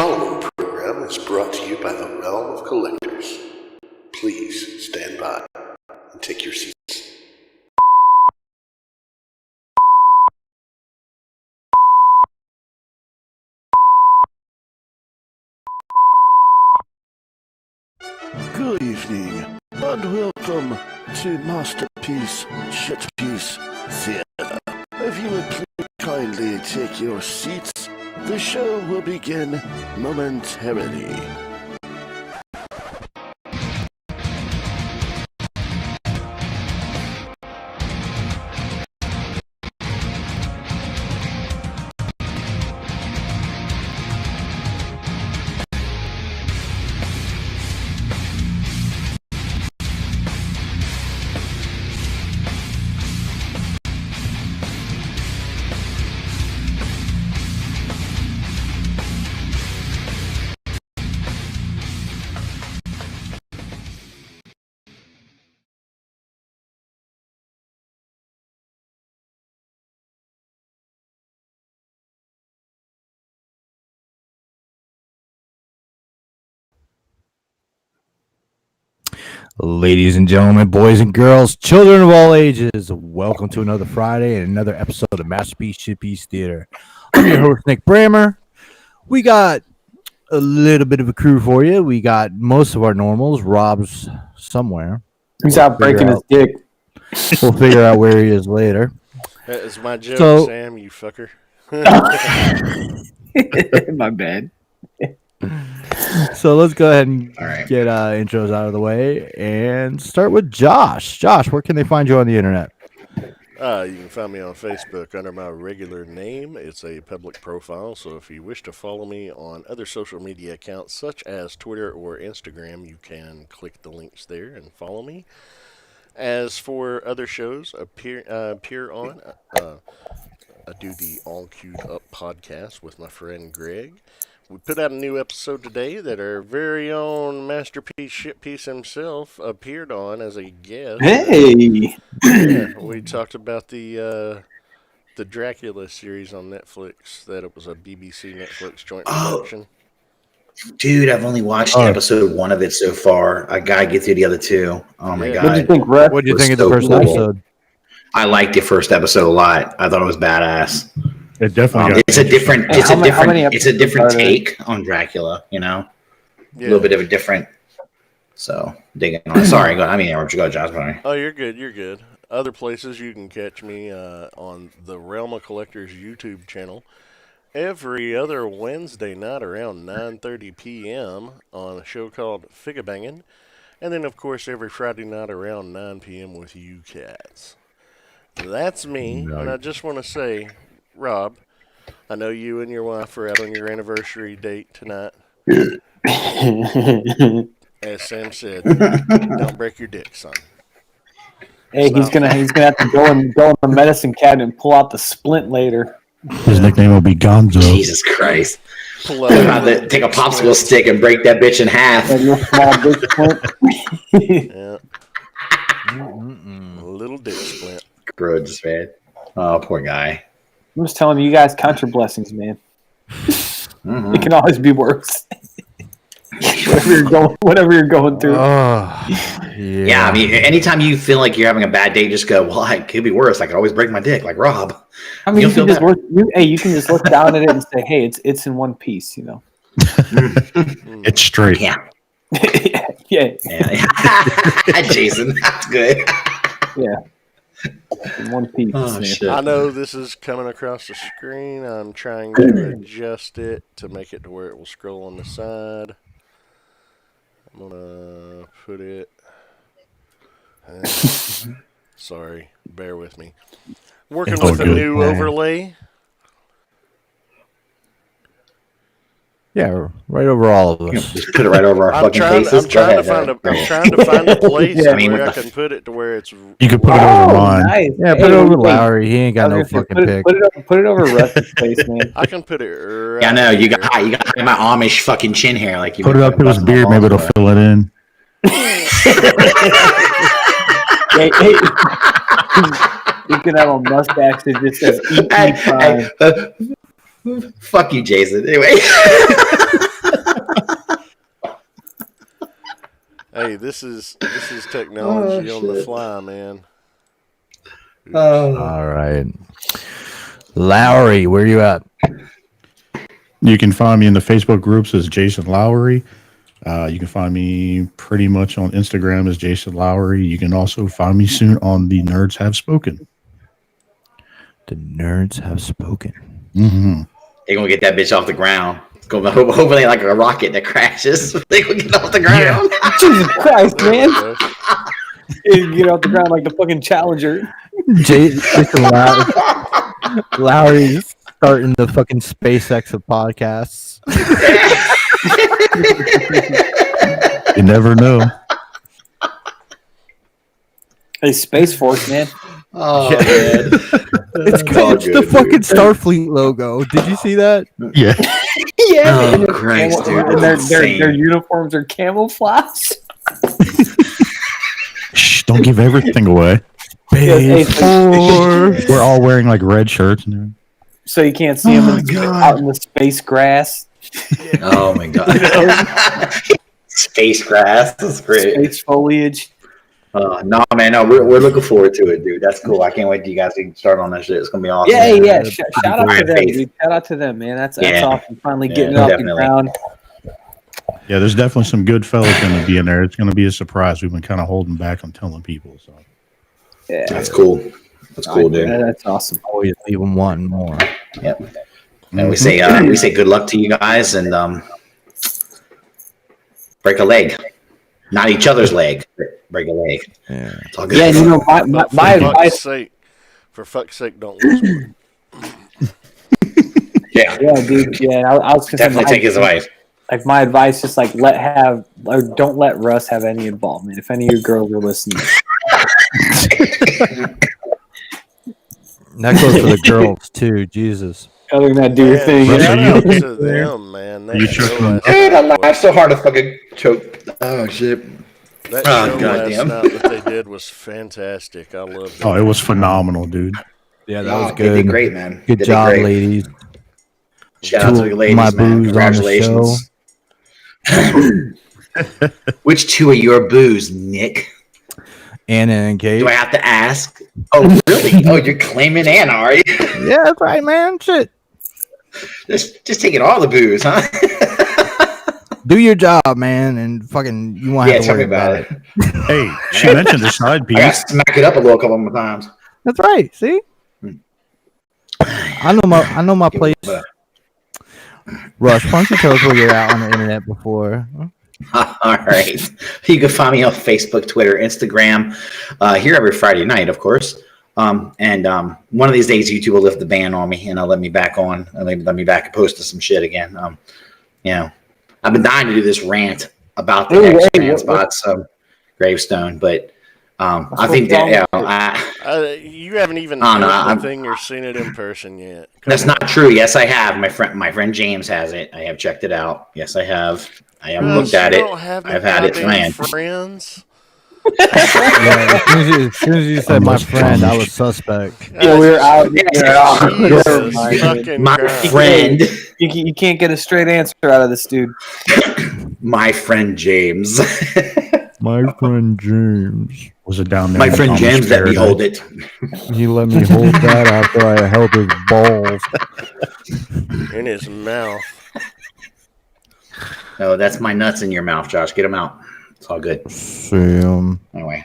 following program is brought to you by the Realm of Collectors. Please stand by and take your seats. Good evening, and welcome to Masterpiece Shitpiece Theater. If you would please kindly take your seats, the show will begin momentarily. Ladies and gentlemen, boys and girls, children of all ages, welcome to another Friday and another episode of Masterpiece Shitpiece Theater. I'm your host, Nick Brammer. We got a little bit of a crew for you. We got most of our normals. Rob's somewhere. He's out breaking his dick. We'll figure out where he is later. That is my joke, Sam, you fucker. My bad. So let's go ahead and get intros out of the way and start with Josh. Josh, where can they find you on the internet? You can find me on Facebook under my regular name. It's a public profile, so if you wish to follow me on other social media accounts such as Twitter or Instagram, you can click the links there and follow me. As for other shows appear on, I do the All Queued Up podcast with my friend Greg. We put out a new episode today that our very own Masterpiece Shitpiece himself appeared on as a guest. Hey! Yeah, we talked about the Dracula series on Netflix, that it was a BBC Netflix joint production. Dude, I've only watched episode 1 of it so far. I gotta get through the other 2. Oh my god! What did you think, Russ? What did you think of the first episode? I liked the first episode a lot. I thought it was badass. It definitely. It's a different take on Dracula. You know, a little bit of a different. So digging on. Sorry, go. I mean, where'd you go, Josh? Sorry. Oh, you're good. You're good. Other places you can catch me on the Realm of Collectors YouTube channel every other Wednesday night around 9:30 p.m. on a show called Figure Bangin', and then of course every Friday night around 9 p.m. with you cats. That's me, and I just want to say, Rob, I know you and your wife are out on your anniversary date tonight. As Sam said, don't break your dick, son. Hey, he's gonna have to go in the medicine cabinet and pull out the splint later. His nickname will be Gonzo. Jesus Christ! Take a popsicle stick and break that bitch in half. Yeah. A little dick splint. Grudge, man. Oh, poor guy. I'm just telling you guys, count your blessings, man. Mm-hmm. It can always be worse. whatever you're going through. Yeah, I mean, anytime you feel like you're having a bad day, just go, well, it could be worse. I could always break my dick, like Rob. I mean, you can just you can just look down at it and say, hey, it's in one piece, you know. It's straight. Yeah. Yeah. Jason, that's good. Yeah. In one piece. Oh, shit. I know this is coming across the screen. I'm trying to adjust it to make it to where it will scroll on the side. I'm gonna put it. Sorry, bear with me. Working with a new overlay. Yeah, right over all of us. Just put it right over our fucking faces. I'm trying to find a place where I can put it to where it's. You can put it over Ron. Nice. Yeah, put it over Lowry. He ain't got no fucking pick. Put it over Russ's face, man. I can put it right. Yeah, I know. You got my Amish fucking chin hair. Like you put it up to his beard. Maybe it'll fill it in. Hey. You can have a mustache that just says "E.T. Prime." Fuck you, Jason. Anyway. Hey, this is technology on the shit. fly, man. All right. Lowry, where you at? You can find me in the Facebook groups as Jason Lowry. You can find me pretty much on Instagram as Jason Lowry. You can also find me soon on The Nerds Have Spoken. The Nerds Have Spoken. Mm-hmm. They're gonna get that bitch off the ground. It's gonna hopefully like a rocket that crashes. They gonna get off the ground. Jesus Christ, man! Okay. You get off the ground like the fucking Challenger. Jason Lowry's starting the fucking SpaceX of podcasts. You never know. Hey, Space Force, man. Oh Yeah. man. It's all the good, fucking dude. Starfleet logo. Did you see that? Yeah. Yeah, Oh, man. Christ, dude, And that's their insane. uniforms are camouflage. Shh, don't give everything away. Hey, We're all wearing like red shirts and everything. so you can't see them out in the space grass. Oh my god. Space grass. That's great. Space foliage. No, man, no, we're looking forward to it, dude. That's cool. I can't wait till you guys can start on that shit. It's gonna be awesome. Yeah. Shout out to them, Faith. dude. Shout out to them, man. That's Yeah. awesome. Finally Yeah, getting it off definitely. the ground. Yeah, there's definitely some good fellas going to be in there. It's going to be a surprise. We've been kind of holding back on telling people. So Yeah, That's cool. That's cool, dude. That's awesome. Always leave them wanting more. Yep. And we say good luck to you guys and break a leg. Not each other's leg. Break a leg. Yeah. It's all good. Yeah, you know, my But advice. for fuck's sake, don't lose one. Yeah. Yeah, dude. Yeah, I was gonna Definitely say take his advice. Like my advice is like don't let Russ have any involvement. If any of your girls are listening, That goes for the girls too. Jesus. other than that, do your thing. Russ, Shout are out you- to them, man. That you show choking? last Dude, I night laughed so hard I fucking choked. Oh shit. That Oh, show goddamn. last night that they did was fantastic. I loved it. Oh, it was phenomenal, dude. Yeah, that Oh, was They good. did great, man. Good They did job, great. ladies. Shout out to the ladies, My man. boos on the Congratulations. Which two are your boos, Nick? Anna and Kate. Do I have to ask? Oh, really? Oh, you're claiming Anna, are you? Yeah, that's right, man. Shit. Just taking all the booze, huh? Do your job, man, and fucking you won't Yeah, have to tell worry me about about it. Hey, she mentioned her side I got piece. to smack it up a little couple more times. That's right. See, I know my place. But- Rush, why don't you tell us where you're at on the internet before? All right. You can find me on Facebook, Twitter, Instagram, here every Friday night, of course. And one of these days, YouTube will lift the ban on me and they'll let me back on and let me back and post to some shit again. You know, I've been dying to do this rant about the X spots gravestone, but I think that You haven't even Oh, no, built I'm- the thing or seen it in person yet. that's not true. Yes, I have. My friend James has it. I have checked it out. Yes, I have. I have looked at it. I've had it planned. Friends. Yeah, as soon as you said my friend, I was suspect. Yeah, we were out. Jesus Never mind. fucking My Christ. friend, You can't get a straight answer out of this dude. my friend James, My friend James. Was it down there? my in friend Thomas James let me Paradise? hold it. He let me hold that after I held his balls. in his mouth. No, that's my nuts in your mouth, Josh. Get them out. It's all good. Sam. Anyway,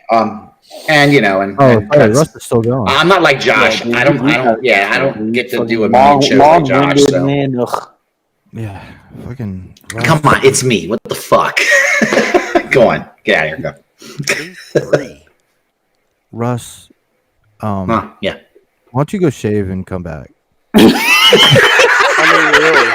and you know, and Oh, sorry, that's- Russ is still going. I'm not like Josh. Yeah, dude, I don't get to do a million shows like Josh. So. Man. Ugh. Yeah, fucking. Come on, it's me. What the fuck? Go on, get out of here. Go. 2-3. Russ, Yeah. why don't you go shave and come back? I mean, really.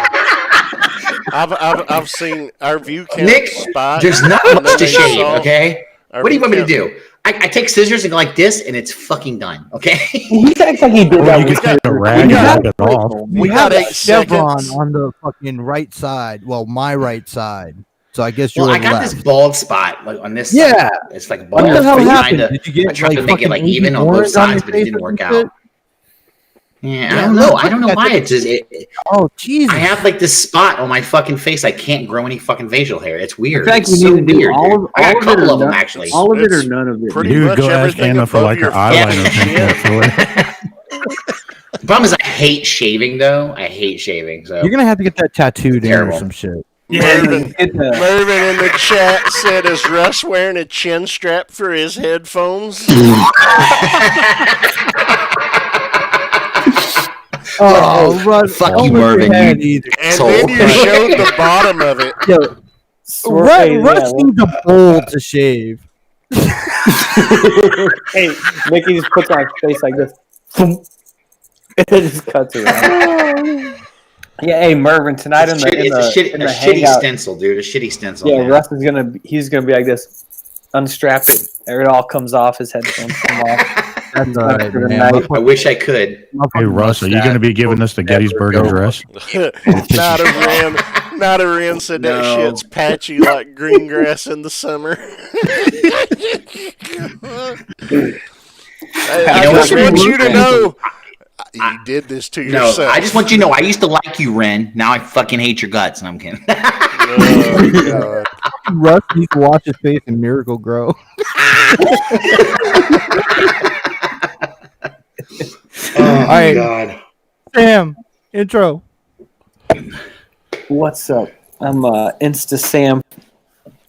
I've seen our view count Nick, spot. there's not and much then to they shave. saw Okay. our What do you view want me to count. do? I take scissors and go like this, and it's fucking done. Okay. He acts like he did Or that. you with could take a rag and got- rub it off. We got have a 8 chevron seconds. on the fucking right side. Well, my right side. So I guess you're Well, I got left. this bald spot like on this. Yeah. Side. It's like bald. What the hell but happened? kinda- Did you I get tried like to make it fucking like even Agent on both Orange sides, your but it face didn't or work some out. shit? Yeah, I don't know. I don't know why it's just. Oh, Jesus. I have like this spot on my fucking face. I can't grow any fucking facial hair. It's weird. In fact, It's we so need to do weird, all dude. of I got a it or couple of them none. actually. All of it or It's none of it. pretty Dude, much go ask everything Anna for above like your an eyeliner fucking pencil. The problem is I hate shaving though. I hate shaving. So You're gonna have to get that tattooed in or Terrible. some shit. Mervin, Get the- Mervin in the chat said, "Is Russ wearing a chin strap for his headphones?" Oh, Russ, fuck don't you, lift your Mervin, head you- either. And So- then you showed the bottom of it. Yo, hey, Russ needs a bowl to shave. hey, Mickey just puts on his face like this. It just cuts around. Yeah, hey Mervin, tonight It's in a the shitty hangout, stencil, dude. A shitty stencil. yeah, man. Russ is he's gonna be like this, unstrap it, it all comes off, his headphones come off. That's all right, for the man. night. I wish I could. Hey, Russ, are you going to be giving us the Gettysburg Address? Not a Ren said that No. shit's patchy like green grass in the summer. I know just what? want you to know you did this to No, yourself. I just want you to know I used to like you, Ren. Now I fucking hate your guts. And I'm kidding. Oh, God. Russ needs to wash his face in Miracle Grow. Oh, right. God. Sam, intro. What's up? I'm Insta Sam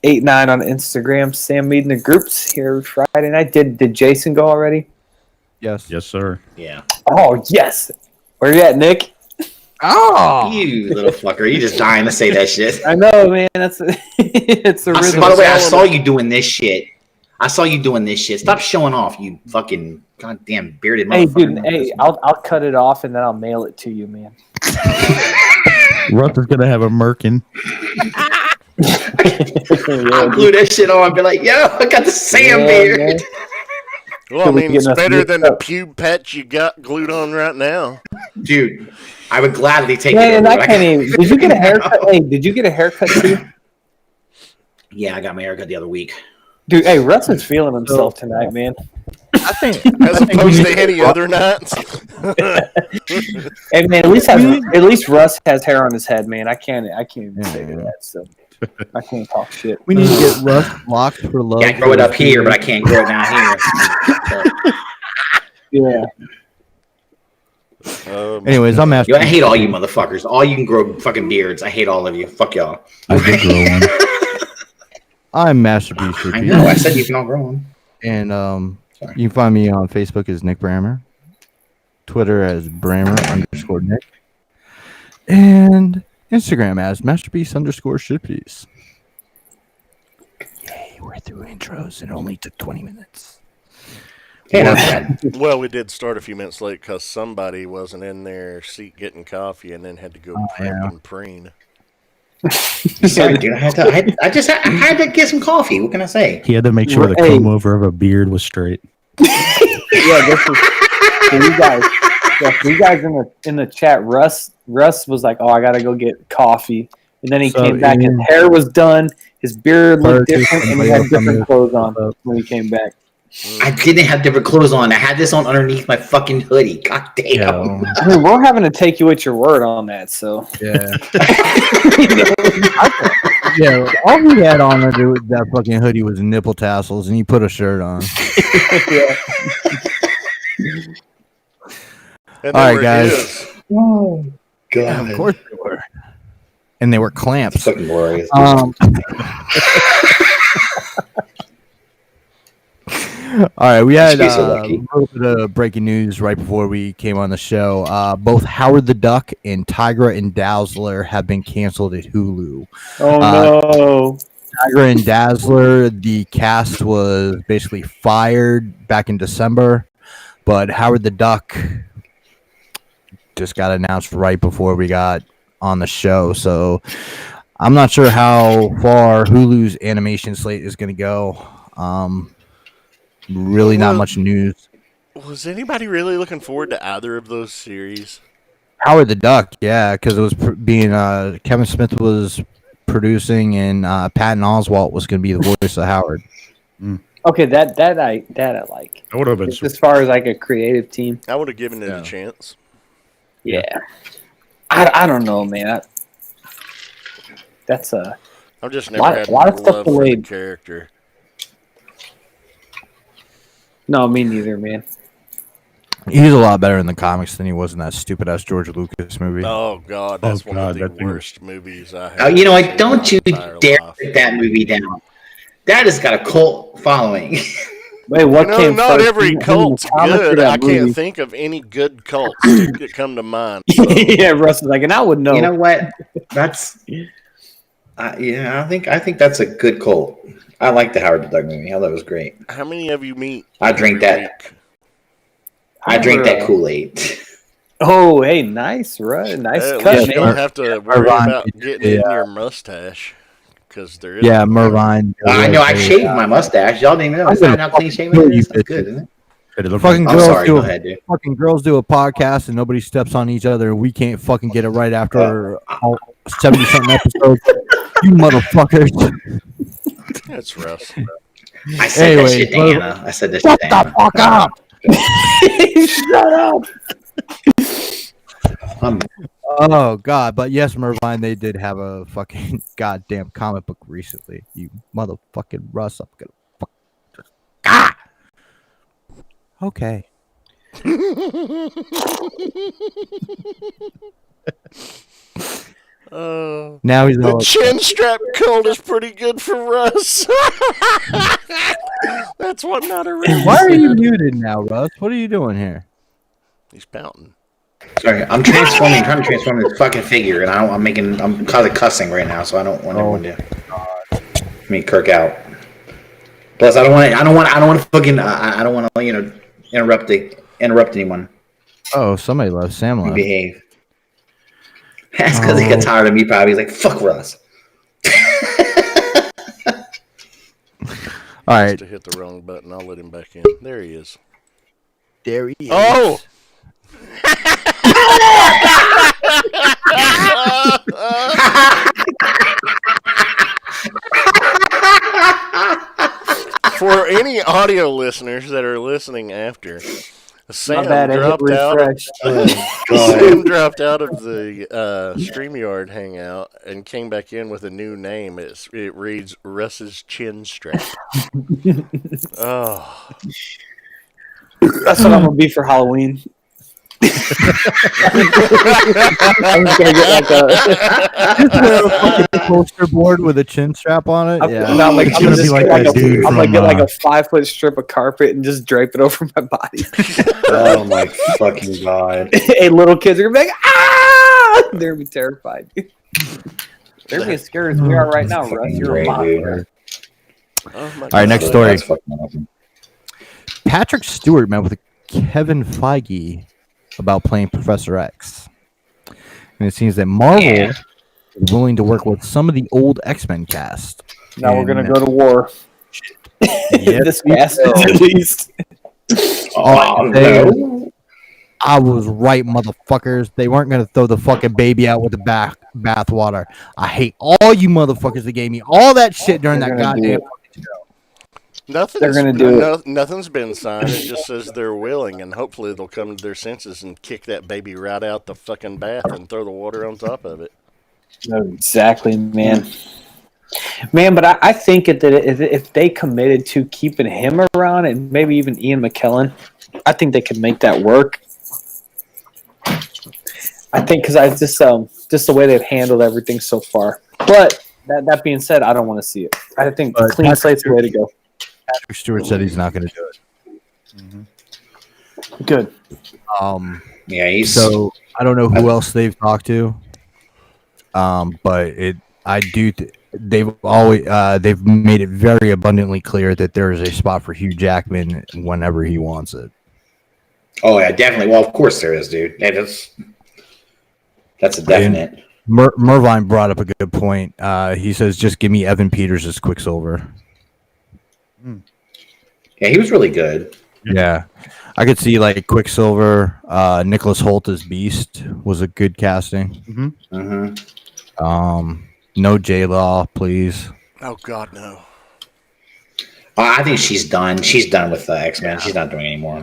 89 on Instagram. Sam meeting the groups here every Friday night. Did Jason go already? Yes. Yes, sir. Yeah. Oh yes. Where you at, Nick? Oh. You little fucker. You just dying to say that shit. I know, man. That's it's the rhythm. By the way, I saw you doing this shit. Stop showing off, you fucking goddamn bearded Hey, motherfucker. dude. Hey, I'll cut it off and then I'll mail it to you, man. Russ is going to have a merkin. I'll glue that shit on and be like, yo, I got the Sam beard. man. Well, I Can we mean, get it's enough better mixed than the up? pube patch you got glued on right now. Dude, I would gladly take Man, it. I can't even. Did you get a haircut? Hey, did you get a haircut too? Yeah, I got my haircut the other week. Dude, hey, Russ is feeling himself tonight, man. I think As opposed to any other nights. Hey, man, at least Russ has hair on his head, man. I can't even say that, so I can't talk shit. we need to get Russ blocked for love. Yeah, I grow it up here, but I can't grow it down here. Yeah. Anyways, I'm asking. Yo, I hate all you motherfuckers. All you can grow fucking beards. I hate all of you. Fuck y'all. I did grow one. I'm Masterpiece I Repeat. know. I said you can all grow them. And you can find me on Facebook as Nick Brammer, Twitter as Brammer_Nick, and Instagram as Masterpiece_Shitpiece. Yay, we're through intros. It only took 20 minutes. Hey, not bad. Well, we did start a few minutes late because somebody wasn't in their seat getting coffee and then had to go prep yeah. and preen. Sorry, dude. I had to get some coffee. What can I say? He had to make sure the Hey. comb over of a beard was straight. Yeah, this is for you guys. Yeah, for you guys in the chat. Russ was like, "Oh, I gotta go get coffee," and then he So, came back. His Ian- hair was done. His beard looked Purchase different, and he somebody had else come different in. clothes on when he came back. I didn't have different clothes on. I had this on underneath my fucking hoodie. God damn. Yeah. I mean, we're having to take you at your word on that. So Yeah. Yeah. All he had on under that fucking hoodie was nipple tassels, and he put a shirt on. yeah. And All they right, were guys. his. Oh, God. Of course they were. And they were clamps. Fucking glorious. All right, we had You're so a lucky. little bit of breaking news right before we came on the show. Both Howard the Duck and Tigra and Dazzler have been canceled at Hulu. Oh no. Tigra and Dazzler, the cast was basically fired back in December, but Howard the Duck just got announced right before we got on the show. So I'm not sure how far Hulu's animation slate is going to go. Really not much news. Was anybody really looking forward to either of those series? Howard the Duck, yeah, because it was being Kevin Smith was producing and Patton Oswalt was going to be the voice of Howard. Okay, that I like. That would have been As far as like a creative team. I would have given it Yeah. a chance. Yeah. I don't know, man. That's a I've just never lot had of any stuff love for the delayed. character. No, me neither, man. He's a lot better in the comics than he was in that stupid ass George Lucas movie. Oh God, that's one of the that thing- worst movies I have. You know seen what? in Don't my you entire dare life. put that movie down. That has got a cult following. Wait, what You know, came not first? every him in the cult's comics or good. that I can't movie? think of any good cults that come to mind. So. Yeah, Russ is like, and I would know. You know what? That's yeah. I think that's a good cult. I like the Howard the Duck movie. I thought it was great. How many of you meet? I drink every that. week? I drink that Kool-Aid. Oh, hey, nice, right? Nice At cut, least you don't man. have to worry Irvine, about getting it in your mustache, because there is. Yeah, Mervine. I know. I shaved my mustache. Y'all didn't even know. Is that how clean shaven it is? That's good, isn't it? Fucking I'm girls sorry. do Go a ahead, dude. fucking girls do a podcast and nobody steps on each other and we can't fucking get it right after 70 something episodes. You motherfuckers. That's Russ. I said Anyway, that shit to Anna. I said that Shut shit to Anna. the fuck up. Shut up. Oh god, but yes, Mervine, they did have a fucking goddamn comic book recently. You motherfucking Russ, I'm gonna fuck. Ah! Okay. Now he's all The chin strap cult is pretty good for Russ. That's what not a real. Why are you muted now, Russ? What are you doing here? He's pouting. Sorry, I'm transforming. I'm trying to transform this fucking figure, and I'm causing cussing right now, so I don't want everyone to me Kirk out. Plus, I don't want to fucking. I don't want to interrupt anyone. Oh, somebody left. Sam left. Behave. That's because he got tired of me. Probably he's like, "Fuck Russ." All right. To hit the wrong button, I'll let him back in. There he is. There he is. Oh. For any audio listeners that are listening after, Sam dropped out. Sam dropped out of the StreamYard hangout and came back in with a new name. It reads Russ's Chin Strap. Oh. That's what I'm gonna be for Halloween. I'm just gonna get like a poster board with a chin strap on it. I'm Yeah, gonna be like that dude I'm gonna from, get like a 5-foot strip of carpet and just drape it over my body. Oh my fucking god! Hey, little kids are gonna be like, ah! They're gonna be terrified. They're gonna be as scared as we are right now, Russ. You're a monster. Oh my All right, next God. story. That's fucking awesome. Patrick Stewart met with Kevin Feige about playing Professor X. And it seems that Marvel is willing to work with some of the old X-Men cast. Now we're gonna go to war. Yep. This cast at least. Oh, no. I was right, motherfuckers. They weren't going to throw the fucking baby out with the bathwater. I hate all you motherfuckers that gave me all that shit during that goddamn Nothing's, gonna do it. Nothing's been signed. It just says they're willing, and hopefully they'll come to their senses and kick that baby right out the fucking bath and throw the water on top of it. Exactly, man. Man, but I think that if they committed to keeping him around and maybe even Ian McKellen, I think they could make that work. I think because I just the way they've handled everything so far. But that being said, I don't want to see it. I think clean slate's the way to go. Patrick Stewart said he's not going to do it. Good. Yeah, he's So I don't know who else they've talked to. But they've always they've made it very abundantly clear that there is a spot for Hugh Jackman whenever he wants it. Oh yeah, definitely. Well, of course there is, dude. That's a definite. Mervine brought up a good point. He says, "Just give me Evan Peters as Quicksilver." Yeah, he was really good. Yeah, I could see like Quicksilver. Nicholas Hoult as Beast was a good casting. No J-Law, please. Oh God, no. I think she's done. She's done with X-Men. She's not doing anymore.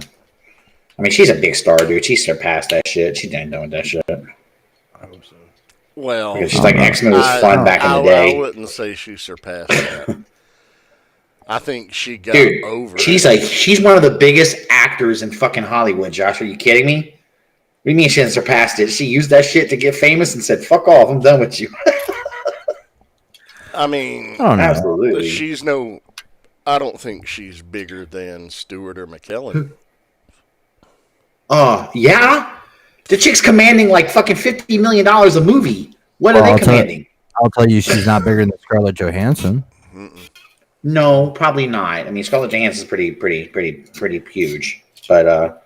I mean, she's a big star, dude. She surpassed that shit. She done done with that shit. I hope so. Well, Because she's like X-Men was fun back in the day. I wouldn't say she surpassed that. I think she got Dude, over she's it. she's one of the biggest actors in fucking Hollywood, Josh. Are you kidding me? What do you mean she hasn't surpassed it? She used that shit to get famous and said, fuck off, I'm done with you. I mean, I don't know. Absolutely. she's no. I don't think she's bigger than Stewart or McKellen. Yeah? The chick's commanding like fucking $50 million a movie. What are they commanding? I'll tell you, she's not bigger than Scarlett Johansson. No, probably not. I mean, Scarlett Johansson's pretty huge. But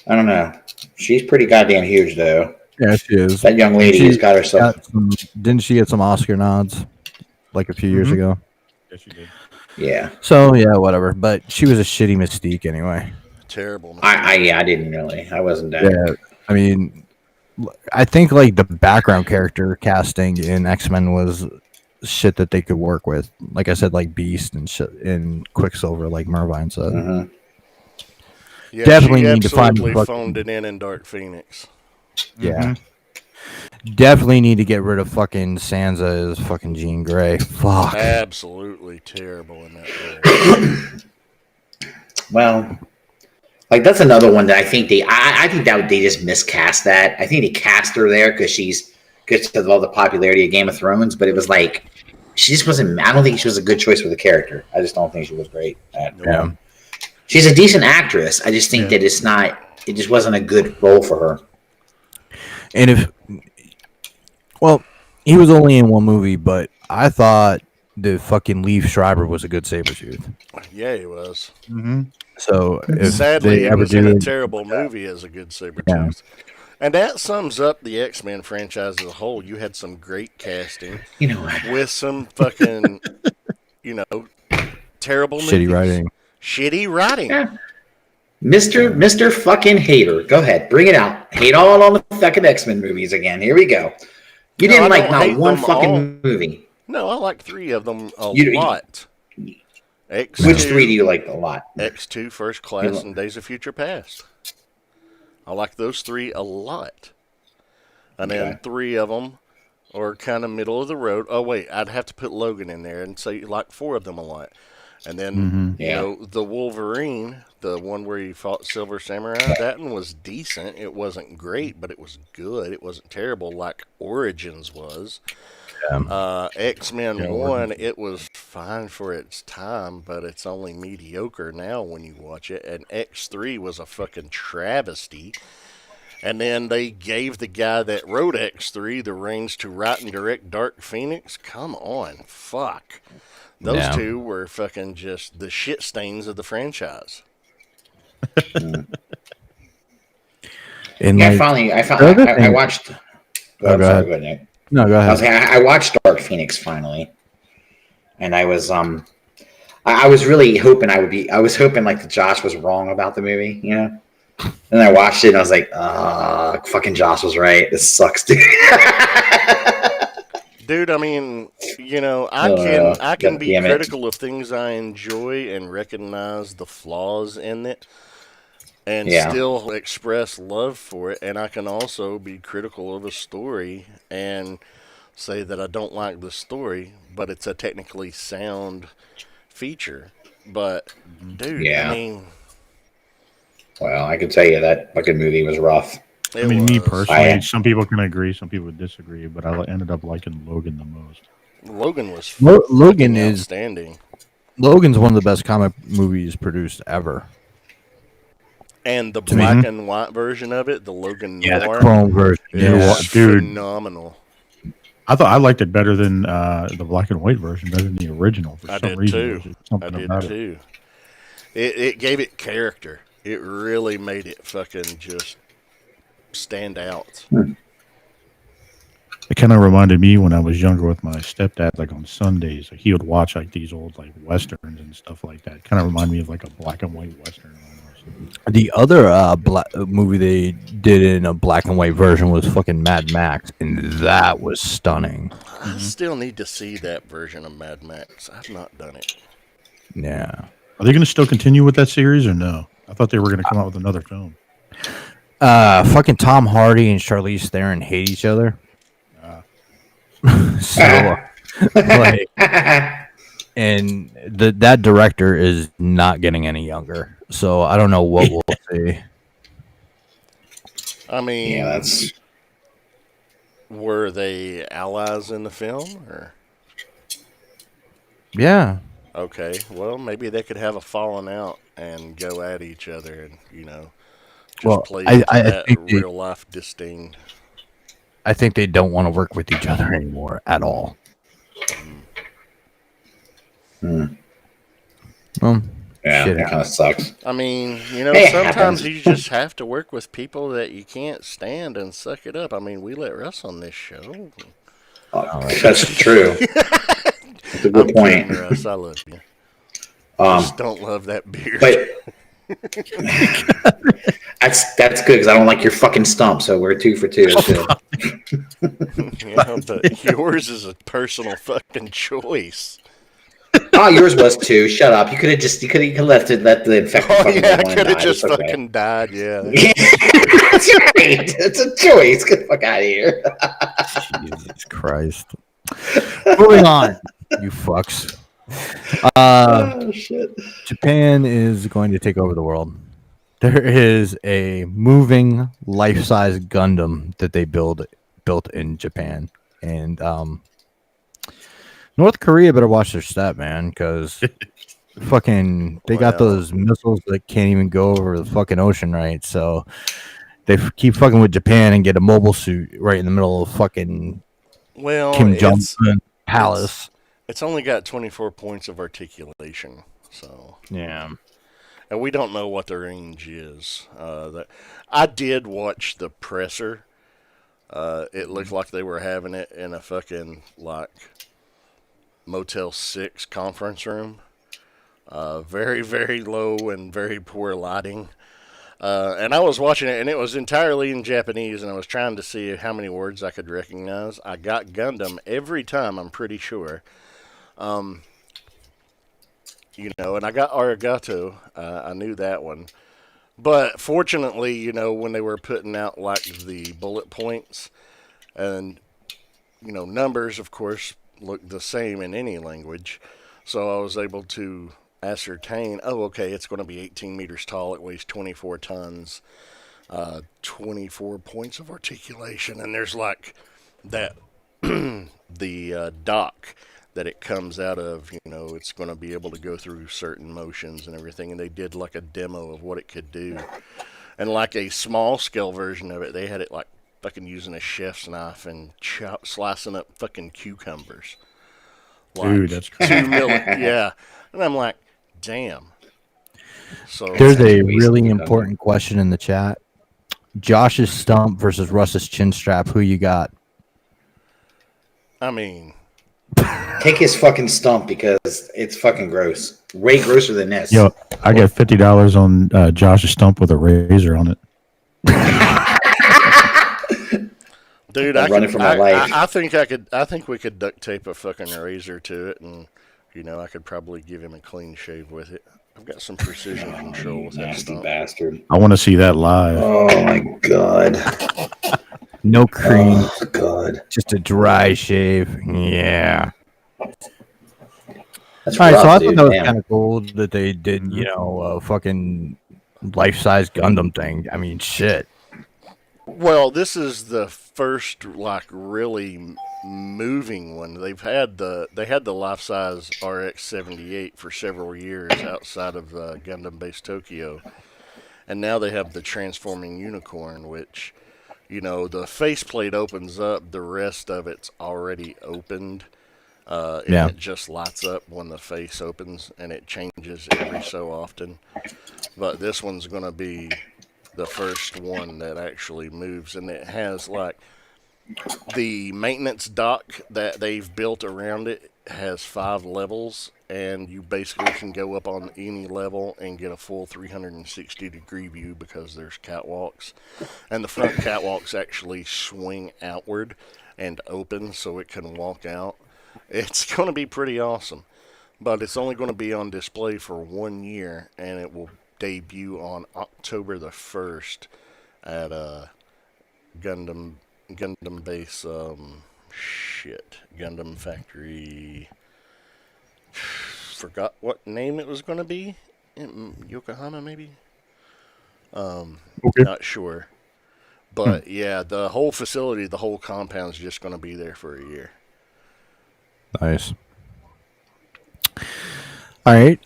I don't know. She's pretty goddamn huge, though. Yeah, she is. That young lady has got herself. Didn't she get some Oscar nods like a few years ago? Yes, you did. Yeah. So yeah, whatever. But she was a shitty Mystique anyway. Terrible. I didn't really. I wasn't that. Yeah, I mean, I think like the background character casting in X-Men was shit that they could work with. Like I said, like Beast and shit, and Quicksilver, like Mervine said. Mm-hmm. Yeah, Definitely she need to find absolutely the phoned it in Dark Phoenix. Yeah. Definitely need to get rid of fucking Sansa as fucking Jean Grey. Fuck. Absolutely terrible in that role. Well, like that's another one that I think I think that they just miscast that. I think they cast her there because of all the popularity of Game of Thrones, but it was like she just wasn't. I don't think she was a good choice for the character. I just don't think she was great. Yeah. She's a decent actress. I just think that it's not. It just wasn't a good role for her. And he was only in one movie, but I thought the fucking Liev Schreiber was a good Sabretooth. Yeah, he was. Mm-hmm. So if Sadly, they he ever was in do a terrible movie as a good Sabretooth. And that sums up the X-Men franchise as a whole. You had some great casting. You know what? With some fucking, terrible shitty movies. writing. Shitty writing. Yeah. Mr. fucking hater. Go ahead. Bring it out. Hate all on the fucking X-Men movies again. Here we go. You didn't like not one fucking movie. No, I like 3 of them a You- lot. X2, Which 3 do you like a lot? X2, First Class, and Days of Future Past. I like those 3 a lot. And then 3 of them are kind of middle of the road. Oh, wait, I'd have to put Logan in there and say you like 4 of them a lot. And then, the Wolverine, the one where he fought Silver Samurai, that one was decent. It wasn't great, but it was good. It wasn't terrible like Origins was. X-Men 1, it was fine for its time, but it's only mediocre now when you watch it. And X3 was a fucking travesty. And then they gave the guy that wrote X3 the reins to write and direct Dark Phoenix. Come on, fuck. Those 2 were fucking just the shit stains of the franchise. And Yeah, I watched. Go ahead. Go ahead, Nick. No, go ahead. I watched Dark Phoenix finally, and I was I was really hoping I was hoping like that Josh was wrong about the movie, And I watched it and I was like, fucking Josh was right. This sucks, dude. Dude, I mean, I can be damn it. critical of things I enjoy and recognize the flaws in it and still express love for it. And I can also be critical of a story and say that I don't like the story, but it's a technically sound feature. But, dude, I mean... Well, I can tell you that fucking movie was rough. Me personally, some people can agree, some people would disagree, but I ended up liking Logan the most. Logan was Logan is outstanding. Logan's one of the best comic movies produced ever. And the black and white version of it, the Logan Noir, the chrome version, is dude, phenomenal. I liked it better than the black and white version, better than the original. For some reason, I did too. It gave it character. It really made it fucking just stand out. It kind of reminded me when I was younger with my stepdad, like on Sundays, like he would watch like these old like westerns and stuff like that. Kind of reminded me of like a black and white western. Almost. The other movie they did in a black and white version was fucking Mad Max, and that was stunning. I still need to see that version of Mad Max. I've not done it. Yeah. Are they going to still continue with that series or no? I thought they were going to come out with another film. Fucking Tom Hardy and Charlize Theron hate each other. So, like, and that director is not getting any younger. So I don't know what we'll see. I mean, Yeah, that's were they allies in the film, or Yeah. okay? Well, maybe they could have a falling out and go at each other, and just Well, play I into I that think they, real life disdain. I think they don't want to work with each other anymore at all. Well, yeah, shit that kind of sucks. I mean, It sometimes happens. you just have to work with people that you can't stand and suck it up. I mean, we let Russ on this show. That's true. That's a good I'm point. kidding, Russ. I love you. Um, Just don't love that beard. but that's good because I don't like your fucking stump. So we're 2 for 2. That's good. But yours is a personal fucking choice. Oh, yours was too. Shut up. You could have let the infected Oh fucking yeah, I one could have die. just It's okay. fucking died. Yeah. That's right. It's a choice. Get the fuck out of here. Jesus Christ. Moving on, you fucks. Oh shit. Japan is going to take over the world. There is a moving life-size Gundam that they built in Japan, and North Korea better watch their step, man, because fucking they got Well. those missiles that can't even go over the fucking ocean, right? So they keep fucking with Japan and get a mobile suit right in the middle of fucking Well, Kim Jong Un palace. it's only got 24 points of articulation, so Yeah. and we don't know what the range is. I did watch the presser. It looked like they were having it in a fucking like Motel 6 conference room. Very, very low and very poor lighting. And I was watching it, and it was entirely in Japanese, and I was trying to see how many words I could recognize. I got Gundam every time, I'm pretty sure. And I got Arigato. I knew that one. But fortunately, when they were putting out like the bullet points and numbers, of course, look the same in any language. So I was able to ascertain, oh, okay, it's going to be 18 meters tall. It weighs 24 tons, 24 points of articulation. And there's like that, the dock that it comes out of, it's going to be able to go through certain motions and everything. And they did like a demo of what it could do. And like a small scale version of it, they had it like fucking using a chef's knife and slicing up fucking cucumbers. Like Dude, that's crazy. 2 million, yeah. And I'm like, damn. So There's a Wasted really Gundam. important question in the chat. Josh's stump versus Russ's chin strap. Who you got? I mean, Take his fucking stump because it's fucking gross. Way grosser than this. Yo, I got $50 on Josh's stump with a razor on it. dude, I'm running for my life. I think I could. I think we could duct tape a fucking razor to it, and I could probably give him a clean shave with it. I've got some precision control with that Nasty stump. bastard. I want to see that live. Oh my god. No cream, Oh god. just a dry shave. Yeah. That's All right, so I rough, thought dude. that was Damn. kind of cool that they did, a fucking life-size Gundam thing. I mean, shit. Well, this is the first like really moving one. They had the life size RX-78 for several years outside of Gundam Base Tokyo, and now they have the transforming unicorn, which the faceplate opens up. The rest of it's already opened. And Yeah. it just lights up when the face opens, and it changes every so often. But this one's going to be the first one that actually moves, and it has like the maintenance dock that they've built around it has 5 levels, and you basically can go up on any level and get a full 360-degree view because there's catwalks, and the front catwalks actually swing outward and open so it can walk out. It's going to be pretty awesome, but it's only going to be on display for 1 year, and it will debut on October the 1st at Gundam base. Gundam Factory. Forgot what name it was going to be. Yokohama, maybe. Okay. Not sure. But yeah, the whole facility, the whole compound's just going to be there for a year. Nice. All right.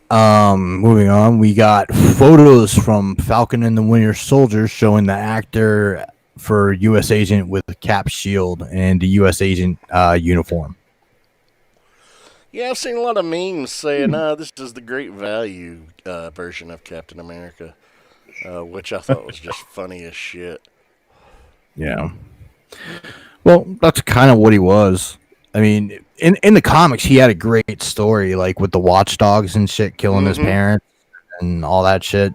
Moving on, we got photos from Falcon and the Winter Soldier showing the actor for U.S. Agent with the cap shield and the U.S. Agent uniform. Yeah, I've seen a lot of memes saying, this is the great value version of Captain America, which I thought was just funny as shit. Yeah. Well, that's kind of what he was. I mean, in the comics, he had a great story, like with the watchdogs and shit, killing his parents and all that shit.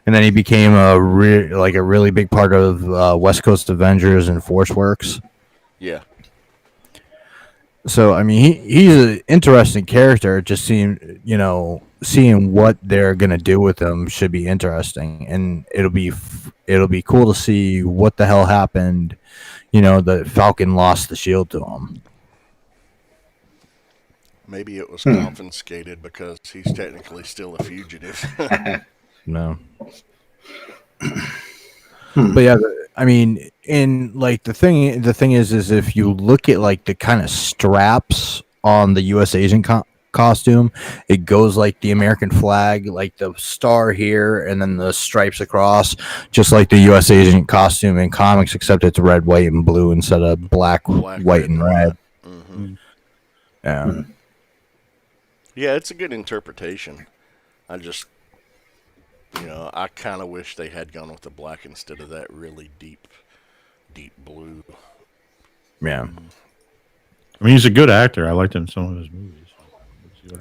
And then he became a really big part of West Coast Avengers and Force Works. Yeah. So I mean, he's an interesting character. Just seeing what they're gonna do with him should be interesting, and it'll be cool to see what the hell happened. The Falcon lost the shield to him. Maybe it was confiscated because he's technically still a fugitive. No. But yeah, I mean, in like the thing is if you look at like the kind of straps on the U.S. Agent costume, it goes like the American flag, like the star here, and then the stripes across, just like the U.S. Agent costume in comics, except it's red, white, and blue instead of black white, and red. Mm-hmm. Yeah. Yeah, it's a good interpretation. I just, I kind of wish they had gone with the black instead of that really deep blue. Yeah. I mean, he's a good actor. I liked him in some of his movies.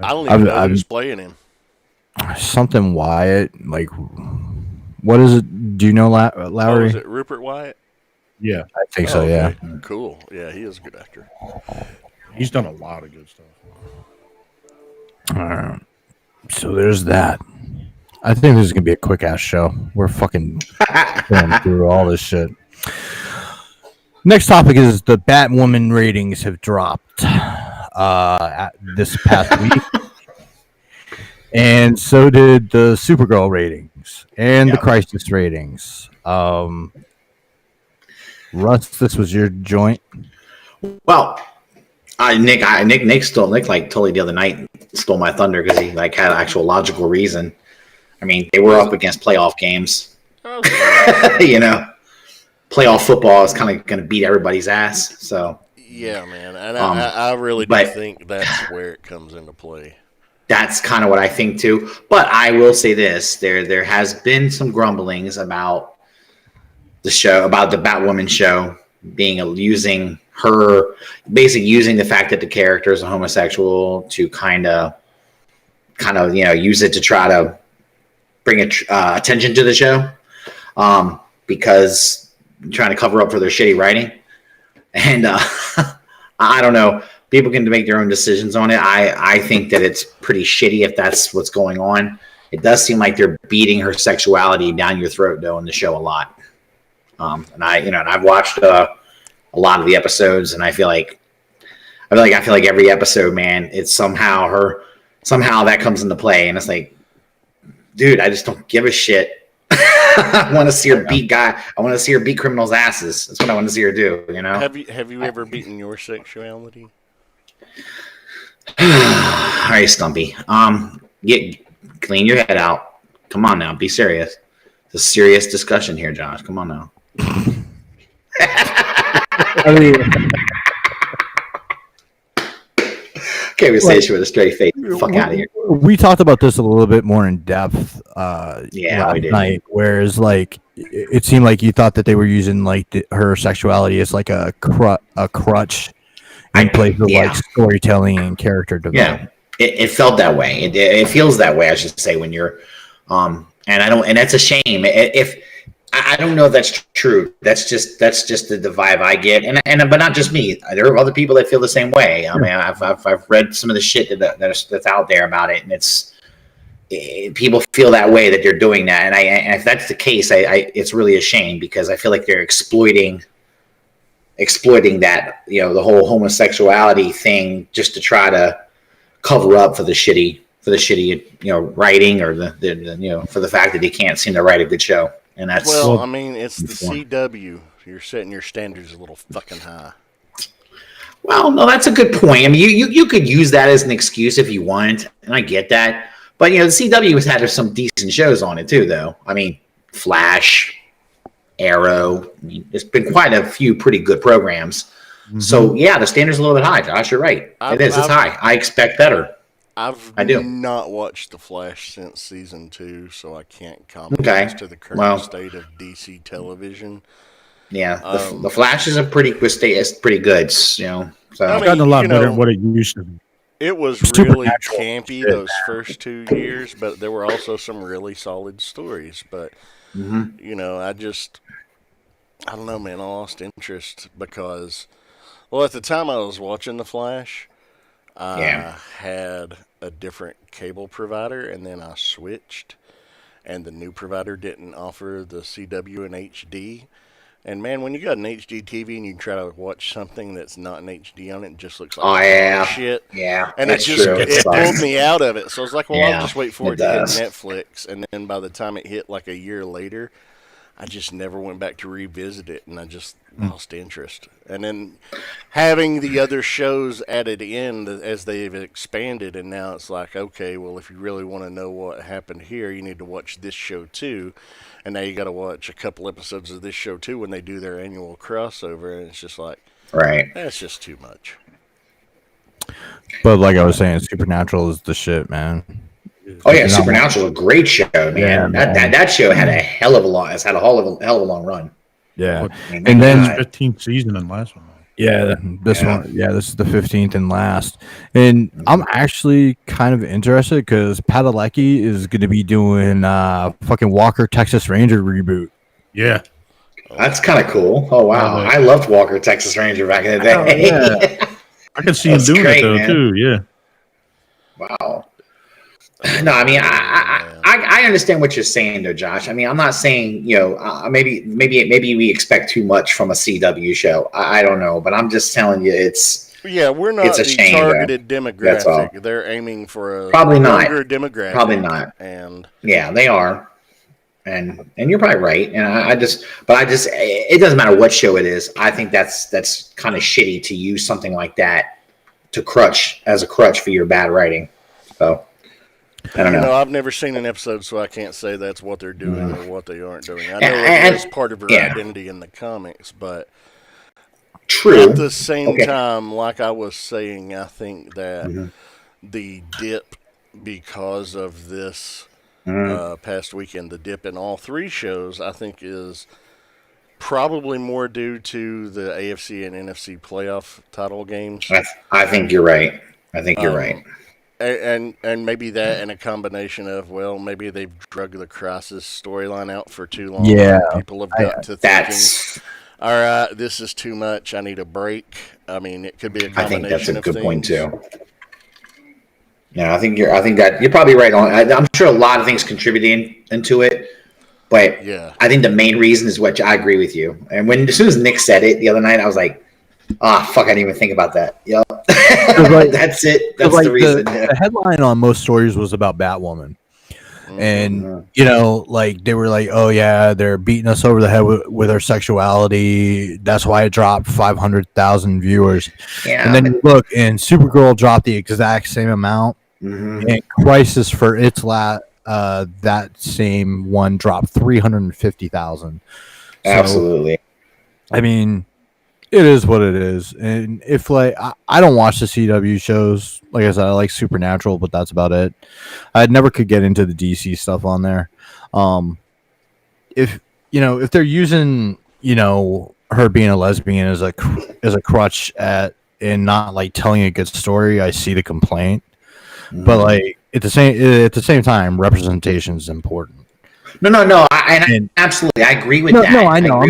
I don't even know who's playing him. Something Wyatt, like, what is it? Do you know Lowry? Is it Rupert Wyatt? Yeah. I think so, yeah. Cool. Yeah, he is a good actor. He's done a lot of good stuff. So there's that. I think this is going to be a quick-ass show. We're fucking going through all this shit. Next topic is the Batwoman ratings have dropped this past week. And so did the Supergirl ratings and the Crisis ratings. Russ, this was your joint. Well, Nick like totally the other night stole my thunder because he like had actual logical reason. I mean, they were up against playoff games. Playoff football is kind of going to beat everybody's ass. So yeah, man, and I really do think that's where it comes into play. That's kind of what I think too. But I will say this: there has been some grumblings about the show, about the Batwoman show being using the fact that the character is a homosexual to kind of use it to try to bring attention to the show, because trying to cover up for their shitty writing. And I don't know. People can make their own decisions on it. I think that it's pretty shitty if that's what's going on. It does seem like they're beating her sexuality down your throat though in the show a lot. And I've watched a lot of the episodes, and I feel like every episode, man, it's somehow that comes into play, and it's like, dude, I just don't give a shit. I want to see her beat I want to see her beat criminals' asses. That's what I want to see her do. Have you ever beaten your sexuality? All right, Stumpy. Clean your head out. Come on now, be serious. It's a serious discussion here, Josh. Come on now. I mean, can't even say she with a straight face. Fuck out of here. We talked about this a little bit more in depth last we did. night, whereas like it seemed like you thought that they were using like her sexuality as like a crutch in place of like storytelling and character development. Yeah, it felt that way. It feels that way, I should say, when you're and that's a shame. If I don't know if that's true. That's just the vibe I get, but not just me. There are other people that feel the same way. I mean, I've read some of the shit that's out there about it, and it's people feel that way that they're doing that, and if that's the case, it's really a shame because I feel like they're exploiting that, the whole homosexuality thing just to try to cover up for the shitty writing, or the for the fact that they can't seem to write a good show. And that's I mean, it's the CW. You're setting your standards a little fucking high. Well, no, that's a good point. I mean, you could use that as an excuse if you want, and I get that. But the CW has had some decent shows on it too, though. I mean, Flash, Arrow. I mean, there's been quite a few pretty good programs. Mm-hmm. So yeah, the standard's a little bit high, Josh. You're right. It's high. I expect better. I do not watched The Flash since season 2, so I can't comment as to the current state of DC television. Yeah, the Flash is pretty good. So it's gotten a lot better than what it used to be. It was really campy those first 2 years, but there were also some really solid stories. But I don't know, man. I lost interest because, at the time I was watching The Flash, I had a different cable provider, and then I switched, and the new provider didn't offer the CW in HD. And man, when you got an HD TV and you try to watch something that's not in HD on it, it just looks like shit. Yeah, and it pulled me out of it. So I was like, I'll just wait for it to hit Netflix. And then by the time it hit like a year later, I just never went back to revisit it, and I just lost interest. And then having the other shows added in as they've expanded, and now it's like, okay, well, if you really want to know what happened here, you need to watch this show too. And now you got to watch a couple episodes of this show too when they do their annual crossover, and it's just like, that's just too much. But like I was saying, Supernatural is the shit, man. Oh yeah, Supernatural is a great show, man. Yeah, that show had a hell of a long long run. Yeah, and then 15th season and last one. Yeah, this is the 15th and last. And I'm actually kind of interested because Padalecki is going to be doing fucking Walker Texas Ranger reboot. Yeah. That's kind of cool. Oh, wow. I loved Walker Texas Ranger back in the day. Oh, yeah. I could see him doing it, though, too. Yeah. Wow. No, I mean, I understand what you're saying, though, Josh. I mean, I'm not saying, maybe we expect too much from a CW show. I don't know, but I'm just telling you, we're not the targeted demographic. They're aiming for a younger demographic. Probably not. And yeah, they are. And you're probably right. And it doesn't matter what show it is. I think that's kind of shitty to use something like that as a crutch for your bad writing. So. I don't know. I've never seen an episode, so I can't say that's what they're doing or what they aren't doing. I know it's part of her identity in the comics, but at the same time, like I was saying, I think that the dip, because of this past weekend, the dip in all 3 shows, I think is probably more due to the AFC and NFC playoff title games. I think you're right. You're right. And maybe that, and a combination of, maybe they've drug the Crisis storyline out for too long. Yeah, people have got to thinking, all right, this is too much. I need a break. I mean, it could be a combination. I think that's a good point too. Yeah, I think that you're probably right on. I'm sure a lot of things contributing into it, but I think the main reason is what I agree with you. And as soon as Nick said it the other night, I was like, fuck, I didn't even think about that. Yep. That's it. That's the reason. The headline on most stories was about Batwoman. And, they were like, oh, yeah, they're beating us over the head with our sexuality. That's why it dropped 500,000 viewers. Yeah, and then you look, and Supergirl dropped the exact same amount. And Crisis for its that same one dropped 350,000. Absolutely. I mean, it is what it is. And if I don't watch the CW shows, like I said, I like Supernatural, but that's about it. I never could get into the DC stuff on there. If they're using, her being a lesbian as a crutch and not telling a good story, I see the complaint. But at the same time, representation is important. No. Absolutely, I agree with that. No, I know.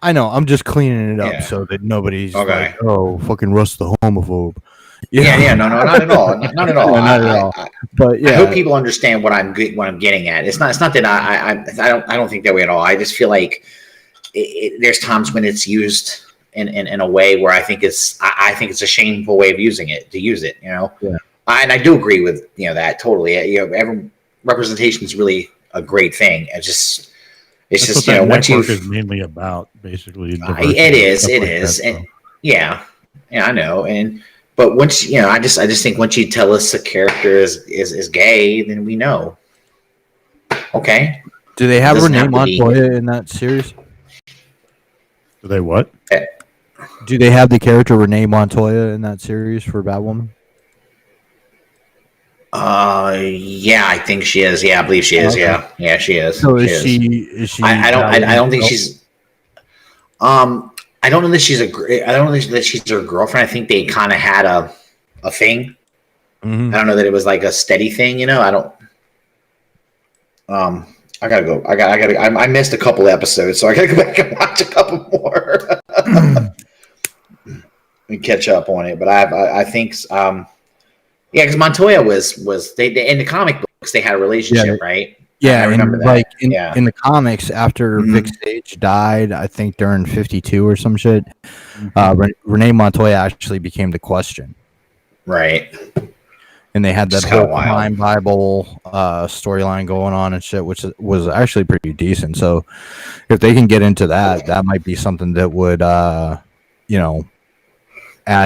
I know. I'm just cleaning it up so that nobody's like, "Oh, fucking Russ the homophobe." Yeah, no, not at all, not at all. No, not at all. But yeah, I hope people understand what I'm getting at. It's not that I don't think that way at all. I just feel like there's times when it's used in a way where I think it's a shameful way of using it to use it. Yeah. And I do agree with that totally. Every representation is really a great thing. It's just once you is mainly about basically. it is, and yeah, I know, but once I just think once you tell us a character is gay, then we know. Okay. Do they have Renee Montoya in that series? Do they what? Do they have the character Renee Montoya in that series for Batwoman? Yeah, I think she is. Yeah, I believe she is. Okay. Yeah, she is. So is she? I don't think she's. I don't know that she's her girlfriend. I think they kind of had a thing. Mm-hmm. I don't know that it was like a steady thing. I don't. I gotta go. I missed a couple episodes, so I gotta go back and watch a couple more and catch up on it. But I think, because Montoya was they in the comic books they had a relationship, right? Yeah, I remember that. Like in the comics, after Vic Sage died, I think during 52 or some shit, Renee Montoya actually became the Question. Right. And they had that whole Crime Bible storyline going on and shit, which was actually pretty decent. So if they can get into that, that might be something that would, add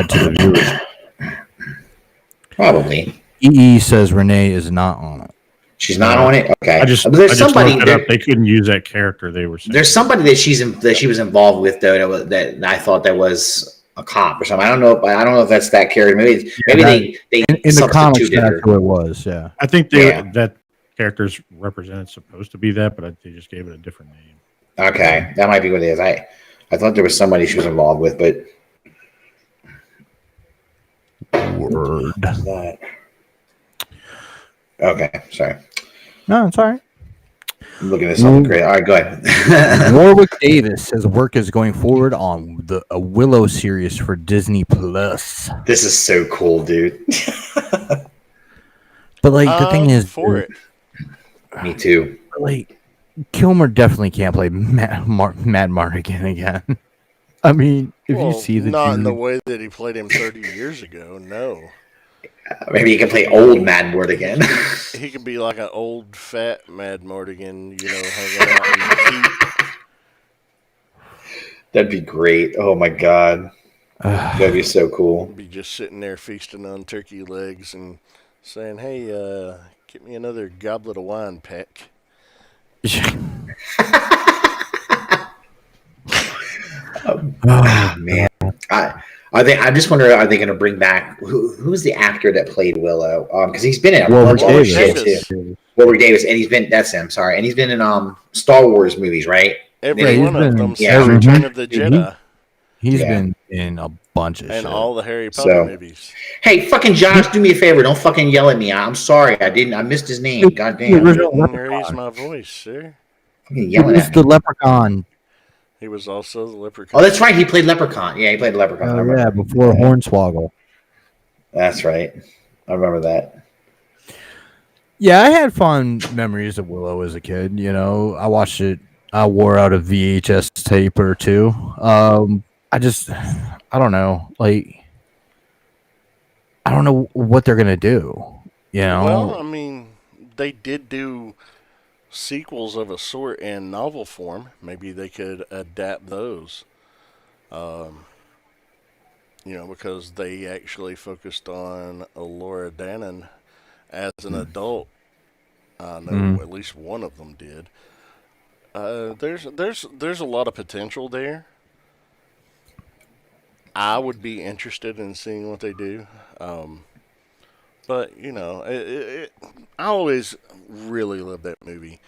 to the viewers. Probably. EE says Renee is not on it. She's not on it. Okay. There's somebody they couldn't use that character. They were saying. There's somebody that she was involved with though that I thought that was a cop or something. I don't know if that's that character. Maybe they in the comics that's who it was. Yeah. I think that character's represented supposed to be that, but they just gave it a different name. Okay, that might be what it is. I thought there was somebody she was involved with, but word. That. Okay, sorry. No, it's all right. I'm looking at something great. All right, go ahead. Warwick Davis says work is going forward on a Willow series for Disney Plus. This is so cool, dude. But like the thing is, for it. Me too. Like Kilmer definitely can't play Mad Mardigan again. I mean, if you see the not dude, in the way that he played him 30 years ago, no. Maybe he can play old Mad Mardigan. He could be like an old fat Mad Mardigan, hanging out in the keep. That'd be great. Oh my god, that'd be so cool. Be just sitting there feasting on turkey legs and saying, "Hey, get me another goblet of wine, Peck." Man, I just wonder, are they going to bring back who's the actor that played Willow? Because he's been in a bunch of shit too. Warwick Davis, and he's been and he's been in Star Wars movies, right? Every one of them. Yeah, Return of the Jedi. He's been in a bunch of shit. And all the Harry Potter movies. Hey, fucking Josh, do me a favor. Don't fucking yell at me. I'm sorry. I missed his name. God damn. Raise my voice, sir. Fucking yelling at me. The Leprechaun. He was also the Leprechaun. Oh, that's right. He played Leprechaun. Yeah, he played Leprechaun. Yeah, before Hornswoggle. That's right. I remember that. Yeah, I had fond memories of Willow as a kid. I watched it. I wore out a VHS tape or two. I don't know. Like, I don't know what they're gonna do. Well, I mean, they did do sequels of a sort in novel form. Maybe they could adapt those. Because they actually focused on Laura Dannon as an adult. I know at least one of them did. There's a lot of potential there. I would be interested in seeing what they do. But, I always really loved that movie.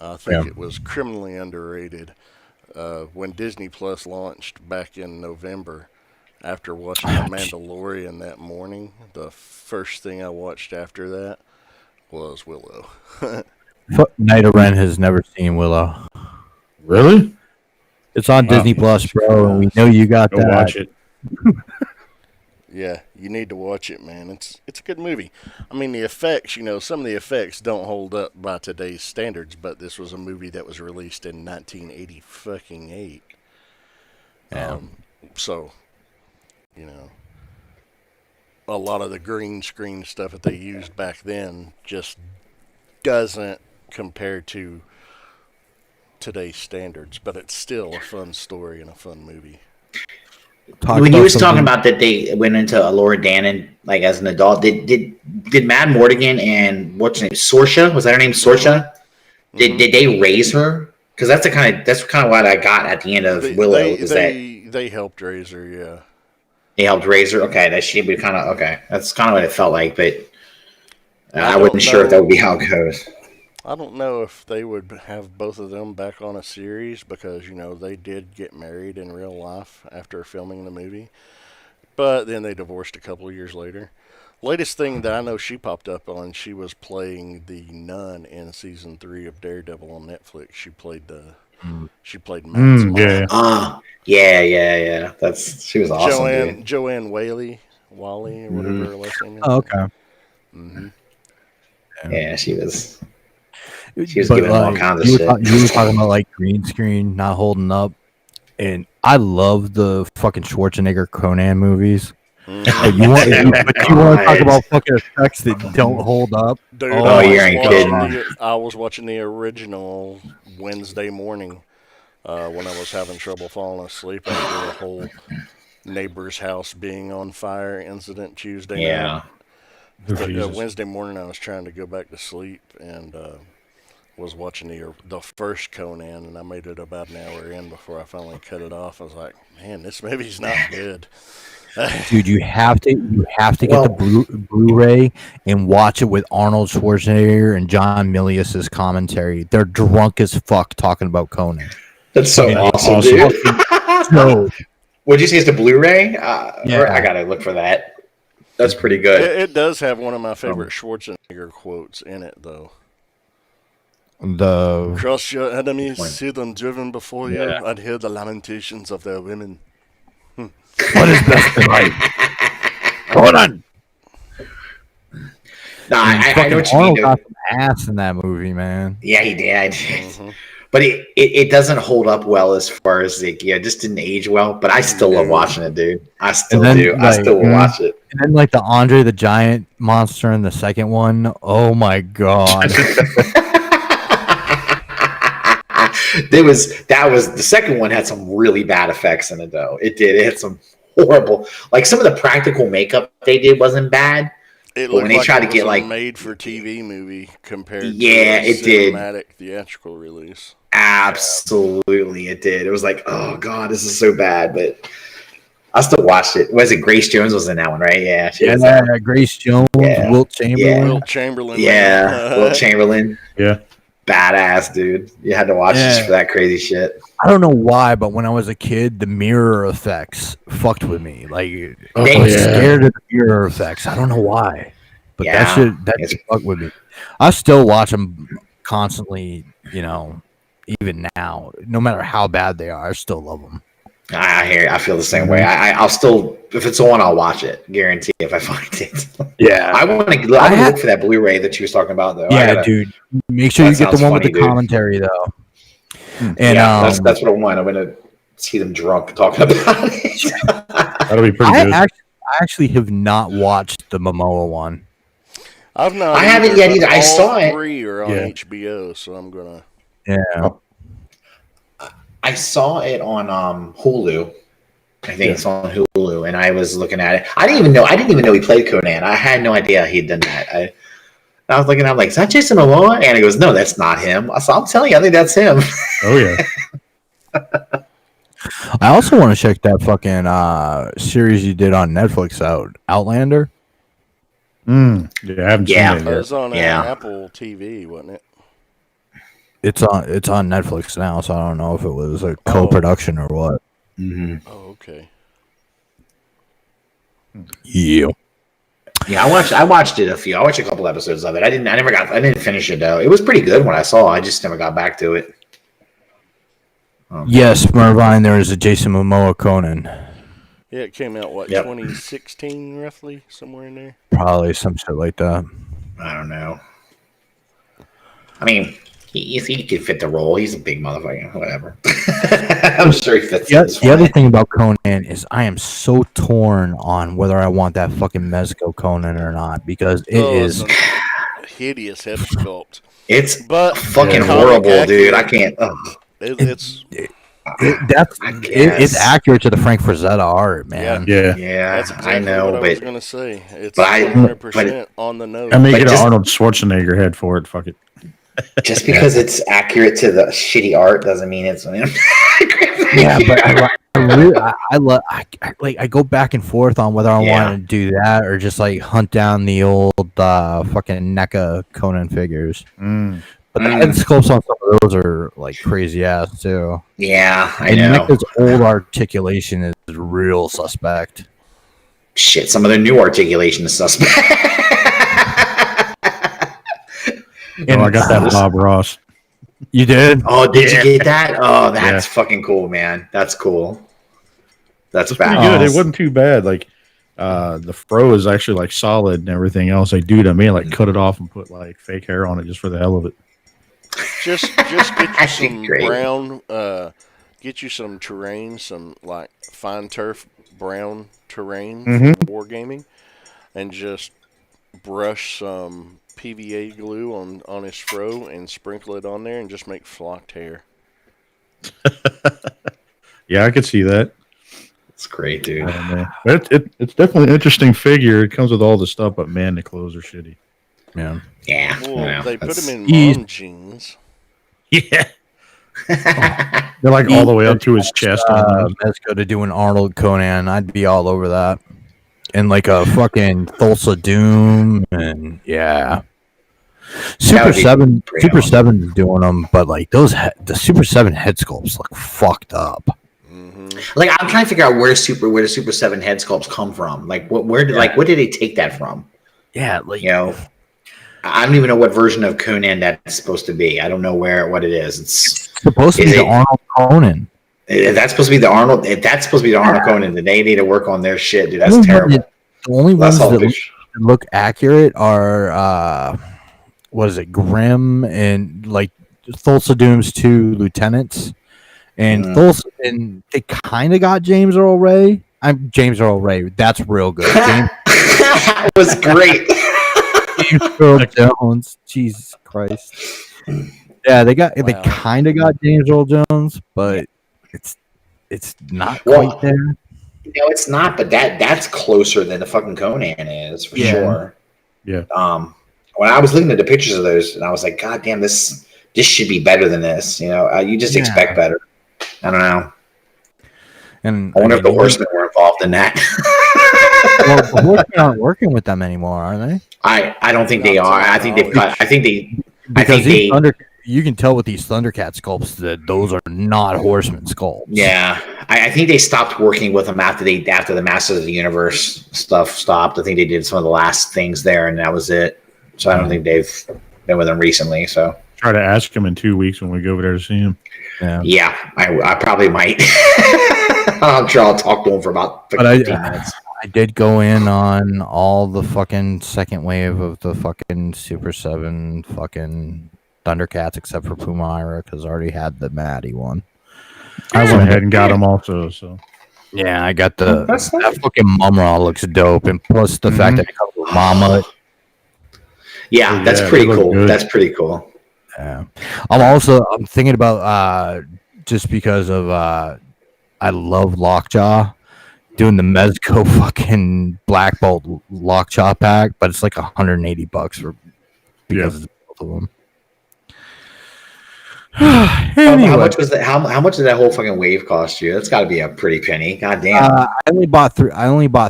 I think it was criminally underrated. When Disney Plus launched back in November, after watching The Mandalorian that morning, the first thing I watched after that was Willow. Night of Ren has never seen Willow. Really? It's on Disney Plus, bro, and we know you got that. Watch it. Yeah, you need to watch it, man. It's a good movie. I mean, the effects, some of the effects don't hold up by today's standards, but this was a movie that was released in 1980 fucking 8. Yeah. So, you know, a lot of the green screen stuff that they used back then just doesn't compare to today's standards, but it's still a fun story and a fun movie. When you was talking about that they went into Laura Dannon like as an adult, did Mad Mortigan and what's her name, Saoirse, was that her name, Saoirse? Did they raise her? Because that's kind of what I got at the end of Willow. They helped raise her, yeah. They helped raise her. Okay, that she would kind of okay. That's kind of what it felt like, but I wasn't sure if that would be how it goes. I don't know if they would have both of them back on a series because, they did get married in real life after filming the movie. But then they divorced a couple of years later. Latest thing that I know she popped up on, she was playing the nun in season 3 of Daredevil on Netflix. She played Matt's mom. Yeah. She was awesome. Joanne Whalley, or whatever her last name is. Oh, okay. Mm-hmm. Yeah, she was giving all kinds of shit. You were talking about like green screen not holding up, and I love the fucking Schwarzenegger Conan movies. But you want to talk about fucking effects that don't hold up? Dude, you ain't kidding. I was watching the original Wednesday morning when I was having trouble falling asleep after the whole neighbor's house being on fire incident Tuesday night. Wednesday morning I was trying to go back to sleep and was watching the first Conan, and I made it about an hour in before I finally cut it off. I was like, man, this movie's not good. Dude, you have to get the Blu-ray and watch it with Arnold Schwarzenegger and John Milius's commentary. They're drunk as fuck talking about Conan. That's so awesome, dude. No. What'd you say? It's the Blu-ray? Yeah. I gotta look for that. That's pretty good. It does have one of my favorite Schwarzenegger quotes in it, though. Crush your enemies, see them driven before you, and hear the lamentations of their women. What is best in life? Conan! No, I know what you Arnold mean. got some ass in that movie, man. Yeah, he did. Mm-hmm. But it doesn't hold up well as far as it just didn't age well. But I still love watching it, dude. I still do. I still will watch it. And then like the Andre the Giant monster in the second one. Oh my god. The second one had some really bad effects in it though. It did. It had some horrible, like some of the practical makeup they did wasn't bad. It looked when they tried to get like made for TV movie compared to it cinematic theatrical release. Absolutely, it did. It was like, oh god, this is so bad, but I still watched it. Was it Grace Jones was in that one, right? Yeah, Grace Jones, Wilt Chamberlain. Wilt Chamberlain. Yeah, Wilt Chamberlain. Yeah. Badass, dude. You had to watch this for that crazy shit. I don't know why, but when I was a kid, the mirror effects fucked with me. Like, I was scared of the mirror effects. I don't know why, but that shit fucked with me. I still watch them constantly, even now. No matter how bad they are, I still love them. I hear you. I feel the same way. I'll still, if it's on, I'll watch it. Guarantee if I find it. Yeah. I want to look for that Blu-ray that she was talking about, though. Yeah, dude. Make sure you get the one with the commentary, though. And that's what I want. I'm gonna see them drunk talking about it. That'll be pretty good. I actually have not watched the Momoa one. I've not. I haven't yet either. I saw it. 3 are on HBO, so I'm gonna. Yeah. I saw it on Hulu. I think it's on Hulu, and I was looking at it. I didn't even know he played Conan. I had no idea he'd done that. I was looking. I'm like, is that Jason Momoa? And he goes, no, that's not him. So I'm telling you, I think that's him. Oh yeah. I also want to check that fucking series you did on Netflix out, Outlander. Yeah, I haven't seen it yet. It was on Apple TV, wasn't it? It's on Netflix now, so I don't know if it was a co-production or what. Mm-hmm. Oh, okay. Yeah. Yeah, I watched it I watched a couple episodes of it. I didn't finish it though. It was pretty good when I saw. I just never got back to it. Yes, Mervine, there is a Jason Momoa Conan. Yeah, it came out, what, Yep. 2016, roughly? Somewhere in there? Probably some shit like that. I don't know. I mean, he could fit the role. He's a big motherfucker. Whatever. I'm sure he fits Yeah, it just the other fine. thing about Conan is I am so torn on whether I want that fucking Mezco Conan or not because it is. It's a hideous head sculpt. It's But fucking comic horrible, dude. I accurate. can't. Ugh. It's It's accurate to the Frank Frazetta art, man. Yeah. Yeah, That's exactly I know, what I was but going to say. It's but I- 100% on the nose. I may But get an just- Arnold Schwarzenegger head for it. Fuck it. just because it's accurate to the shitty art doesn't mean it's. Yeah, but I go back and forth on whether I Yeah. want to do that or just like hunt down the old fucking NECA Conan figures. But the head sculpts on some of those are like crazy ass too. Yeah, I And know. NECA's old articulation is real suspect. Shit, some of their new articulation is suspect. Oh, I got that Bob Ross. You did? Oh, did you get that? Oh, that's fucking cool, man. That's cool. That's It's pretty bad. good. It wasn't too bad. Like the fro is actually like solid and everything else. Like, dude, I may like cut it off and put like fake hair on it just for the hell of it. Just get you some Great. brown, get you some terrain, some like fine turf brown terrain for wargaming, and just brush some PVA glue on his fro and sprinkle it on there and just make flocked hair. Yeah, I could see that. It's great, dude. It's definitely an interesting figure. It comes with all the stuff, but man, the clothes are shitty. Yeah. Yeah. Well, I know. they put That's- him in mom jeans. Yeah. They're like all the way up to his chest. Mezco to do an Arnold Conan, I'd be all over that. And like a fucking Thulsa Doom, and yeah, Super would be 7, pretty Super awesome. 7 is doing them, but like the Super 7 head sculpts look fucked up. Like I'm trying to figure out where the Super 7 head sculpts come from. Like what did they take that from? Yeah, like You know, I don't even know what version of Conan that's supposed to be. I don't know what it is. It's supposed to be is the it- Arnold Conan. if that's supposed to be the Arnold. If that's supposed to be the Arnold Conan, then they need to work on their shit, dude. That's The terrible. only That's ones all that bitch. look accurate are what is it, Grimm and like Thulsa Doom's 2 lieutenants. And Thulsa, and they kind of got James Earl Ray. I'm James Earl Ray. That's real good. James, That was great. James Earl Jones. Jesus Christ. Yeah, they Wow. kind of got James Earl Jones, but it's not Well, quite there. No, it's not, but that's closer than the fucking Conan is for Yeah. sure. Yeah. When I was looking at the pictures of those, and I was like, God damn, this should be better than this. You know, you just Yeah. expect better. I don't know. And I wonder if the mean, horsemen were involved in that. well, the Horsemen aren't working with them anymore, are they? I don't think they Not to are. my I think they've cut. I think they. Because think these you can tell with these Thundercat sculpts that those are not Horseman sculpts. Yeah, I think they stopped working with them after the Masters of the Universe stuff stopped. I think they did some of the last things there, and that was it. So I don't think they've been with them recently. So Try to ask him in 2 weeks when we go over there to see him. Yeah. yeah, I probably might. I'm sure I'll talk to him for about But 15 minutes. I did go in on all the fucking second wave of the fucking Super 7 fucking Thundercats except for Pumaira because I already had the Maddie one. I went ahead and got him also. So Yeah, I got the That's that fucking Mumra looks dope, and plus the fact that it comes with Mama. Yeah, that's Yeah, pretty they look cool. good. That's pretty cool. Yeah, I'm thinking about just because of I love Lockjaw doing the Mezco fucking Black Bolt Lockjaw pack, but it's like $180 for because of both of them. Anyway, How much was that? How much did that whole fucking wave cost you? That's got to be a pretty penny. God damn. I only bought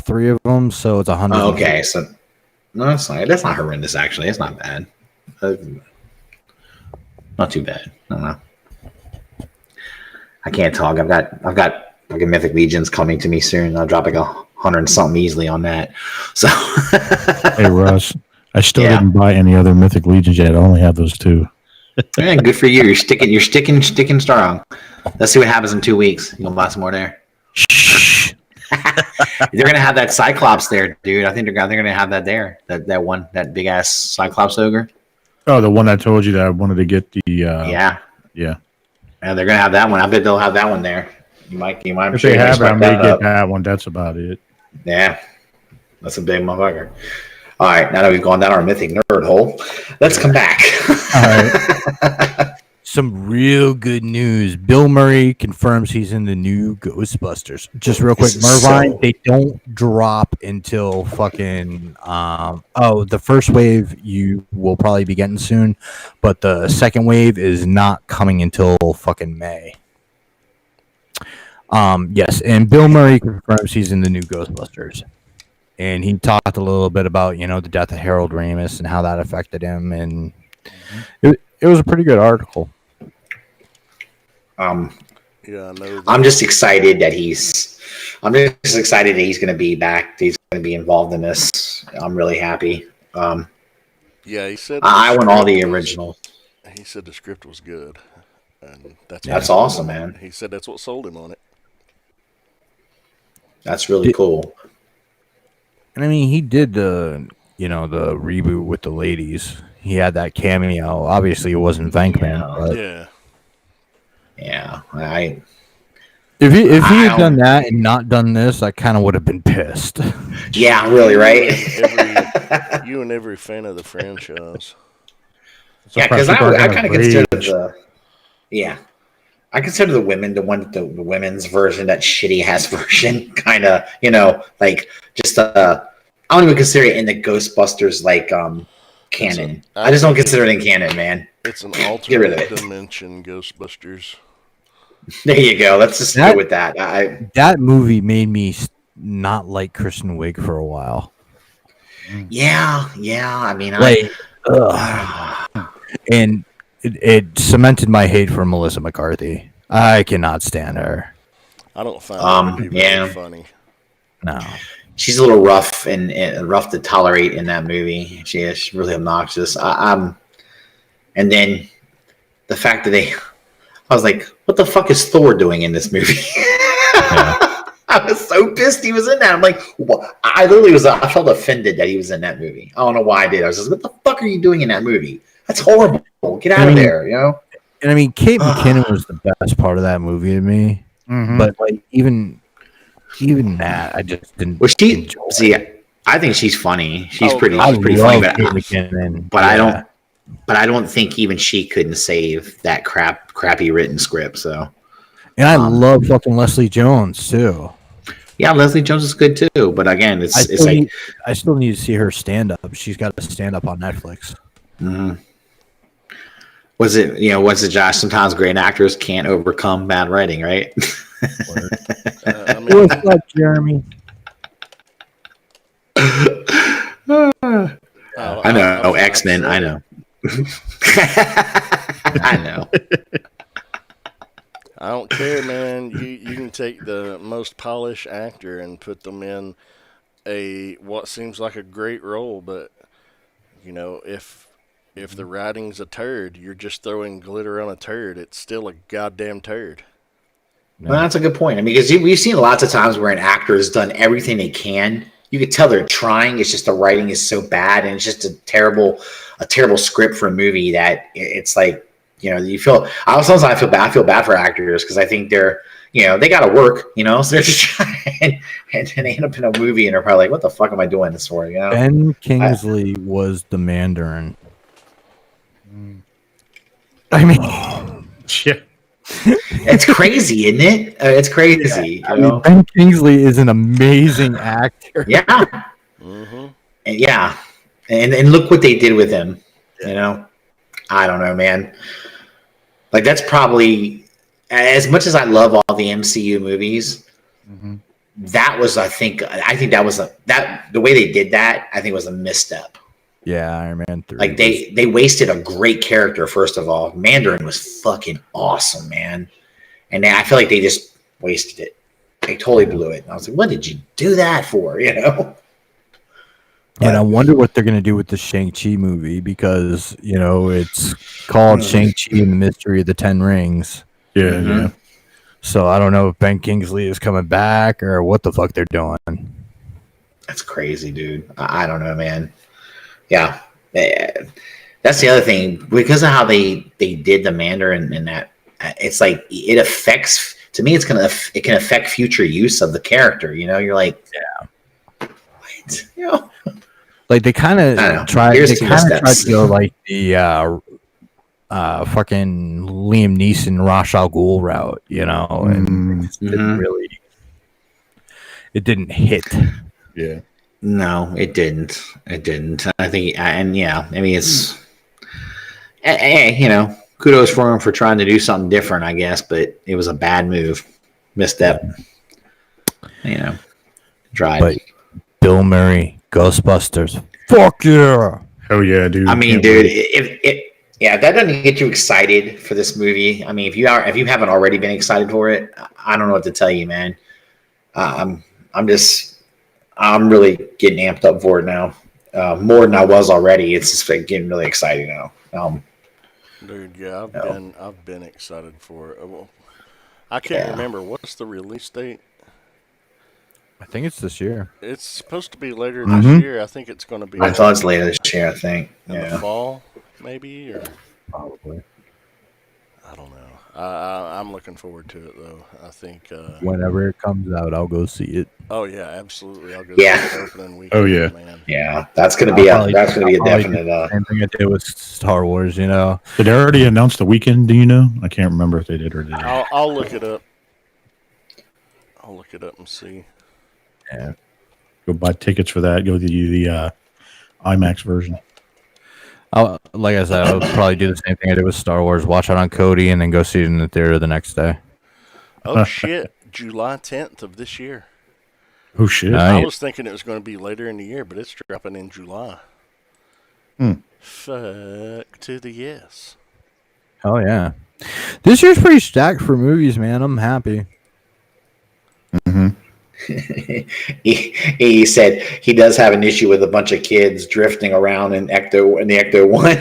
three of them, so it's $100. Oh, okay, so no, that's not horrendous. Actually, it's not bad. Not too bad. I don't know. I can't talk. I've got fucking Mythic Legions coming to me soon. I'll drop like 100 and something easily on that. So hey Russ, I still Yeah. didn't buy any other Mythic Legions yet. I only have those 2. man, good for you. You're sticking strong. Let's see what happens in 2 weeks. You gonna buy some more there? Shh. They're gonna have that Cyclops there, dude. I think they're gonna have that there. That big ass Cyclops ogre. Oh, the one I told you that I wanted to get the. Yeah, Yeah. and they're gonna have that one. I bet they'll have that one there. I'm If sure they you might have it, I swipe may that get up. that one. That's about it. Yeah, that's a big motherfucker. All right, now that we've gone down our mythic nerd hole, let's come back. All right. Some real good news. Bill Murray confirms he's in the new Ghostbusters. Just real quick, This is Mervine, so- they don't drop until fucking the first wave you will probably be getting soon, but the second wave is not coming until fucking May. Yes, and Bill Murray confirms he's in the new Ghostbusters. And he talked a little bit about, the death of Harold Ramis and how that affected him, and it was a pretty good article. Yeah, I know. I'm just excited that he's going to be back. He's going to be involved in this. I'm really happy. Yeah, he said I want all the script was- original. He said the script was good, and That's awesome, man. He said that's what sold him on it. That's really cool. And I mean, he did the reboot with the ladies. He had that cameo. Obviously, it wasn't Venkman, Yeah. but Yeah, Yeah, if he I had done that and not done this, I kind of would have been pissed. yeah, really, right? you and every fan of the franchise. Yeah, because I kind of consider I consider the women's version, that shitty ass version, kind of, like just I don't even consider it in the Ghostbusters canon. I just don't consider it in canon, man. It's an Get rid of alternate it. dimension Ghostbusters. There you go. Let's just go with that. That movie made me not like Kristen Wiig for a while. Yeah. I mean, And it cemented my hate for Melissa McCarthy. I cannot stand her. I don't find her to be really yeah. funny. No. she's a little rough and rough to tolerate in that movie. She's really obnoxious. And then the fact that I was like, what the fuck is Thor doing in this movie? I was so pissed he was in that. I'm like, what? I felt offended that he was in that movie. I don't know why I did. I was just, what the fuck are you doing in that movie? That's horrible. Get out of there, And I mean, Kate McKinnon was the best part of that movie to me. Mhm. But like even that, I just didn't. Well, enjoy. I think she's funny. She's Oh, pretty. I She's pretty love funny, Kate McKinnon, but I don't think even she couldn't save that crappy written script. So, And I love fucking Leslie Jones too. yeah, Leslie Jones is good too. But again, I still need to see her stand up. She's got to stand up on Netflix. Mm-hmm. Was it Josh? Sometimes great actors can't overcome bad writing, right? What's up, Jeremy? I know. X-Men. I know. I know. I don't care, man. You can take the most polished actor and put them in what seems like a great role, but if the writing's a turd, you're just throwing glitter on a turd. It's still a goddamn turd. Well, that's a good point. I mean, because we've seen lots of times where an actor has done everything they can. You could tell they're trying. It's just the writing is so bad, and it's just a terrible script for a movie that it's like, you feel. Sometimes I feel bad for actors because I think they're, they got to work, so they're just trying, and then they end up in a movie and they're probably like, what the fuck am I doing this for? Ben Kingsley was the Mandarin. I mean, Yeah. It's crazy, isn't it? It's crazy. I mean, Ben Kingsley is an amazing actor. Yeah. Mm-hmm. And look what they did with him. I don't know, man. Like, that's probably, as much as I love all the MCU movies, that was, I think that was the way they did that, I think was a misstep. Yeah, Iron Man 3. Like they wasted a great character. First of all, Mandarin was fucking awesome, man, and I feel like they just wasted it. They totally blew it. And I was like, "What did you do that for?" And I wonder what they're gonna do with the Shang-Chi movie because it's called Shang-Chi and the Mystery of the Ten Rings. Yeah. So I don't know if Ben Kingsley is coming back or what the fuck they're doing. That's crazy, dude. I don't know, man. Yeah. That's the other thing. Because of how they did the Mandarin and that, it's like it affects, to me, it can affect future use of the character. You know, you're like, what? You know? Like they kind I don't know. of tried. Here's They two kind of tried missteps. to go like the fucking Liam Neeson, Ra's al Ghul route, you know, and it just didn't Mhm. really. It didn't hit. Yeah. No, it didn't. It didn't. I think, and yeah, I mean, it's, you know, kudos for him for trying to do something different, I guess, but it was a bad move, misstep. You know, drive. But Bill Murray, Ghostbusters, fuck yeah! Oh yeah, dude. I mean, Can't dude, wait. if that doesn't get you excited for this movie, I mean, if you haven't already been excited for it, I don't know what to tell you, man. I'm really getting amped up for it now, more than I was already. It's just like getting really exciting now. Dude, yeah, No. I've been excited for it. Well, I can't remember what's the release date. I think it's this year. It's supposed to be later Mhm. this year. I think it's going to be I thought it's later this year. I think. in the Yeah. fall, maybe, or Probably. I don't know. I'm looking forward to it though. I think. Whenever it comes out, I'll go see it. Oh yeah, absolutely. I'll go Yeah. see it opening weekend. Oh, yeah. man. Yeah, that's gonna I'll be probably- a I'll probably do definite. the same thing I did with Star Wars, you know. Did they already announce the weekend? Do you know? I can't remember if they did or did. I'll look it up. I'll look it up and see. Yeah. Go buy tickets for that. Go to the IMAX version. Like I said, I'll probably do the same thing I did with Star Wars. Watch it on Cody and then go see it in the theater the next day. Oh shit, July 10th of this year. Oh shit! Nice. I was thinking it was going to be later in the year, but it's dropping in July. Fuck to the yes. Oh yeah. This year's pretty stacked for movies, man. I'm happy. He said he does have an issue with a bunch of kids drifting around in the Ecto One.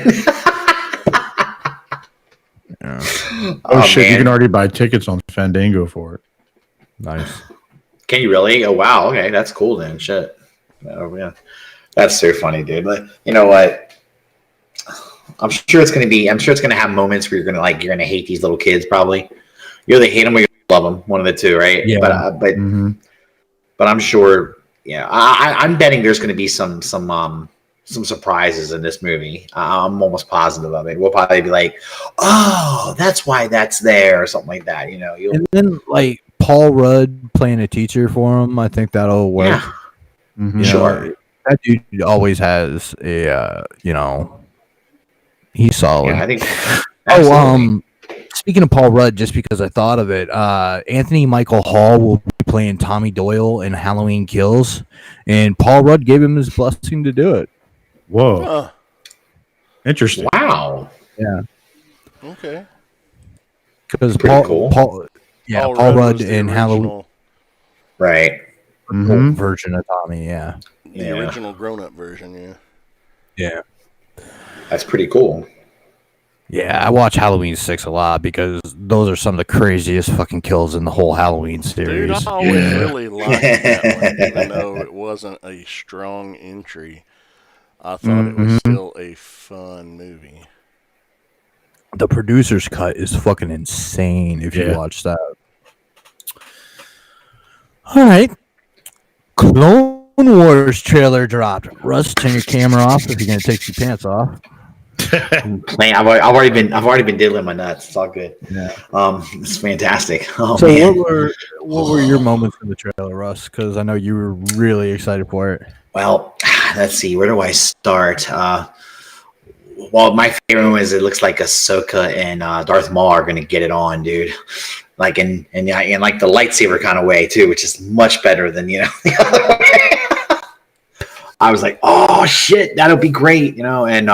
Oh shit! man. You can already buy tickets on Fandango for it. Nice. Can you really? Oh wow, okay, that's cool then. Shit. Oh yeah. That's so funny, dude. But you know what? I'm sure it's gonna have moments where you're gonna hate these little kids probably. You either hate them or you love them, one of the two, right? Yeah. But I'm sure, yeah. I'm betting there's gonna be some surprises in this movie. I'm almost positive of it. We'll probably be like, oh, that's why that's there, or something like that. You know, And then like Paul Rudd playing a teacher for him, I think that'll work. yeah, You know, sure. that dude always has a he's solid. Yeah, I think. Oh, absolutely. speaking of Paul Rudd, just because I thought of it, Anthony Michael Hall will be playing Tommy Doyle in Halloween Kills, and Paul Rudd gave him his blessing to do it. Whoa! Huh. Interesting. Wow. Yeah, Okay. because Pretty cool. Paul Rudd was the in Halloween original- Right. Mhm. version of Tommy. Yeah, The Yeah. original grown-up version, yeah. yeah. That's pretty cool. Yeah, I watch Halloween 6 a lot because those are some of the craziest fucking kills in the whole Halloween Dude, series. I always Yeah. really liked that one, even though it wasn't a strong entry. I thought it was still a fun movie. The producer's cut is fucking insane if you Yeah. watch that. All right. Clone Wars trailer dropped. Russ, turn your camera off if you're going to take your pants off. Man, I've already been diddling my nuts. It's all good. Yeah. It's fantastic. Oh So man. what were your moments in the trailer, Russ? Because I know you were really excited for it. Well, let's see. Where do I start? Well, my favorite one is it looks like Ahsoka and Darth Maul are going to get it on, dude. Like in like the lightsaber kind of way too, which is much better than the other way. I was like, oh shit, that'll be great, and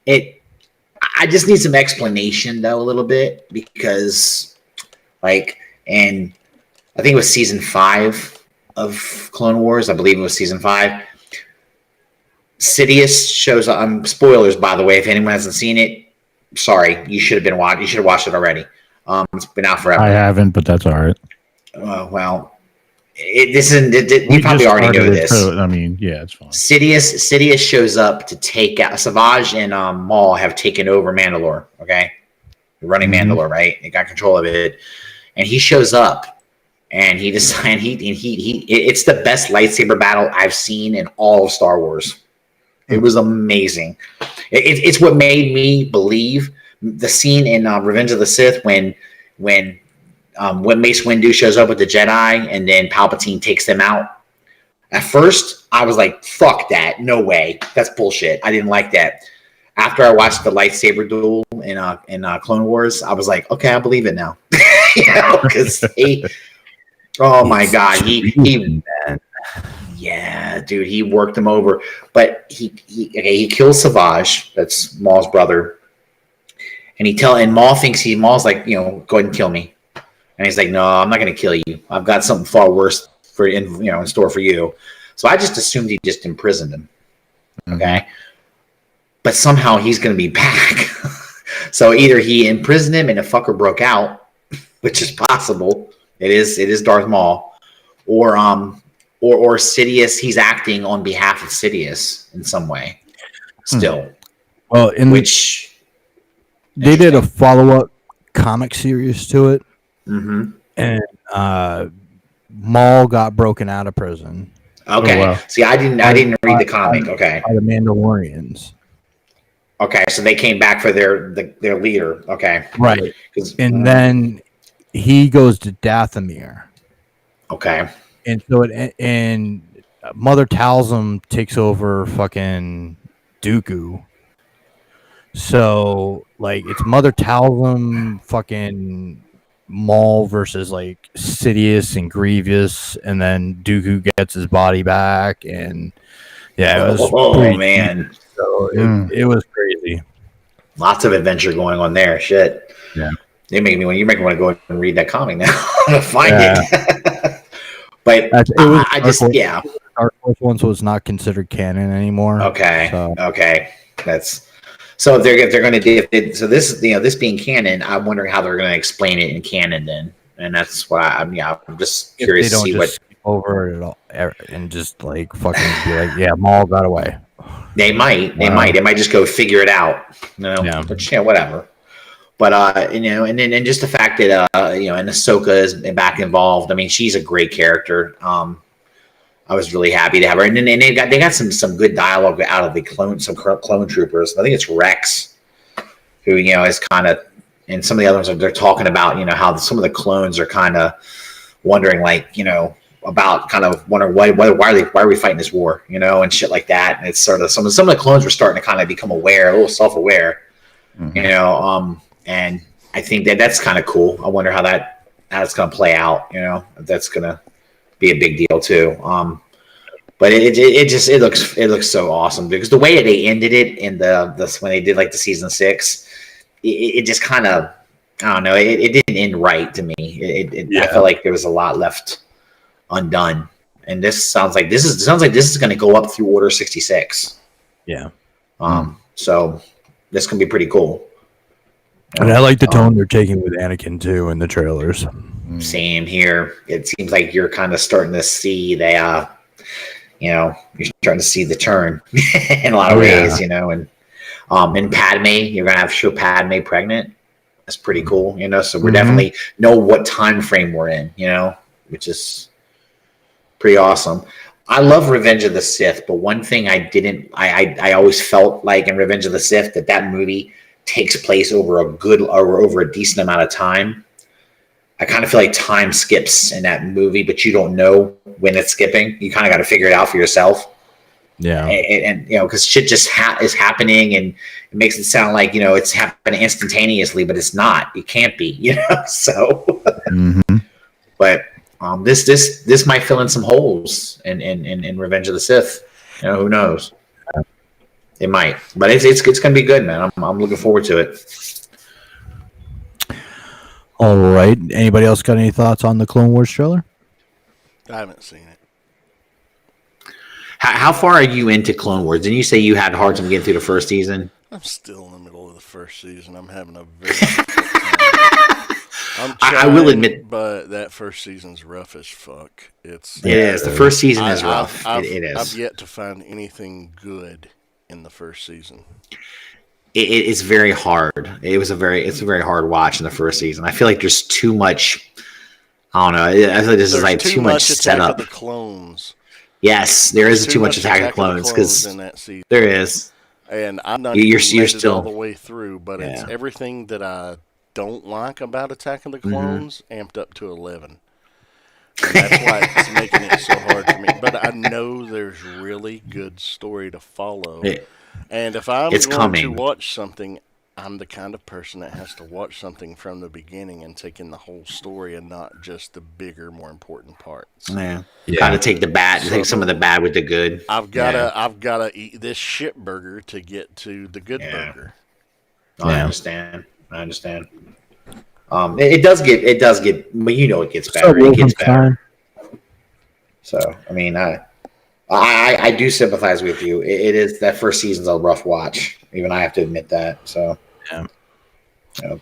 I just need some explanation though a little bit because and I think it was season 5 of Clone Wars. I believe it was season 5. Sidious shows up. Spoilers, by the way, if anyone hasn't seen it, sorry, you should have watched it already. It's been out forever. I haven't, but that's all right. Well, this isn't. You probably already know this. So, I mean, yeah, it's fine. Sidious shows up to take out Savage and Maul have taken over Mandalore. Okay, they're running Mandalore, right? They got control of it, and he shows up, and he decides it's the best lightsaber battle I've seen in all of Star Wars. It was amazing. It's what made me believe the scene in Revenge of the Sith when Mace Windu shows up with the Jedi and then Palpatine takes them out. At first, I was like, fuck that. No way. That's bullshit. I didn't like that. After I watched the lightsaber duel in Clone Wars, I was like, okay, I believe it now. Because oh my God, yeah, dude, he worked him over. But he kills Savage, that's Maul's brother, and Maul thinks Maul's like, go ahead and kill me, and he's like, no, I'm not going to kill you. I've got something far worse in store for you. So I just assumed he just imprisoned him. Okay, but somehow he's going to be back. So either he imprisoned him and the fucker broke out, which is possible. It is Darth Maul, or Sidious. He's acting on behalf of Sidious in some way. Still, well, they did a follow-up comic series to it, and Maul got broken out of prison. Okay, wow. See, I didn't read the comic. Okay, by the Mandalorians. Okay, so they came back for their leader. Okay, right, and then he goes to Dathomir. Okay. And so and Mother Talzum takes over fucking Dooku. So like it's Mother Talzum, fucking Maul versus like Sidious and Grievous, and then Dooku gets his body back, and yeah, it was man, so it was crazy. Lots of adventure going on there. Shit. Yeah. You make me want to go and read that comic now to find it. But Dark Horse ones was not considered canon anymore. Okay, okay, that's so if they're going to do it. So this being canon, I'm wondering how they're going to explain it in canon then, and that's why I'm just curious to see what skip over it all and just like fucking be like, yeah, Maul got away. They might just go figure it out, Which, whatever. But and then just the fact that and Ahsoka is back involved. I mean, she's a great character. I was really happy to have her, and then they got some good dialogue out of the clone troopers. I think it's Rex, who is kind of, and some of the other ones they're talking about how some of the clones are kind of wondering about kind of wondering why are we fighting this war and shit like that. And it's sort of some of the clones were starting to kind of become aware, a little self-aware, and I think that's kind of cool. I wonder how that's going to play out. If that's going to be a big deal too. But it looks so awesome because the way they ended it in the when they did like the season 6, it just kind of, I don't know. It didn't end right to me. I felt like there was a lot left undone, and this sounds like this is going to go up through Order 66. Yeah. So this can be pretty cool. And I like the tone they're taking with Anakin too in the trailers. Same here. It seems like you're kind of starting to see you're starting to see the turn in a lot of ways, and in Padme, you're gonna have to show Padme pregnant. That's pretty cool, So we definitely know what time frame we're in, which is pretty awesome. I love Revenge of the Sith, but one thing I always felt like in Revenge of the Sith that movie takes place over a decent amount of time. I kind of feel like time skips in that movie, but you don't know when it's skipping. You kind of got to figure it out for yourself. Yeah. And because shit just is happening, and it makes it sound like, it's happening instantaneously, but it's not. It can't be, So, but this might fill in some holes in Revenge of the Sith. Who knows? It might, but it's going to be good, man. I'm looking forward to it. All right. Anybody else got any thoughts on the Clone Wars trailer? I haven't seen it. How far are you into Clone Wars? Didn't you say you had a hard time getting through the first season? I'm still in the middle of the first season. I'm having a very difficult time. I'm I will trying, admit but that first season's rough as fuck. It's it is. The first season is I've, rough. I've, It I've is. yet to find anything good in the first season. It's very hard. It's a very hard watch in the first season. I feel like there's too much. I don't know. I feel like this is There's like too too much much Attack of setup. the Clones. Yes, there There's is too too much much Attack of the Attack of the Clones Clones in because that season. there is. And I've not You're even you're made it all the still way through, but it's yeah. everything that I don't like about Attack of the Clones amped up to 11. And that's why it's making it so hard for me. But I know there's really good story to follow. It- And if I'm it's going to coming. watch something, I'm the kind of person that has to watch something from the beginning and take in the whole story and not just the bigger, more important parts. Yeah. Yeah. Kind of take the bad, So take some of the bad with the good. I've gotta eat this shit burger to get to the good Yeah. burger. I Yeah. understand. I understand. It does get, but you know it gets So better. It gets Wolfenstein. better. So I mean, I do sympathize with you. It is that first season's a rough watch. Even I have to admit that. So Yeah.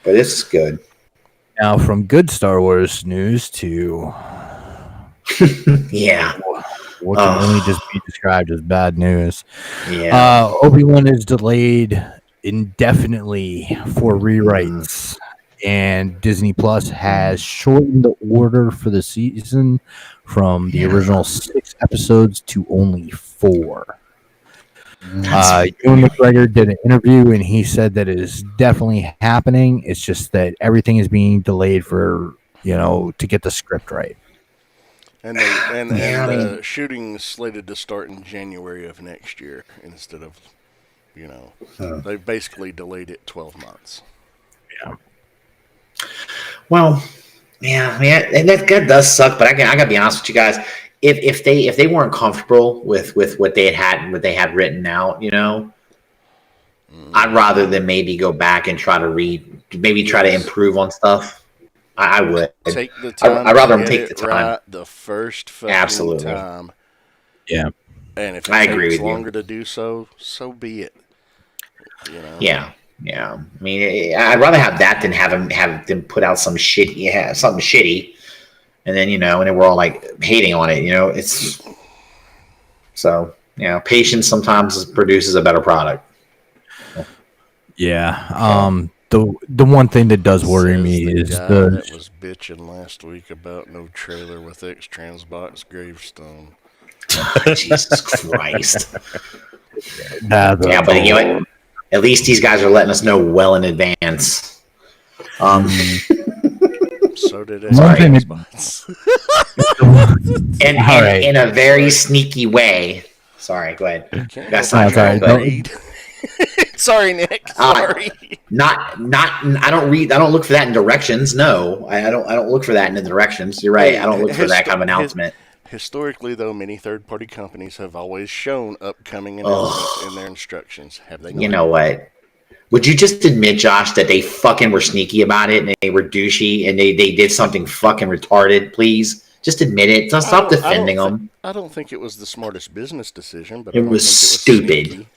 but it's good. Now, from good Star Wars news to Yeah, what can only just be described as bad news. yeah. Obi-Wan is delayed indefinitely for rewrites, and Disney Plus has shortened the order for the season from the original 6 episodes to only 4. Ewan McGregor did an interview, and he said that it is definitely happening. It's just that everything is being delayed for, to get the script right. And Yeah, I mean- the shooting is slated to start in January of next year instead of, they've basically delayed it 12 months. Well, yeah, and that does suck. But I gotta be honest with you guys. If they weren't comfortable with what they had and what they had written out, I'd rather than maybe go back and try to try to improve on stuff. I would. Take the time. I'd rather to them get take it the time. right the first fucking Absolutely. time. Yeah. And if it I agree takes with you. longer to do so, so be it. Yeah. I mean, I'd rather have that than have them put out something shitty, and then and then we're all like hating on it. It's so patience sometimes produces a better product. Yeah. The one thing that does worry Says me the is guy the that was bitching last week about no trailer with X-Transbox gravestone. Jesus Christ. yeah, But what? At least these guys are letting us know well in advance. So did One thing X-Transbox. And All right. in a very sneaky way. Sorry, go ahead. Can't That's help not it, I right. don't Go ahead. read. Sorry, Nick. Sorry. Not. I don't read. I don't look for that in directions. No, I don't look for that in the directions. You're right. I don't look for that kind of announcement. Historically, though, many third-party companies have always shown upcoming announcements in their instructions. Have they not? You know what? Would you just admit, Josh, that they fucking were sneaky about it and they were douchey and they did something fucking retarded? Please, just admit it. Don't stop defending them. I don't think it was the smartest business decision, but It I don't was think it was stupid. sneaky.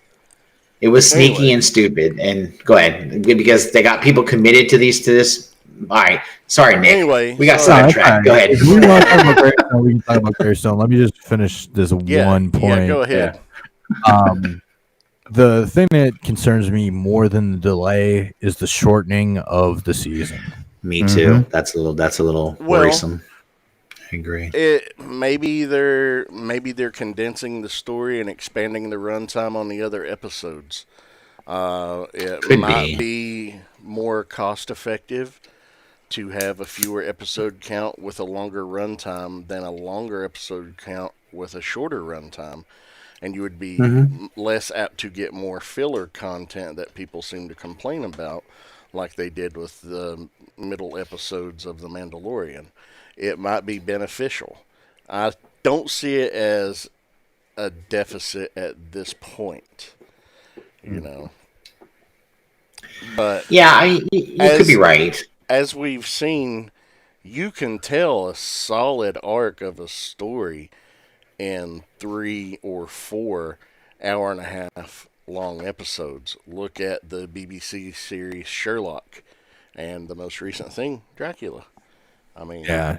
It was sneaky Anyway. and stupid. And go ahead, because they got people committed to this. All right, sorry, Nick. Anyway, we got sorry. sidetracked. Go ahead. If we want to talk about Greystone, we can talk about Greystone. Let me just finish this one point. Yeah, go ahead. The thing that concerns me more than the delay is the shortening of the season. Me too. That's a little worrisome. I agree. Maybe they're condensing the story and expanding the runtime on the other episodes. It Could might be more cost effective to have a fewer episode count with a longer runtime than a longer episode count with a shorter runtime. And you would be less apt to get more filler content that people seem to complain about, like they did with the middle episodes of The Mandalorian. It might be beneficial. I don't see it as a deficit at this point, But Yeah, you could be right. As we've seen, you can tell a solid arc of a story in 3 or 4 hour-and-a-half long episodes. Look at the BBC series Sherlock And the most recent thing, Dracula. I mean, Yeah.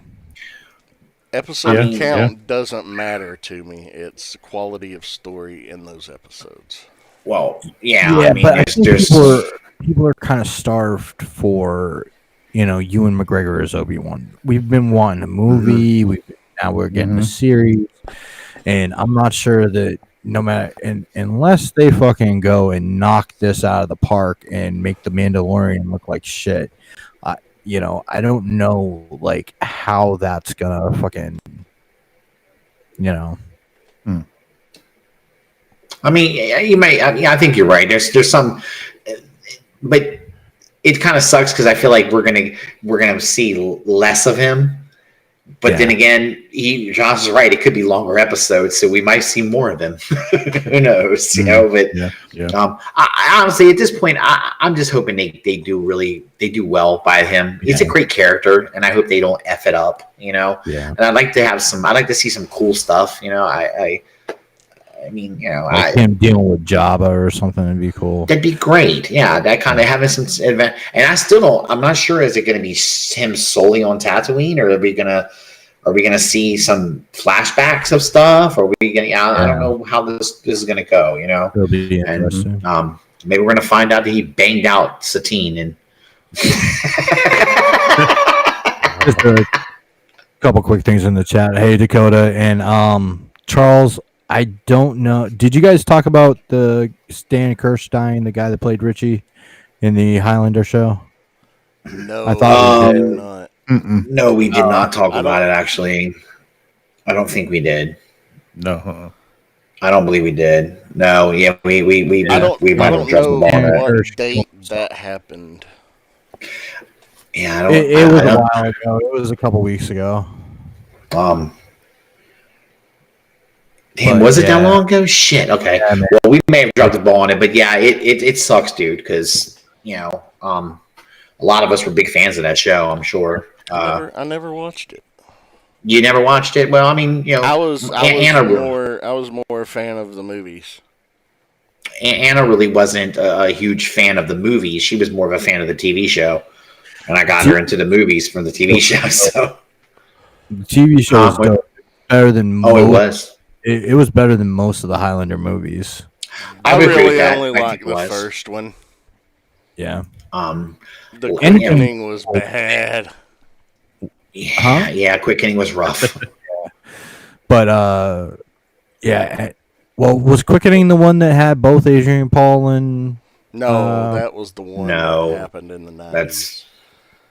episode Yeah, count doesn't matter to me. It's the quality of story in those episodes. Well, I mean, but I think there's people are kind of starved for, Ewan McGregor as Obi-Wan. We've been wanting a movie. Now we're getting a series, and I'm not sure that no matter unless they fucking go and knock this out of the park and make the Mandalorian look like shit. I don't know like how that's gonna fucking, I mean, you may. I think you're right. There's some, but it kind of sucks because I feel like we're gonna see less of him. But then again, Josh is right. It could be longer episodes, so we might see more of him. Who knows? But I honestly, at this point, I'm just hoping they do well by him. He's a great character, and I hope they don't f it up. And I'd like to see some cool stuff. I mean, like him dealing with Jabba or something would be cool. That'd be great. Yeah, that kind of having some event. And I'm not sure, is it going to be him solely on Tatooine, or are we gonna see some flashbacks of stuff? Or are we gonna? I don't know how this is gonna go. It'll be interesting. And maybe we're gonna find out that he banged out Satine and. Just a couple quick things in the chat. Hey, Dakota and Charles. I don't know. Did you guys talk about the Stan Kirstein, the guy that played Richie in the Highlander show? No, I thought we did not. No, we did not talk about it. Actually, I don't think we did. No, I don't believe we did. No, yeah, we might have addressed the ball. What date that happened? Yeah, it was a while ago. It was a couple weeks ago. Damn, was it that long ago? Shit. Okay. Yeah, well, we may have dropped the ball on it, but yeah, it sucks, dude. Because a lot of us were big fans of that show. I'm sure. I never watched it. You never watched it? Well, I mean, I was more a fan of the movies. Anna really wasn't a huge fan of the movies. She was more of a fan of the TV show, and I got her into the movies from the TV show. So the TV show was better than. It was. It was better than most of the Highlander movies. I really only liked the first one. Yeah. The Quickening was bad. Yeah, yeah, Quickening was rough. But yeah. Well, was Quickening the one that had both Adrian Paul and? No, that was the one that happened in the 90s.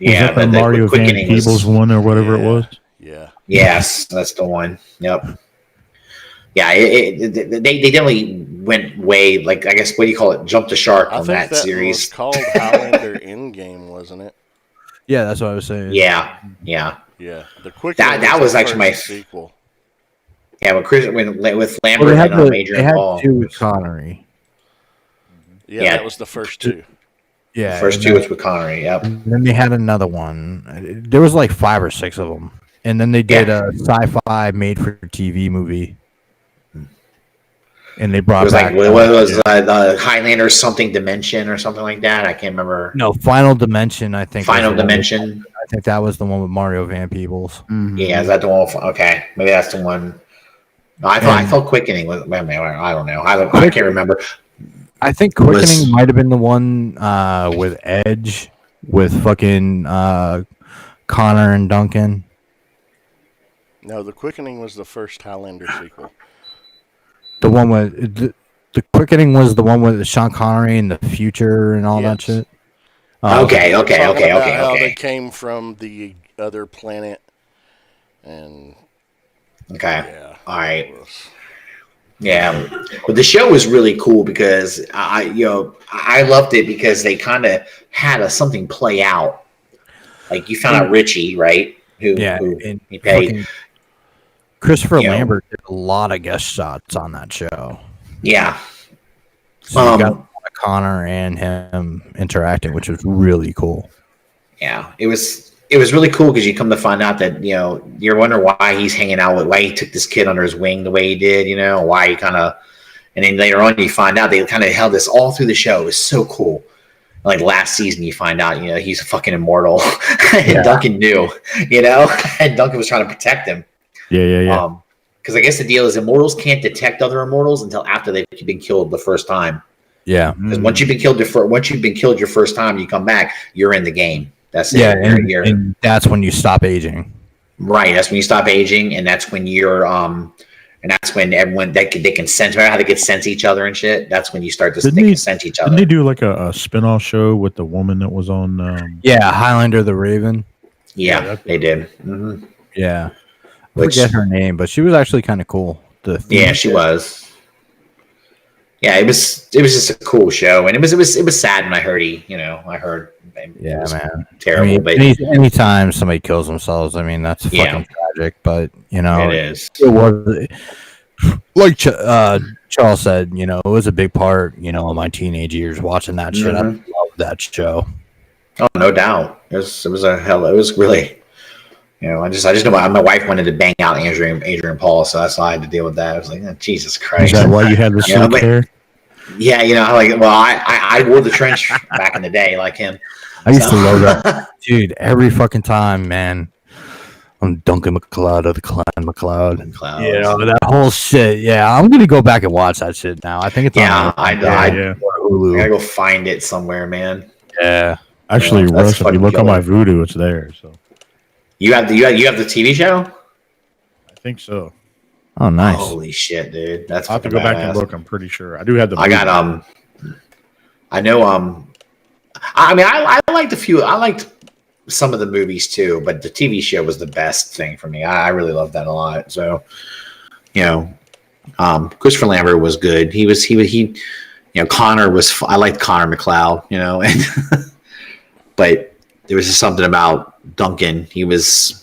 Was that the Mario Van Peebles one or whatever it was? Yeah. Yes, that's the one. Yep. Yeah, they definitely went way, like, I guess, what do you call it? Jumped the shark on that series. Was called Highlander Endgame, wasn't it? Yeah, that's what I was saying. Yeah. The Quickening that was actually my sequel. Yeah, with Lambert and Adrian Paul. Two with Connery. Yeah, that was the first two. Yeah, the first two was with Connery. Yep. Then they had another one. There was like 5 or 6 of them, and then they did a sci-fi made-for-TV movie. And they brought back. What was the Highlander something dimension or something like that? I can't remember. No, Final Dimension. I think. Final Dimension. I think that was the one with Mario Van Peebles. Mm-hmm. Yeah, is that the one? Okay, maybe that's the one. No, I thought Quickening was. I don't know. I can't remember. I think Quickening might have been the one with Edge, with fucking Connor and Duncan. No, the Quickening was the first Highlander sequel. The one with the Quickening was the one with Sean Connery in the future and all that shit. Okay. How they came from the other planet, and all right. Yeah, but the show was really cool because I loved it because they kind of had something play out. Like you found out Richie, right? Who he paid. Christopher Lambert did a lot of guest shots on that show. Yeah. So you got Connor and him interacting, which was really cool. Yeah, it was really cool because you come to find out that you're wondering why he's hanging out with, why he took this kid under his wing the way he did, why he kind of, and then later on you find out they kind of held this all through the show. It was so cool. Like last season, you find out, he's fucking immortal, and Duncan knew, and Duncan was trying to protect him. Yeah. Because I guess the deal is immortals can't detect other immortals until after they've been killed the first time. Yeah. Because once you've been killed your first time, you come back, you're in the game. That's it. Yeah, You're and that's when you stop aging. right. That's when you stop aging, and that's when you're and that's when everyone they can sense. Remember how they could sense each other and shit. That's when you start to they can sense each other. Didn't they do like a spin-off show with the woman that was on? Yeah, Highlander the Raven. Yeah, they did. Mm-hmm. Yeah, I forget her name, but she was actually kind of cool. Yeah, she was. Yeah, it was just a cool show, and it was sad when I heard yeah, man, terrible. I mean, but anytime somebody kills themselves, I mean that's fucking tragic. But it is. It was like Charles said, it was a big part, of my teenage years watching that shit. I loved that show. Oh, no doubt. It was really. I just know my wife wanted to bang out Adrian Paul, so that's why I had to deal with that. I was like, oh, Jesus Christ. Is that why you had the slick hair? Yeah, I wore the trench back in the day like him. I used to love that. Dude, every fucking time, man. I'm Duncan McLeod of the Clan McLeod. That whole shit. Yeah, I'm going to go back and watch that shit now. I think it's on Hulu. I gotta go find it somewhere, man. Yeah. Actually, Russ, if you look on my Voodoo, it's there. So you have the TV show? I think so. Oh, nice. Holy shit, dude. That's I'll have to go back and look. I'm pretty sure. I do have the Voodoo. I know I liked some of the movies too, but the TV show was the best thing for me. I really loved that a lot. So, Christopher Lambert was good. Connor was. I liked Connor McLeod. And but there was just something about Duncan. He was.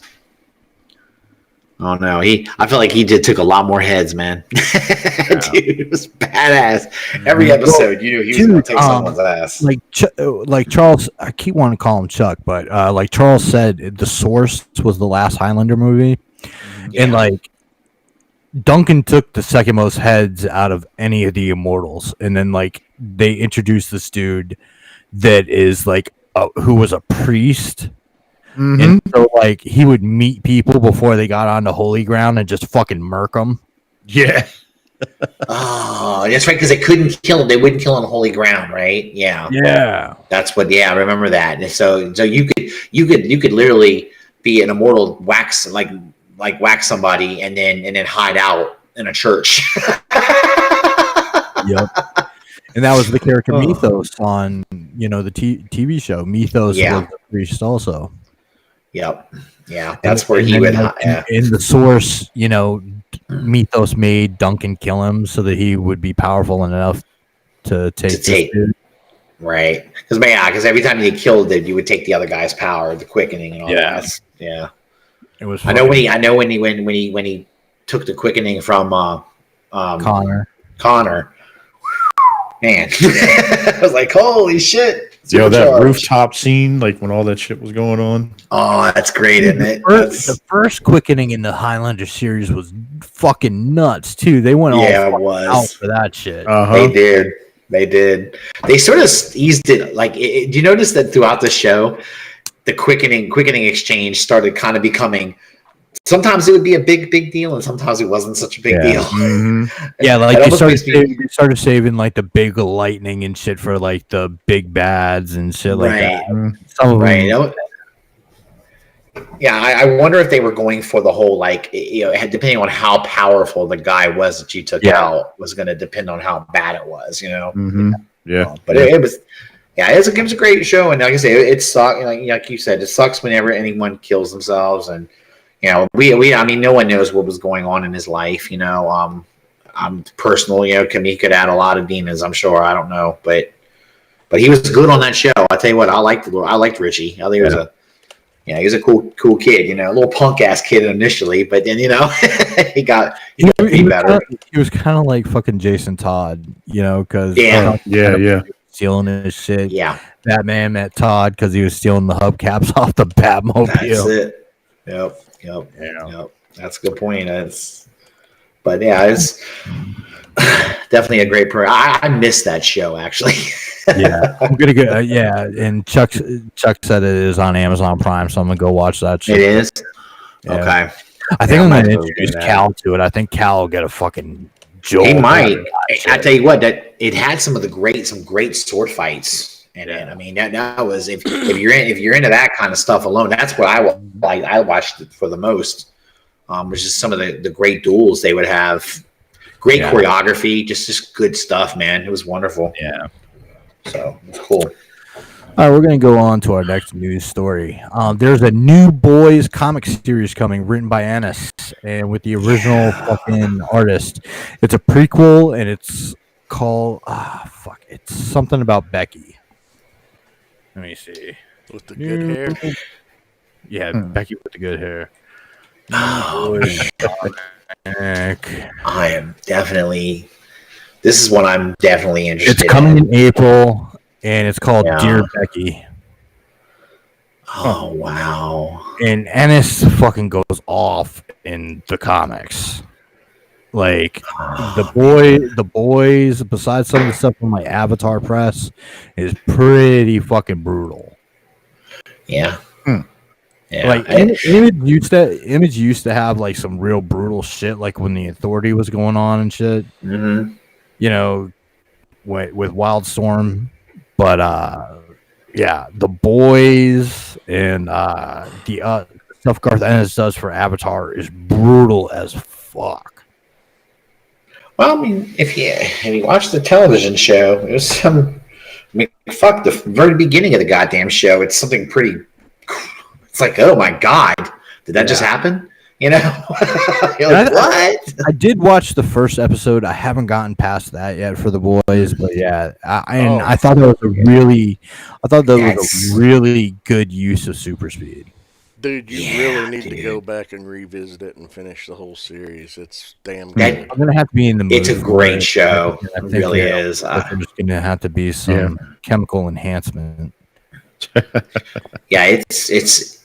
Oh no, I feel like he took a lot more heads, man. Dude, it was badass. Every episode, you knew he was going to take someone's ass. Like Charles, I keep wanting to call him Chuck, but like Charles said, The Source was the last Highlander movie, and like Duncan took the second most heads out of any of the Immortals, and then like they introduced this dude that is like who was a priest. Mm-hmm. And so, like, he would meet people before they got onto holy ground and just fucking murk them. Yeah. Oh, that's right, because they couldn't kill them. They wouldn't kill on holy ground, right? Yeah. Yeah. That's what. Yeah, I remember that. And so you could literally be an immortal, wax somebody, and then hide out in a church. Yep. And that was the character Mythos on, the TV show. Mythos was the priest also. Yep. Yeah, that's where he would. In The Source, Mythos made Duncan kill him so that he would be powerful enough to take. Right, because every time you killed it, you would take the other guy's power, the quickening, and all that. Yeah, it was. I know when he took the quickening from Connor. Man, I was like, holy shit. That rooftop scene, like when all that shit was going on. Oh, that's great, isn't it? The first quickening in the Highlander series was fucking nuts, too. They went all out for that shit. Uh-huh. They did. They sort of eased it. Like, do you notice that throughout the show, the quickening exchange started kind of becoming... Sometimes it would be a big deal, and sometimes it wasn't such a big deal. Mm-hmm. Yeah, like they started saving like the big lightning and shit for like the big bads and shit like that. Some of them, Yeah, I wonder if they were going for the whole depending on how powerful the guy was that you took out was going to depend on how bad it was, Mm-hmm. Yeah, but it was. Yeah, it was a great show, and like I say, it sucks. Like you said, it sucks whenever anyone kills themselves, and. I mean, no one knows what was going on in his life, personal, he could add a lot of demons, I'm sure. I don't know, but he was good on that show. I'll tell you what, I liked Richie. I think he was a cool kid, a little punk ass kid initially, but then, he got better. He was kind of like fucking Jason Todd, because stealing his shit. Yeah. Batman met Todd because he was stealing the hubcaps off the Batmobile. That's it. Yep. That's a good point. It's definitely a great program. I missed that show actually. Yeah, I'm gonna go. Yeah, and Chuck said it is on Amazon Prime, so I'm gonna go watch that shit. It is? Yeah. Okay. I think Yeah, I I'm might gonna as well do introduce that. Cal to it. I think Cal will get a fucking He jolt. might. Out of I that tell shit. you what, that it had some great sword fights in it. Yeah. I mean, that was if you're into that kind of stuff alone, that's what I watched it for the most. Was just some of the great duels they would have. Great Yeah. choreography, just good stuff, man. It was wonderful. Yeah. So it's cool. All right, we're going to go on to our next news story. There's a new boys comic series coming, written by Ennis and with the original fucking artist. It's a prequel, and it's called It's something about Becky. Let me see. With the good hair. Yeah, Becky with the good hair. Oh, Boys man. comic. I am definitely. This is what I'm definitely interested It's coming in. in April, and it's called Yeah. Dear Becky. Oh wow. And Ennis fucking goes off in the comics. Like the boys, besides some of the stuff from like Avatar Press, is pretty fucking brutal. Yeah. Yeah. Like Image used to have like some real brutal shit, like when the Authority was going on and shit. Mm-hmm. You know, with Wildstorm, but yeah, the boys and the stuff Garth Ennis does for Avatar is brutal as fuck. Well, I mean, if you watch the television show, there's some. I mean, fuck the very beginning of the goddamn show. It's something pretty. It's like, oh my god, did that just happen? You know, you're like, what? I did watch the first episode. I haven't gotten past that yet for the boys, but yeah, I thought that was a really good use of super speed. Dude, you really need to go back and revisit it and finish the whole series. It's damn That- good. I'm gonna have to be in the mood. It's a for great it. show. I It think, really you know, is. There's gonna have to be some chemical enhancement. Yeah, it's.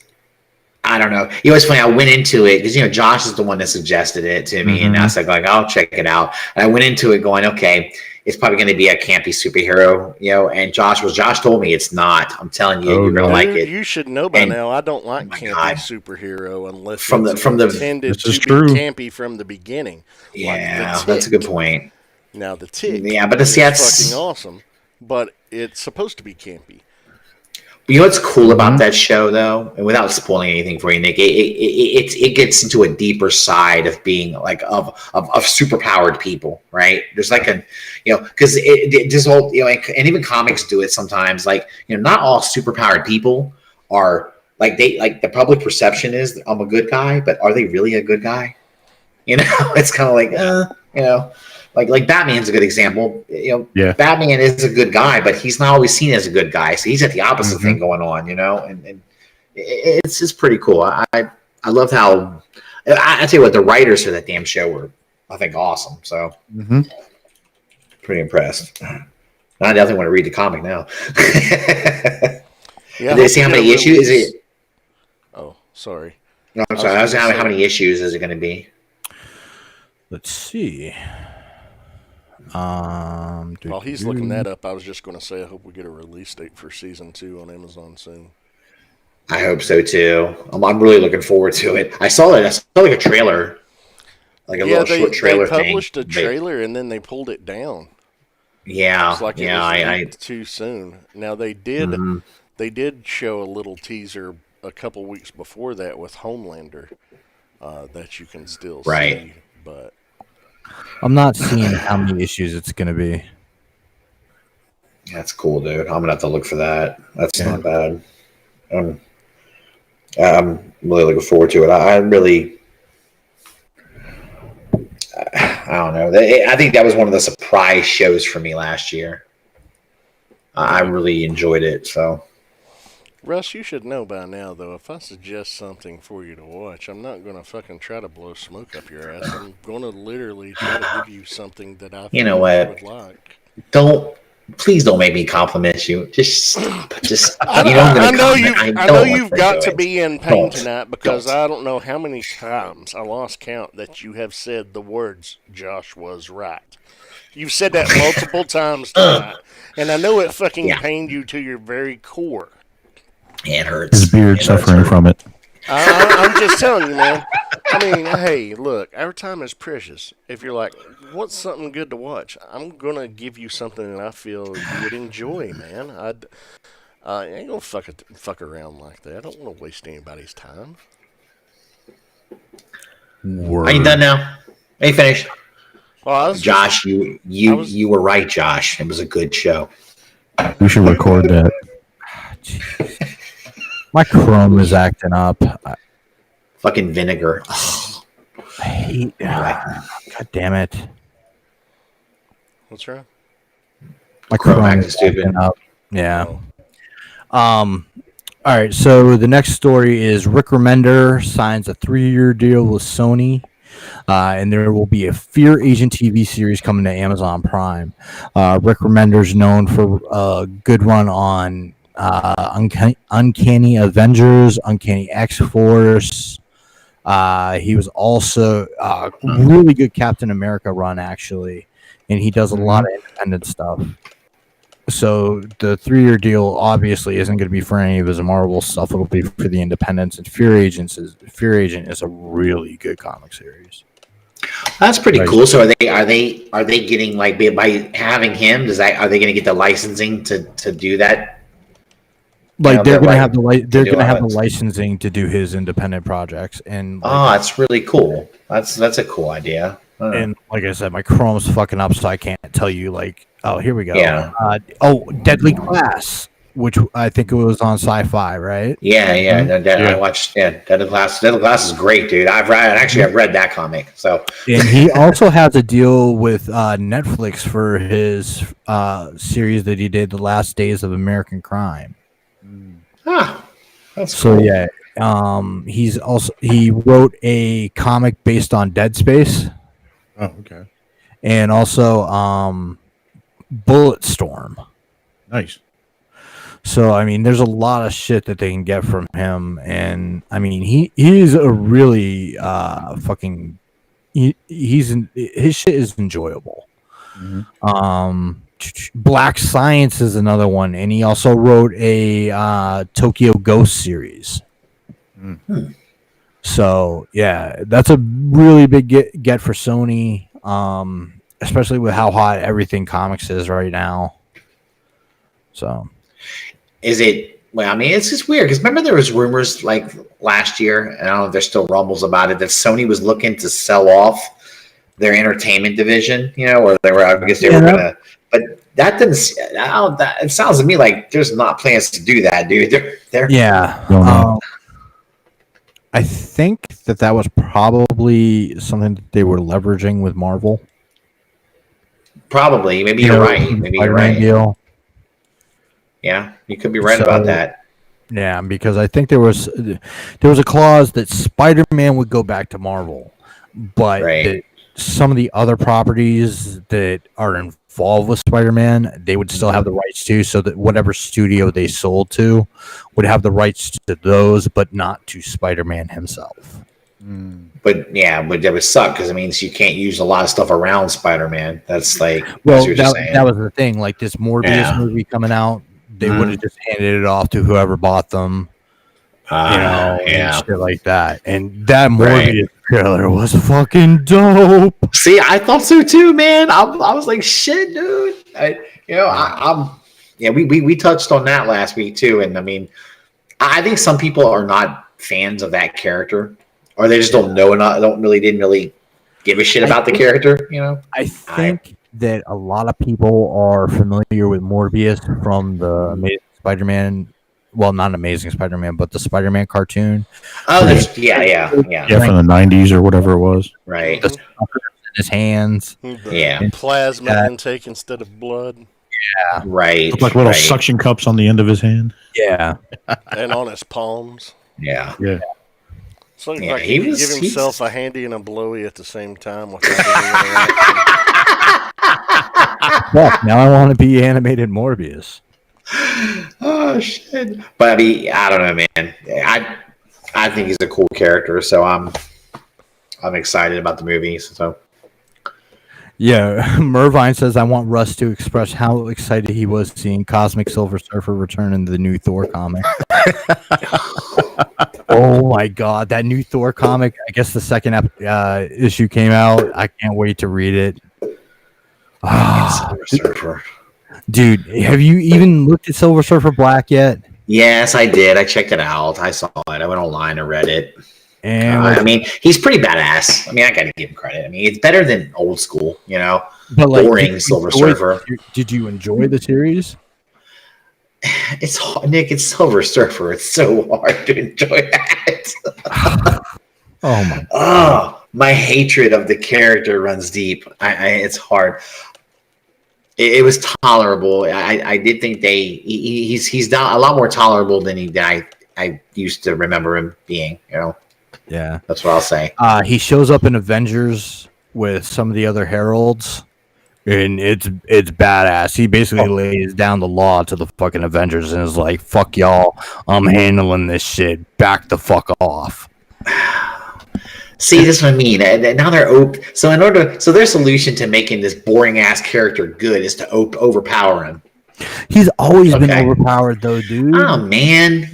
I don't know. It was funny. I went into it because Josh is the one that suggested it to me, and I was like, I'll check it out. And I went into it going, okay, it's probably going to be a campy superhero, And Josh told me it's not. I'm telling you, you're going to like it. You should know by And- now. I don't like campy God. superhero unless From it's the intended This to is be true. campy from the beginning. Yeah, Like the that's a good Tick. point. Now the Tick, Yeah, but is that's fucking awesome, but it's supposed to be campy. You know what's cool about that show, though, and without spoiling anything for you, Nick, it gets into a deeper side of being like of superpowered people, right? There's like because this whole and even comics do it sometimes. Like not all superpowered people are like the public perception is I'm a good guy, but are they really a good guy? It's kind of like like Batman's a good example. Batman is a good guy, but he's not always seen as a good guy. So he's at the opposite thing going on, and it's just pretty cool. I love how I tell you what, the writers for that damn show were, I think, awesome. So pretty impressed. I definitely want to read the comic now. Yeah. Did they see how many issues is it? Oh, sorry. No, I'm sorry. I was how many issues is it going to be? Let's see. While he's looking that up, I was just going to say I hope we get a release date for season 2 on Amazon soon. I hope so too. I'm really looking forward to it. I saw like a trailer, like a little short trailer they published thing. a trailer and then they pulled it down. Yeah, It's like it was leaked too soon. Now they did show a little teaser a couple weeks before that with Homelander that you can still see, but I'm not seeing how many issues it's gonna be. That's cool, dude. I'm gonna have to look for that. That's not bad. I'm really looking forward to it. I don't know. I think that was one of the surprise shows for me last year. I really enjoyed it. So, Russ, you should know by now, though, if I suggest something for you to watch, I'm not going to fucking try to blow smoke up your ass. I'm going to literally try to give you something that I think You know you what? would like. don't Please don't make me compliment you. Just I you know I'm I gonna know comment. I don't know want you've got to it. be in pain Don't. tonight because Don't. I don't know how many times I lost count that you have said the words "Josh was right." You've said that multiple times tonight, and I know it fucking Yeah, pained you to your very core. it hurts. His beard It does suffering hurt. from it. I'm just telling you, man. I mean, hey, look, our time is precious. If you're like, what's something good to watch? I'm gonna give you something that I feel you would enjoy, man. I ain't gonna fuck around like that. I don't want to waste anybody's time. Are you done now? Are you finished? Well, I was just, Josh, you I you was, you were right, Josh. It was a good show. We should record that. My Chrome is acting up. Fucking vinegar. I hate. God damn it. what's wrong? My Chrome Chrome acting is stupid. acting up. Yeah. Oh. All right. So the next story is Rick Remender signs a 3-year deal with Sony. And there will be a Fear Agent TV series coming to Amazon Prime. Rick Remender's known for a good run on Uncanny Avengers, Uncanny X-Force. He was also really good Captain America run, actually. And he does a lot of independent stuff. So the 3-year deal obviously isn't going to be for any of his Marvel stuff. It'll be for the independents. And Fear Agent is a really good comic series. That's pretty Right. cool. So are they getting like by having him? Are they going to get the licensing to do that? Like they're gonna have to do the it. licensing to do his independent projects, and Oh, that's really cool. That's a cool idea. and like I said, my Chrome's fucking up, so I can't tell you. Like, oh, here we go. Yeah. Deadly Class, which I think it was on Sci-Fi, right? Yeah. Yeah. I watched. Yeah, Deadly Glass. Deadly Glass is great, dude. I've read that comic. So And he also has a deal with Netflix for his series that he did, The Last Days of American Crime. that's So cool. yeah, he wrote a comic based on Dead Space. Oh, okay. And also Bulletstorm. Nice. So I mean, there's a lot of shit that they can get from him, and I mean, he's a really his shit is enjoyable. Black Science is another one, and he also wrote a Tokyo Ghost series. So yeah, that's a really big get for Sony, especially with how hot everything comics is right now. So Is it? Well, I mean, it's just weird because remember there was rumors like last year, and I don't know if there's still rumbles about it that Sony was looking to sell off their entertainment division. You know, or they were. I guess they were gonna. But that didn't. It sounds to me like there's not plans to do that, dude. They're yeah. I think that was probably something that they were leveraging with Marvel. probably. Maybe you're right. Maybe you're Spider-Man right. deal. Yeah, you could be right about that. Yeah, because I think there was a clause that Spider-Man would go back to Marvel, but Right. that some of the other properties that are involved with Spider-Man, they would still have the rights to, so that whatever studio they sold to would have the rights to those, but not to Spider-Man himself. But yeah, but that would suck because it means you can't use a lot of stuff around Spider-Man. That's like Well, that's what you're saying. that was the thing. Like this Morbius movie coming out, they would have just handed it off to whoever bought them, and shit like that. And that Morbius trailer was fucking dope. See, I thought so too, man. I was like, shit, dude. I'm. Yeah, we touched on that last week too, and I mean, I think some people are not fans of that character, or they just don't know enough. Didn't really give a shit about the character. You know, I think that a lot of people are familiar with Morbius from the Amazing Spider-Man. Well, not Amazing Spider-Man, but the Spider-Man cartoon. oh, yeah, from the 90s or whatever it was. right, The suckers in his hands. yeah, Plasma intake instead of blood, right, Looked like little right. suction cups on the end of his hand. Yeah. and on his palms. Yeah, Yeah. So Yeah, like he he could was- give he's- himself a handy and a blowy at the same time without any interaction. Fuck, now I want to be animated Morbius. Oh shit! But I mean, I don't know, man. I think he's a cool character, so I'm excited about the movie. So Yeah, Mervine says, I want Russ to express how excited he was seeing Cosmic Silver Surfer return in the new Thor comic. Oh my god, that new Thor comic! I guess the second issue came out. I can't wait to read it. Silver Surfer. Dude, have you even looked at Silver Surfer Black yet? Yes, I did. I checked it out. I saw it. I went online and read it. And I mean, he's pretty badass. I mean, I got to give him credit. I mean, it's better than old school, but like, boring Silver Surfer. Did you enjoy the series? It's hard, Nick. It's Silver Surfer. It's so hard to enjoy that. Oh my! Oh, my hatred of the character runs deep. It's hard. It was tolerable. I did think he's not a lot more tolerable than I used to remember him being. Yeah, that's what I'll say. He shows up in Avengers with some of the other heralds, and it's badass. He basically lays down the law to the fucking Avengers and is like, "Fuck y'all, I'm handling this shit. Back the fuck off." See, this is what I mean. Now they're so their solution to making this boring ass character good is to overpower him. He's always been overpowered, though, dude. Oh man,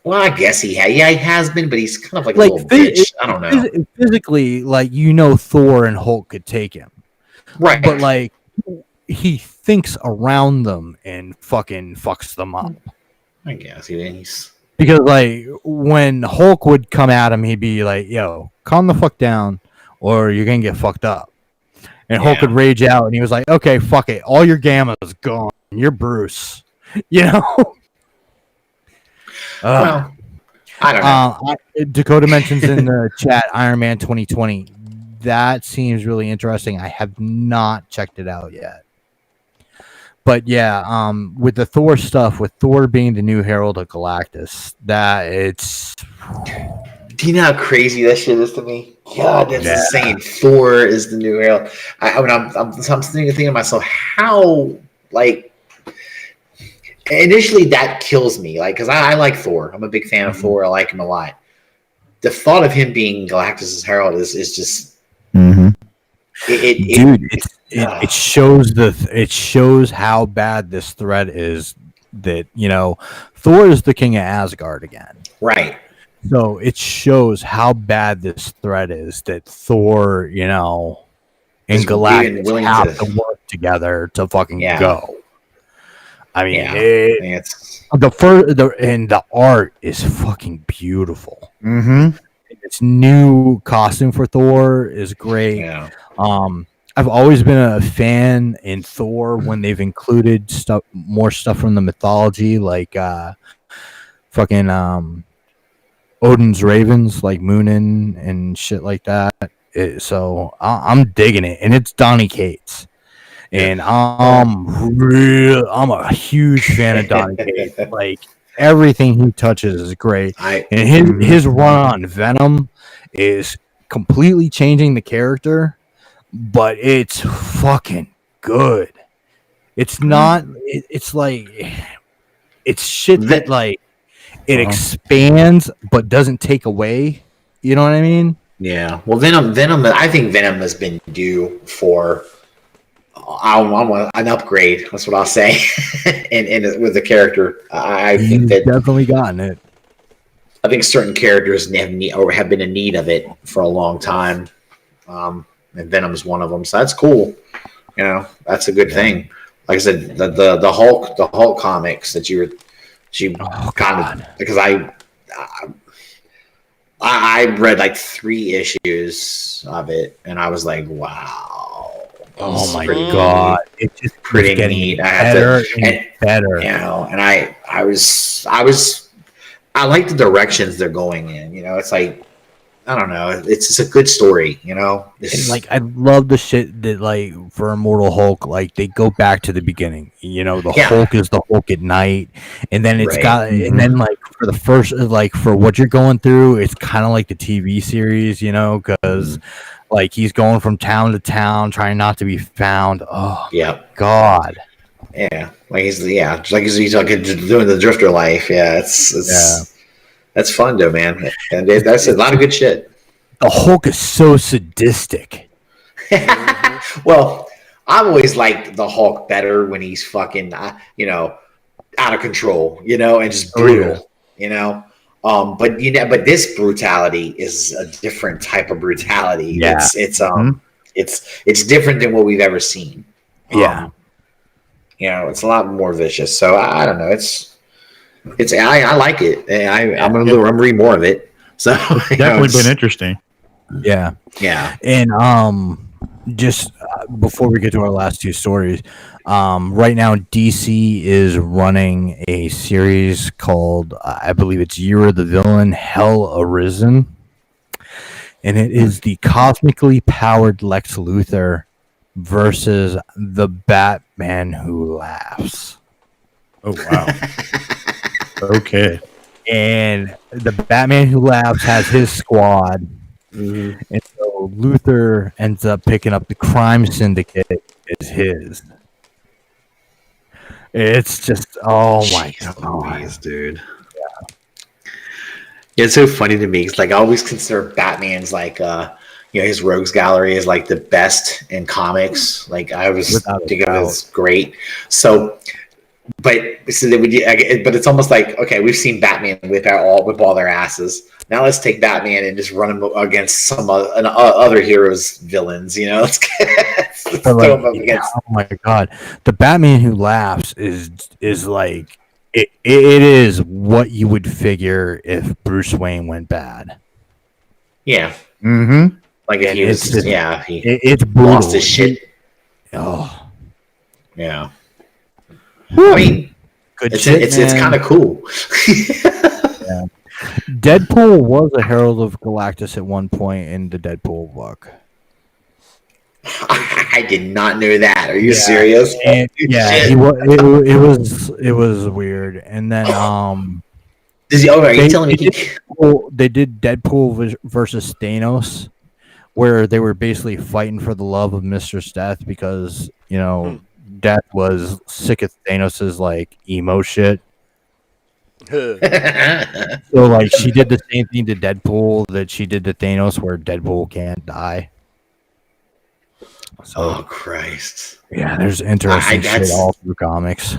I guess he has been, but he's kind of like a little bitch. I don't know. Physically, Thor and Hulk could take him, right? But he thinks around them and fucking fucks them up. I guess he's. Because when Hulk would come at him, he'd be like, "Yo, calm the fuck down, or you're gonna get fucked up." And Hulk would rage out, and he was like, "Okay, fuck it, all your gamma's gone. You're Bruce." Well, I don't know. Dakota mentions in the chat Iron Man 2020. That seems really interesting. I have not checked it out yet. But yeah, with the Thor stuff, with Thor being the new Herald of Galactus, do you know how crazy that shit is to me? God, that's insane. Thor is the new Herald. I'm thinking to myself, how initially that kills me, because I like Thor. I'm a big fan of Thor. I like him a lot. The thought of him being Galactus's Herald is just. Mm-hmm. It shows how bad this threat is. That Thor is the king of Asgard again, right? So it shows how bad this threat is. That Thor, and Galactus have to work together to fucking go. I mean, the art is fucking beautiful. Mm-hmm. Its new costume for Thor is great. Yeah. I've always been a fan in Thor when they've included more stuff from the mythology, like fucking Odin's ravens, like Munin and shit like that. So I'm digging it, and it's Donny Cates, and I'm a huge fan of Donny Cates. Like everything he touches is great, and his run on Venom is completely changing the character. But it's fucking good. It's not. It's shit that it expands but doesn't take away. You know what I mean? Yeah. Well, Venom. I think Venom has been due for. I want an upgrade. That's what I'll say. and with the character, I think that definitely gotten it. I think certain characters have been in need of it for a long time. And Venom's one of them, so that's cool. That's a good thing. Like I said, the Hulk comics that because I read 3 issues of it, and I was like, wow. Oh my god, it's just pretty neat. Better and better. And I like the directions they're going in. It's like. I don't know. It's just a good story, you know. And, like, I love the shit that, like, for Immortal Hulk, like, they go back to the beginning. You know, the Yeah. Hulk is the Hulk at night, and then it's Right. got, and then, like, for the first, like, for what you're going through, it's kind of like the TV series, you know, because like he's going from town to town, trying not to be found. Oh, Yeah. God. Yeah. Like he's like doing the drifter life. Yeah. That's fun though, man. And that's a lot of good shit. The Hulk is so sadistic. Well, I've always liked the Hulk better when he's fucking, out of control, and just brutal, but but this brutality is a different type of brutality. Yeah. It's different than what we've ever seen. Yeah. It's a lot more vicious. So I don't know. I like it. I'm gonna read more of it. So Definitely been interesting. Yeah. Yeah. And just before we get to our last two stories, right now DC is running a series called I believe it's Year of the Villain, Hell Arisen, and it is the cosmically powered Lex Luthor versus the Batman Who Laughs. Oh wow. Okay. And the Batman Who Laughs has his squad. Mm-hmm. And so Luthor ends up picking up the crime syndicate as his. It's just, oh my God. Louise, dude. Yeah, it's so funny to me. It's like I always consider Batman's like his rogues gallery is like the best in comics. Like I always think of it as great. So but it's almost like, okay, we've seen Batman whip all their asses. Now let's take Batman and just run him against some other heroes' villains. Let's throw him up against. Oh my God, the Batman Who Laughs is like it is what you would figure if Bruce Wayne went bad. Yeah. Mm-hmm. Like if he was, it's brutal. Lost his shit. Oh, yeah. Whew. I mean, good it's shit, it's kind of cool. Yeah. Deadpool was a Herald of Galactus at one point in the Deadpool book. I did not know that. Are you serious? And, it was weird. And then are you telling me they did Deadpool versus Thanos, where they were basically fighting for the love of Mistress Death because Death was sick of Thanos's like emo shit. So like she did the same thing to Deadpool that she did to Thanos, where Deadpool can't die. So, oh Christ! Yeah, there's interesting shit all through comics.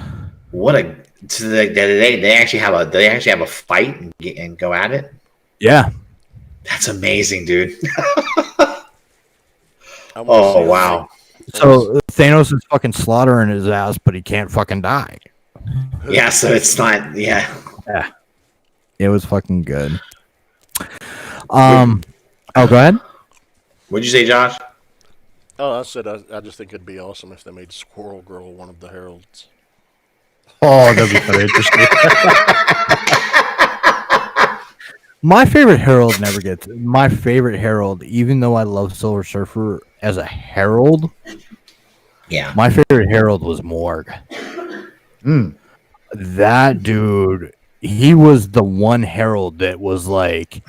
So they actually have a fight and go at it. Yeah, that's amazing, dude. Oh wow! So Thanos is fucking slaughtering his ass, but he can't fucking die. Yeah, so it's not. Yeah. It was fucking good. Oh, go ahead. What'd you say, Josh? Oh, I said I just think it'd be awesome if they made Squirrel Girl one of the heralds. Oh, that'd be very interesting. My favorite herald never gets. My favorite herald, even though I love Silver Surfer as a herald, my favorite herald was Morg. That dude, he was the one herald that was like,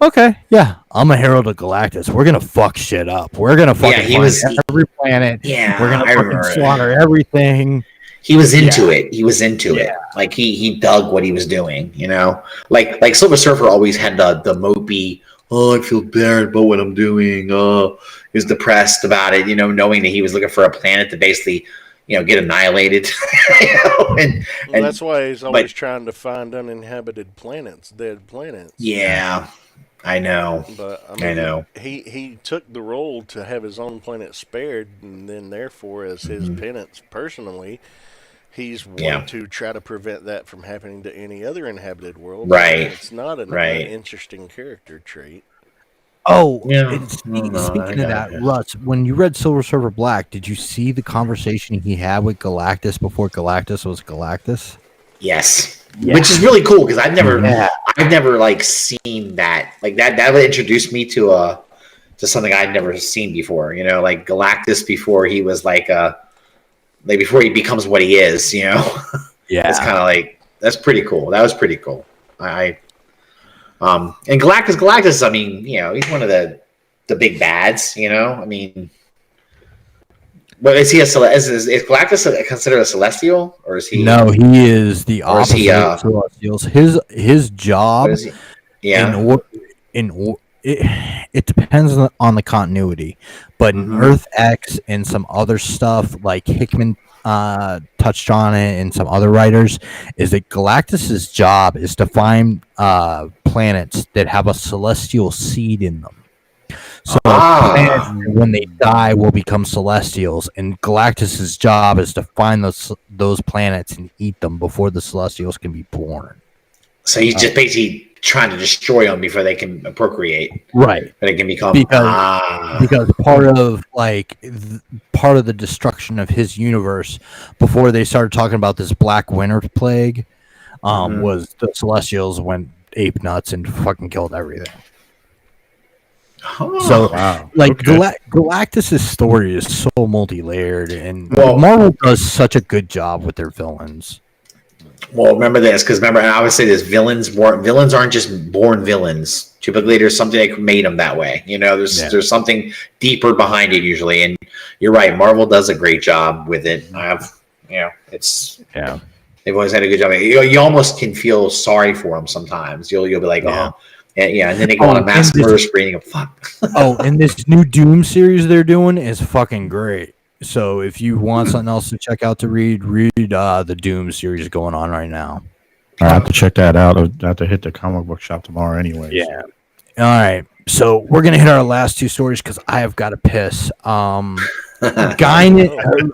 okay, yeah, I'm a herald of Galactus. We're gonna fuck shit up. We're gonna fucking every planet. Yeah, we're gonna fucking slaughter everything. He was into it. He was into it. Like he dug what he was doing. Like Silver Surfer always had the mopey. Oh, I feel bad about what I'm doing. Oh, he was depressed about it. Knowing that he was looking for a planet to basically, get annihilated. And that's why he's always trying to find uninhabited planets, dead planets. Yeah, I know. But I know he took the role to have his own planet spared, and then therefore, as his penance personally, he's wanting to try to prevent that from happening to any other inhabited world. Right. It's not an interesting character trait. Oh, speaking of that, Russ, when you read Silver Surfer Black, did you see the conversation he had with Galactus before Galactus was Galactus? Yes. Which is really cool because I I've never like seen that. Like that would introduce me to something I'd never seen before. You know, like Galactus before he was like before he becomes what he is. You know, it's kind of like that's pretty cool. That was pretty cool. And Galactus. I mean, you know, he's one of the big bads. You know, I mean. But is he is Galactus considered a Celestial, or is he? No, he is the Or is opposite he, of Celestials. His job What is he? Yeah. it depends on the continuity, but in Earth X and some other stuff like Hickman touched on it, and some other writers, is that Galactus's job is to find planets that have a celestial seed in them. So planets, when they die, will become celestials, and Galactus's job is to find those planets and eat them before the celestials can be born. So he's just basically trying to destroy them before they can procreate. Right. But it can become because part of the destruction of his universe before they started talking about this Black Winter plague was the Celestials went ape nuts and fucking killed everything. So, Galactus's story is so multi-layered, and Marvel does such a good job with their villains. Well, remember this, because remember, I always say this: villains aren't just born villains. Typically, there's something that made them that way. You know, there's something deeper behind it usually, and you're right. Marvel does a great job with it. They've always had a good job. You almost can feel sorry for them sometimes. You'll be like, and then they go on a mass murder spree. Fuck. And this new Doom series they're doing is fucking great. So if you want something else to check out to read the Doom series going on right now. I have to check that out. I have to hit the comic book shop tomorrow anyway. Yeah. All right. So we're gonna hit our last two stories because I have got to piss. Guinan,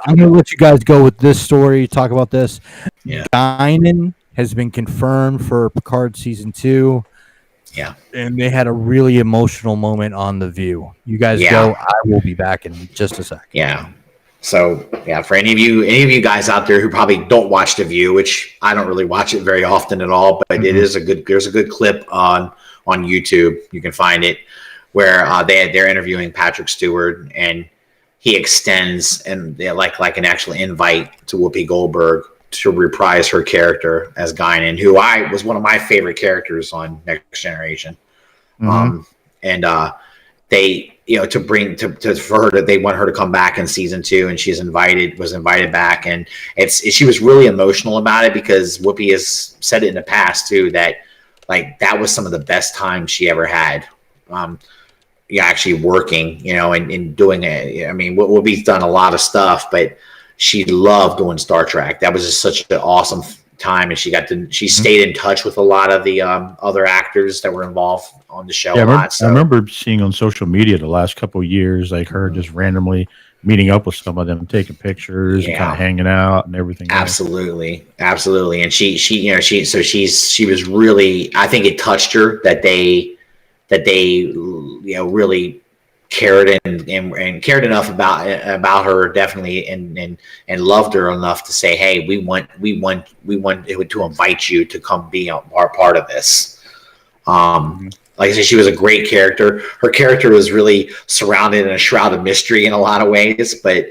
I'm gonna let you guys go with this story. Talk about this. Yeah. Guinan has been confirmed for Picard season 2. Yeah. And they had a really emotional moment on The View. You guys go. I will be back in just a sec. Yeah. So, for any of you guys out there who probably don't watch The View, which I don't really watch it very often at all, but there's a good clip on YouTube. You can find it where they're interviewing Patrick Stewart, and he extends and like an actual invite to Whoopi Goldberg to reprise her character as Guinan, who was one of my favorite characters on Next Generation. And they, for her they want her to come back in season 2, and was invited back. And she was really emotional about it because Whoopi has said it in the past too, that like that was some of the best time she ever had. Actually working, and doing it. I mean, Whoopi's done a lot of stuff, but she loved doing Star Trek. That was just such an awesome time, and she stayed in touch with a lot of the other actors that were involved on the show. I remember seeing on social media the last couple of years, like her just randomly meeting up with some of them, taking pictures, and kind of hanging out and everything. Absolutely. And she was really. I think it touched her that they really cared and cared enough about her, definitely, and loved her enough to say, hey, we want to invite you to come be our part of this. Like I said, she was a great character. Her character was really surrounded in a shroud of mystery in a lot of ways, but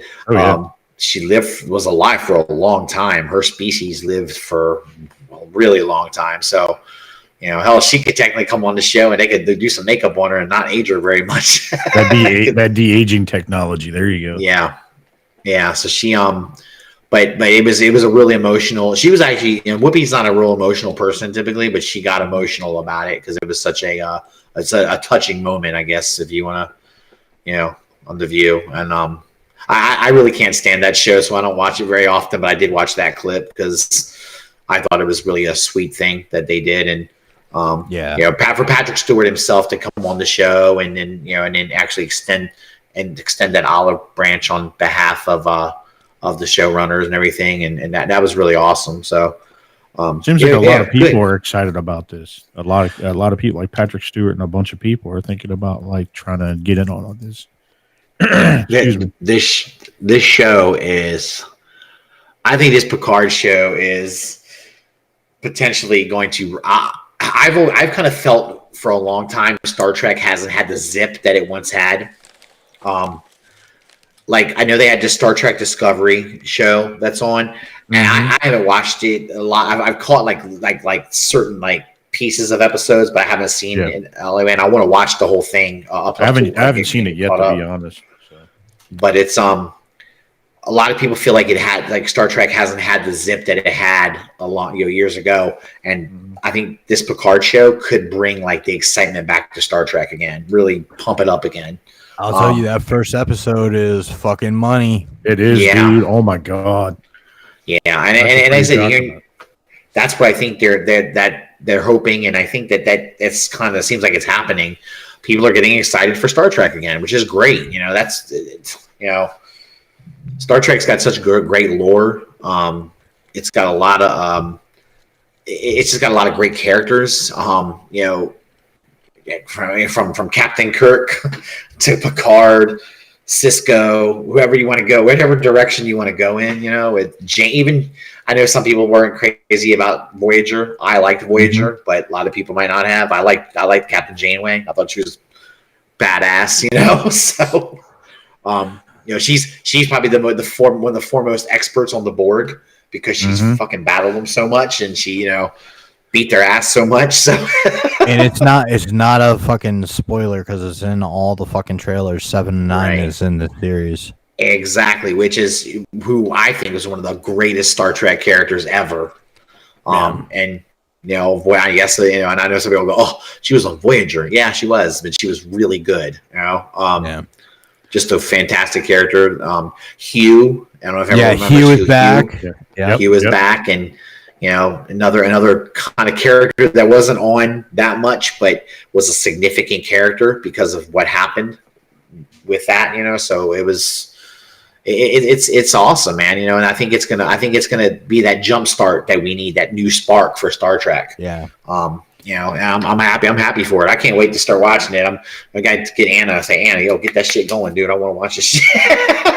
she was alive for a long time. Her species lived for a really long time. So, hell, she could technically come on the show and they could do some makeup on her and not age her very much. that de-aging technology. There you go. Yeah. So she, but it was a really emotional. She was actually, Whoopi's not a real emotional person typically, but she got emotional about it because it was such a touching moment, I guess, if you want to, on The View. And I really can't stand that show, so I don't watch it very often. But I did watch that clip because I thought it was really a sweet thing that they did. And for Patrick Stewart himself to come on the show and then actually extend that olive branch on behalf of the showrunners and everything, and that was really awesome. So seems like a lot of people are excited about this. A lot of people, like Patrick Stewart and a bunch of people, are thinking about like trying to get in on this. Excuse me. This show is, I think this Picard show is potentially going to. I've kind of felt for a long time Star Trek hasn't had the zip that it once had. Like I know they had the Star Trek Discovery show that's on, and I haven't watched it a lot. I've caught like certain like pieces of episodes, but I haven't seen it. And I want to watch the whole thing. I haven't seen it yet, to be honest. So. But it's a lot of people feel like it had like Star Trek hasn't had the zip that it had a long years ago, and I think this Picard show could bring like the excitement back to Star Trek again, really pump it up again. I'll tell you, that first episode is fucking money. It is, dude. Oh my god. Yeah, and I said, that's what I think they're hoping, and I think that it's kind of seems like it's happening. People are getting excited for Star Trek again, which is great. Star Trek's got such great lore. It's got a lot of it's just got a lot of great characters. From Captain Kirk to Picard, Cisco, whoever you want to go, whatever direction you want to go in, even I know some people weren't crazy about Voyager. I liked Voyager, but a lot of people might not have. I liked Captain Janeway. I thought she was badass, So, she's probably one of the foremost experts on the Borg because she's fucking battled them so much, and she, beat their ass so much. So, and it's not a fucking spoiler because it's in all the fucking trailers. 7 and 9 is in the series. Exactly, which is who I think is one of the greatest Star Trek characters ever. And I guess and I know some people go, "Oh, she was on Voyager." Yeah, she was, but she was really good. Just a fantastic character. Hugh, I don't know if everyone remembers. Hugh is back. Hugh is back, and another kind of character that wasn't on that much, but was a significant character because of what happened with that. So it was. It's awesome, man. And I think it's gonna be that jump start that we need, that new spark for Star Trek. Yeah. I'm happy. I'm happy for it. I can't wait to start watching it. I got to get Anna and say, Anna, get that shit going, dude. I want to watch this shit.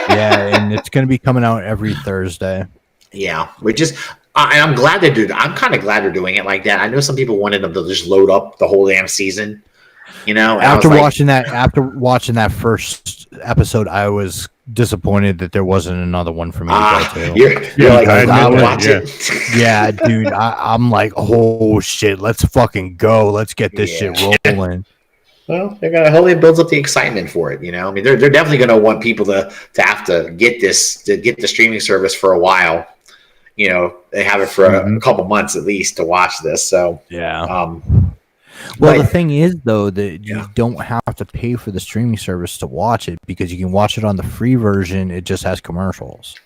Yeah, and it's gonna be coming out every Thursday. Yeah, which is, and I'm glad they do. I'm kind of glad they're doing it like that. I know some people wanted them to just load up the whole damn season. After watching that first episode, I was disappointed that there wasn't another one for me to go to. You're like, I would watch it. Yeah, dude, I'm like, oh shit, let's fucking go. Let's get this shit rolling. Well, they're gonna hopefully builds up the excitement for it. They're definitely gonna want people to have to get the streaming service for a while. They have it for a couple months at least to watch this. So yeah. Well, the thing is, though, that you don't have to pay for the streaming service to watch it because you can watch it on the free version. It just has commercials.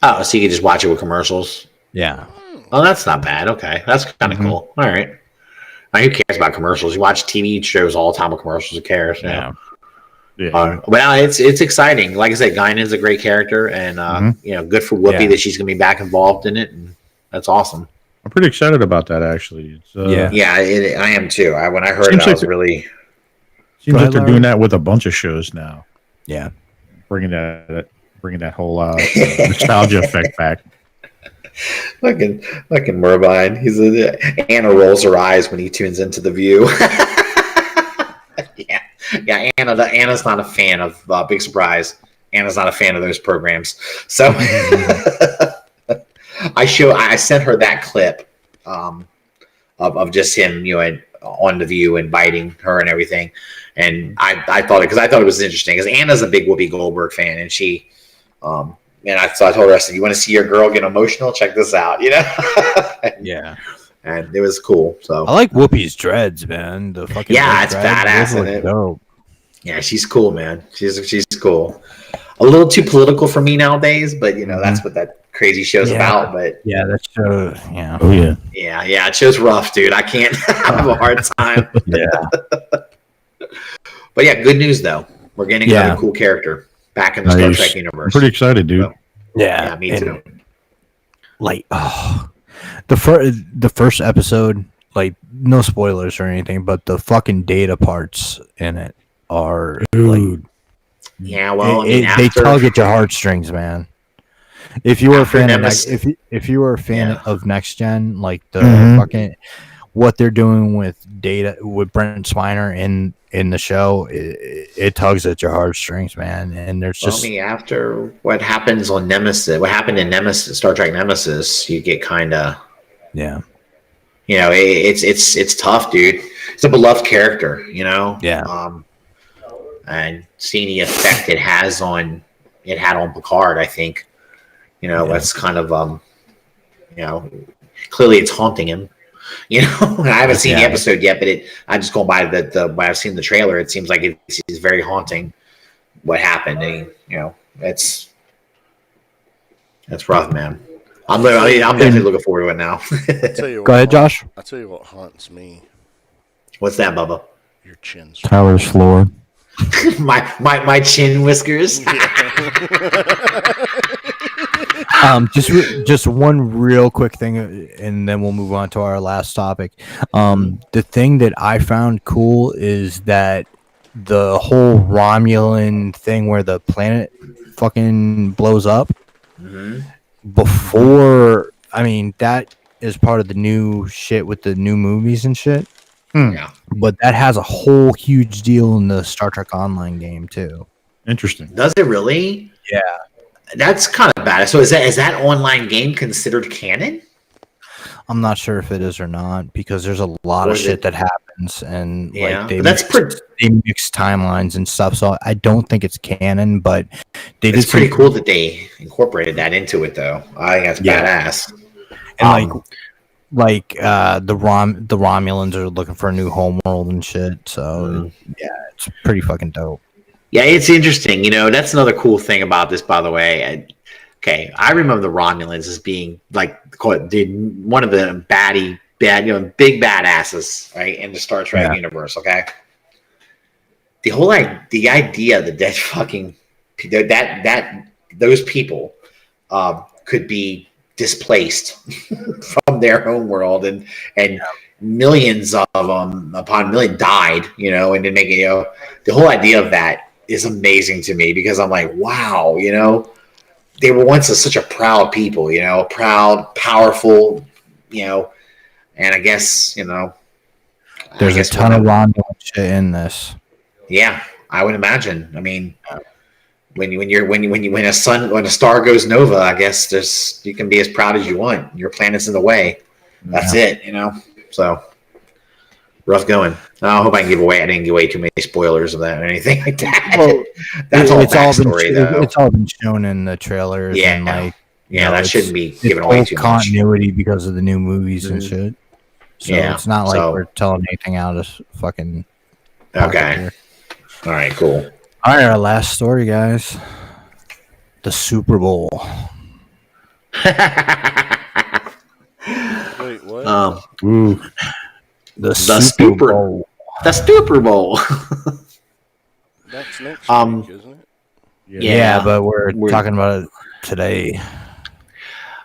Oh, so you can just watch it with commercials? Yeah. Oh, that's not bad. Okay. That's kind of cool. All right. Now, who cares about commercials? You watch TV shows all the time with commercials. Who cares? Yeah. Well, it's exciting. Like I said, Guinan's a great character, and good for Whoopi that she's going to be back involved in it, and that's awesome. I'm pretty excited about that, actually. I am too. When I heard it, I was really. Seems like they're doing that with a bunch of shows now. Yeah, bringing that whole nostalgia effect back. Fucking Mervine. Anna rolls her eyes when he tunes into The View. Yeah. Anna's not a fan of big surprise. Anna's not a fan of those programs. So. I sent her that clip of just him, on The View, inviting her and everything, and I thought it was interesting because Anna's a big Whoopi Goldberg fan, and she, so I told her, I said, "You want to see your girl get emotional? Check this out," Yeah, and it was cool. So I like Whoopi's dreads, man. The fucking it's badass, isn't it? Dope. Yeah, she's cool, man. She's cool. A little too political for me nowadays, but that's what that crazy show's about. But that show, yeah. Oh yeah. Yeah, it show's rough, dude. I can't. I have a hard time. Yeah. But yeah, good news though. We're getting another cool character back in the Star Trek universe. I'm pretty excited, dude. So, yeah, me too. Like, the first episode, like, no spoilers or anything, but the fucking data parts in it are like. Yeah, well, they tug at your heartstrings, man. If you were a fan of if you were a fan of Next Gen, like the fucking what they're doing with Data with Brent Spiner in the show, it tugs at your heartstrings, man. And there's Well, I just mean, after what happens on Nemesis, what happened in Nemesis, Star Trek Nemesis, you get kind of, yeah, it's tough, dude. It's a beloved character, yeah. And seeing the effect it had on Picard, I think, that's kind of, clearly it's haunting him. And I haven't seen the episode yet, but I just go by when I've seen the trailer. It seems like it's very haunting. What happened? And, that's rough, man. I'm definitely looking forward to it now. Go ahead, Josh. I'll tell you what haunts me. What's that, Bubba? Your chin's Tyler's floor. my chin whiskers. Just one real quick thing, and then we'll move on to our last topic. The thing that I found cool is that the whole Romulan thing where the planet fucking blows up before. I mean, that is part of the new shit with the new movies and shit. Yeah. But that has a whole huge deal in the Star Trek Online game too. Interesting. Does it really? Yeah. That's kind of bad. So is that online game considered canon? I'm not sure if it is or not because there's a lot of shit that happens and they mix timelines and stuff. So I don't think it's canon, but it's pretty cool that they incorporated that into it, though. I think that's badass. And the Romulans are looking for a new homeworld and shit. So it's pretty fucking dope. Yeah, it's interesting. That's another cool thing about this, by the way. I remember the Romulans as being one of the big badasses, right, in the Star Trek universe. Okay, the idea that those people could be displaced from their home world and millions of them upon million died, and then make the whole idea of that is amazing to me because I'm like, wow, they were once such a proud people, proud, powerful, and I guess, there's a ton of Romulan shit in this. Yeah, I would imagine. I mean, when a star goes nova, I guess you can be as proud as you want. Your planet's in the way. That's it, So rough going. I hope I didn't give away too many spoilers of that or anything like that. Well, that's all backstory, though. It's all been shown in the trailers. Yeah, and that shouldn't be given away too much. Continuity because of the new movies and shit. So it's not like we're telling anything out of fucking. Okay. All right. Cool. All right, our last story, guys. The Super Bowl. Wait, what? The Super Bowl. The Super Bowl. That's next week, isn't it? Yeah, but we're talking about it today.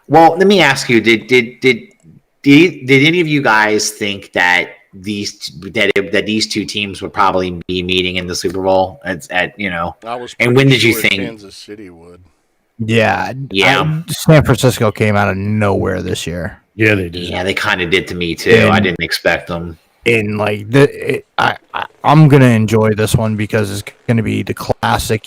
Well, let me ask you: Did any of you guys think that these two teams would probably be meeting in the Super Bowl and when did you think Kansas City would? Yeah. San Francisco came out of nowhere this year. Yeah, they did. Yeah, they kind of did to me too. I didn't expect them. And I'm gonna enjoy this one because it's gonna be the classic,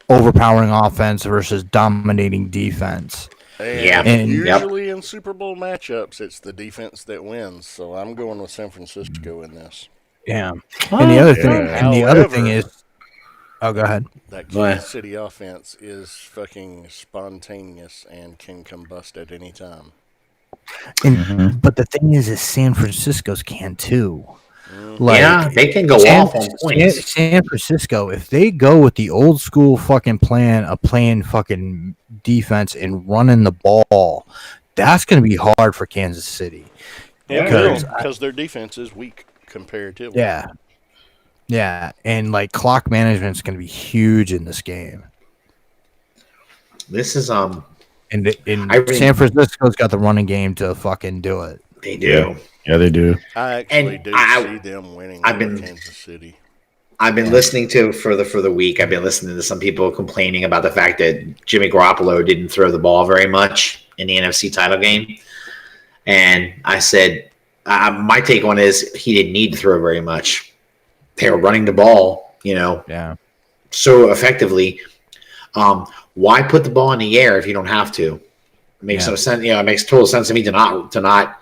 overpowering offense versus dominating defense. And usually in Super Bowl matchups, it's the defense that wins. So I'm going with San Francisco in this. Yeah. And the other thing is, oh, go ahead. That Kansas City offense is fucking spontaneous and can combust at any time. But the thing is San Francisco's can too. They can go off on points. San Francisco, if they go with the old school fucking plan of playing fucking defense and running the ball, that's going to be hard for Kansas City. Because their defense is weak comparatively. Yeah, and clock management is going to be huge in this game. This is San Francisco's got the running game to fucking do it. They do. Yeah, they do. I actually see them winning Kansas City. I've been listening to for the week. I've been listening to some people complaining about the fact that Jimmy Garoppolo didn't throw the ball very much in the NFC title game, and I said, my take on it is he didn't need to throw very much. They were running the ball, Yeah. so effectively. Why put the ball in the air if you don't have to? It makes no sense. It makes total sense to me to not.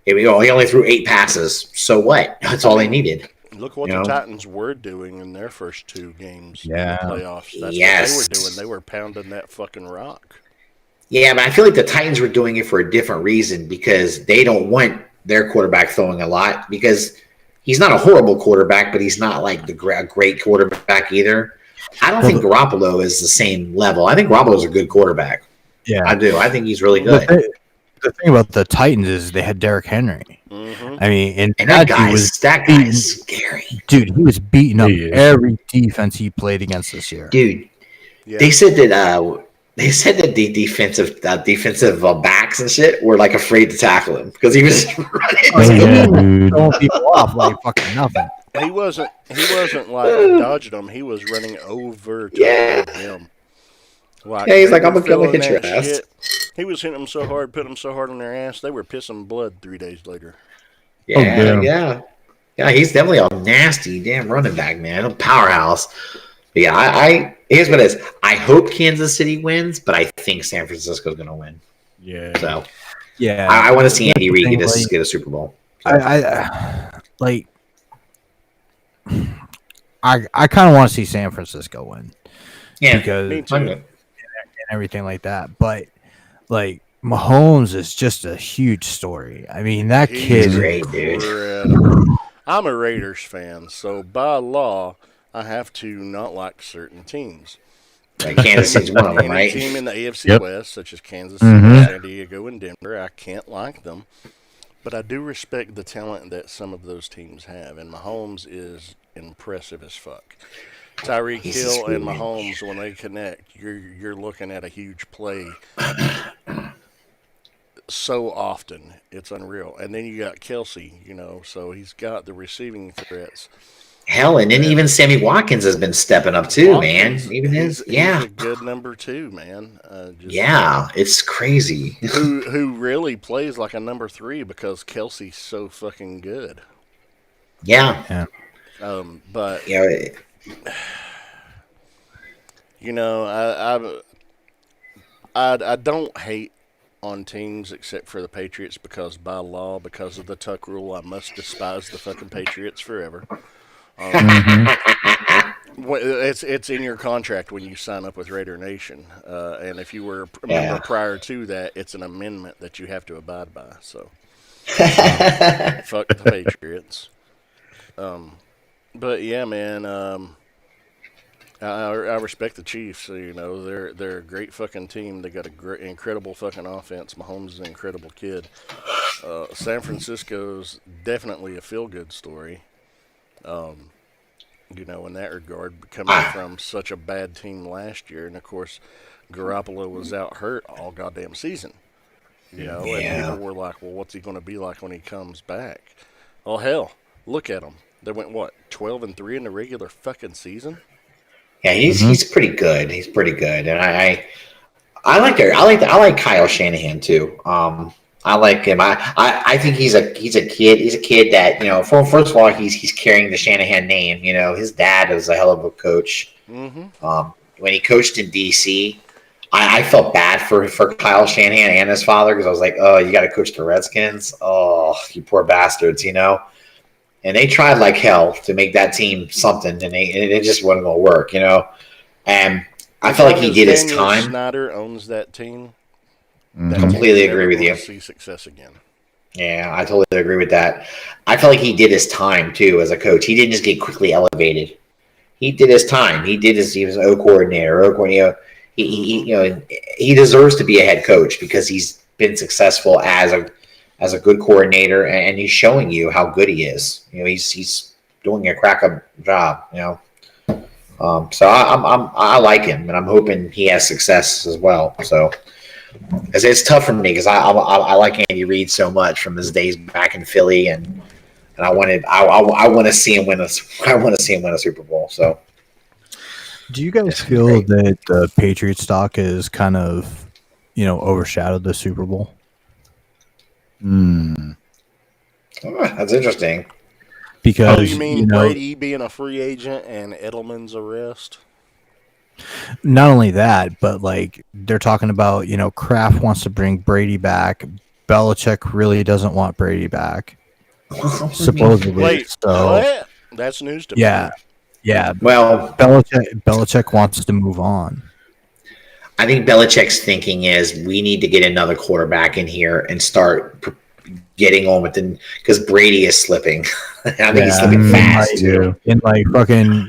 He only threw 8 passes. So what? That's all they needed. Look what the Titans were doing in their first 2 games in the playoffs. That's what they were doing. They were pounding that fucking rock. Yeah, but I feel like the Titans were doing it for a different reason because they don't want their quarterback throwing a lot because he's not a horrible quarterback, but he's not like a great quarterback either. I don't think Garoppolo is the same level. I think Garoppolo is a good quarterback. Yeah, I do. I think he's really good. The thing about the Titans is they had Derrick Henry. Mm-hmm. I mean, and that guy is scary. Dude, he was beating up every defense he played against this year. Dude, they said that the defensive backs and shit were like afraid to tackle him because he was running. Throwing people off like fucking nothing. He wasn't like dodging them. He was running over to him. Like, he's like, I'm gonna hit your ass. Shit. He was hitting them so hard, putting them so hard on their ass, they were pissing blood 3 days later. Yeah. He's definitely a nasty damn running back, man. A powerhouse. But yeah, I here's what it is. I hope Kansas City wins, but I think San Francisco's gonna win. Yeah. So I want to see Andy Reid get a Super Bowl. So. I kind of want to see San Francisco win. Yeah, because me too. And everything like that. But like Mahomes is just a huge story. I mean, that kid is great, dude. I'm a Raiders fan, so by law, I have to not like certain teams. Like Kansas City's one of them, right? Any team in the AFC West, such as Kansas City, San Diego, and Denver, I can't like them. But I do respect the talent that some of those teams have, and Mahomes is impressive as fuck. Tyreek Hill and Mahomes, when they connect, you're looking at a huge play so often. It's unreal. And then you got Kelsey, so he's got the receiving threats. Hell, and then even Sammy Watkins has been stepping up too, man. Even he's a good number 2, man. It's crazy. who really plays like a number 3 because Kelsey's so fucking good. Yeah. But I don't hate on teams except for the Patriots because by law, because of the Tuck rule, I must despise the fucking Patriots forever. It's in your contract when you sign up with Raider Nation, and if you were a member prior to that, it's an amendment that you have to abide by. So, fuck the Patriots. But yeah, man, I respect the Chiefs. They're a great fucking team. They got incredible fucking offense. Mahomes is an incredible kid. San Francisco's definitely a feel-good story. In that regard, coming from such a bad team last year, and of course, Garoppolo was out hurt all goddamn season. And people were like, "Well, what's he going to be like when he comes back?" Oh hell, look at him. They went 12-3 in the regular fucking season. Yeah, he's pretty good. He's pretty good, and I like Kyle Shanahan too. I like him. I think he's a kid. He's a kid that first of all he's carrying the Shanahan name. His dad was a hell of a coach. Mm-hmm. When he coached in DC, I felt bad for Kyle Shanahan and his father because I was like, oh, you got to coach the Redskins. Oh, you poor bastards, And they tried like hell to make that team something, and it just wasn't going to work, And I felt like he did his time. Snyder owns that team. Completely agree with you. See success again. Yeah, I totally agree with that. I felt like he did his time too as a coach. He didn't just get quickly elevated. He did his time. He was an O coordinator. He deserves to be a head coach because he's been successful as a good coordinator, and he's showing you how good he is. He's doing a crack up job. So I like him, and I'm hoping he has success as well. So. It's tough for me because I like Andy Reid so much from his days back in Philly, and I want to see him win a Super Bowl. So, do you guys feel that the Patriot stock is kind of overshadowed the Super Bowl? Oh, that's interesting. because Oh, you mean Brady being a free agent and Edelman's arrest? not only that, but like they're talking about, Kraft wants to bring Brady back. Belichick really doesn't want Brady back, supposedly. Wait, So what? That's news to yeah, me. yeah. Well, Belichick wants to move on. I think Belichick's thinking is we need to get another quarterback in here and start getting on with it because Brady is slipping. I think he's slipping and fast like, too. and like fucking,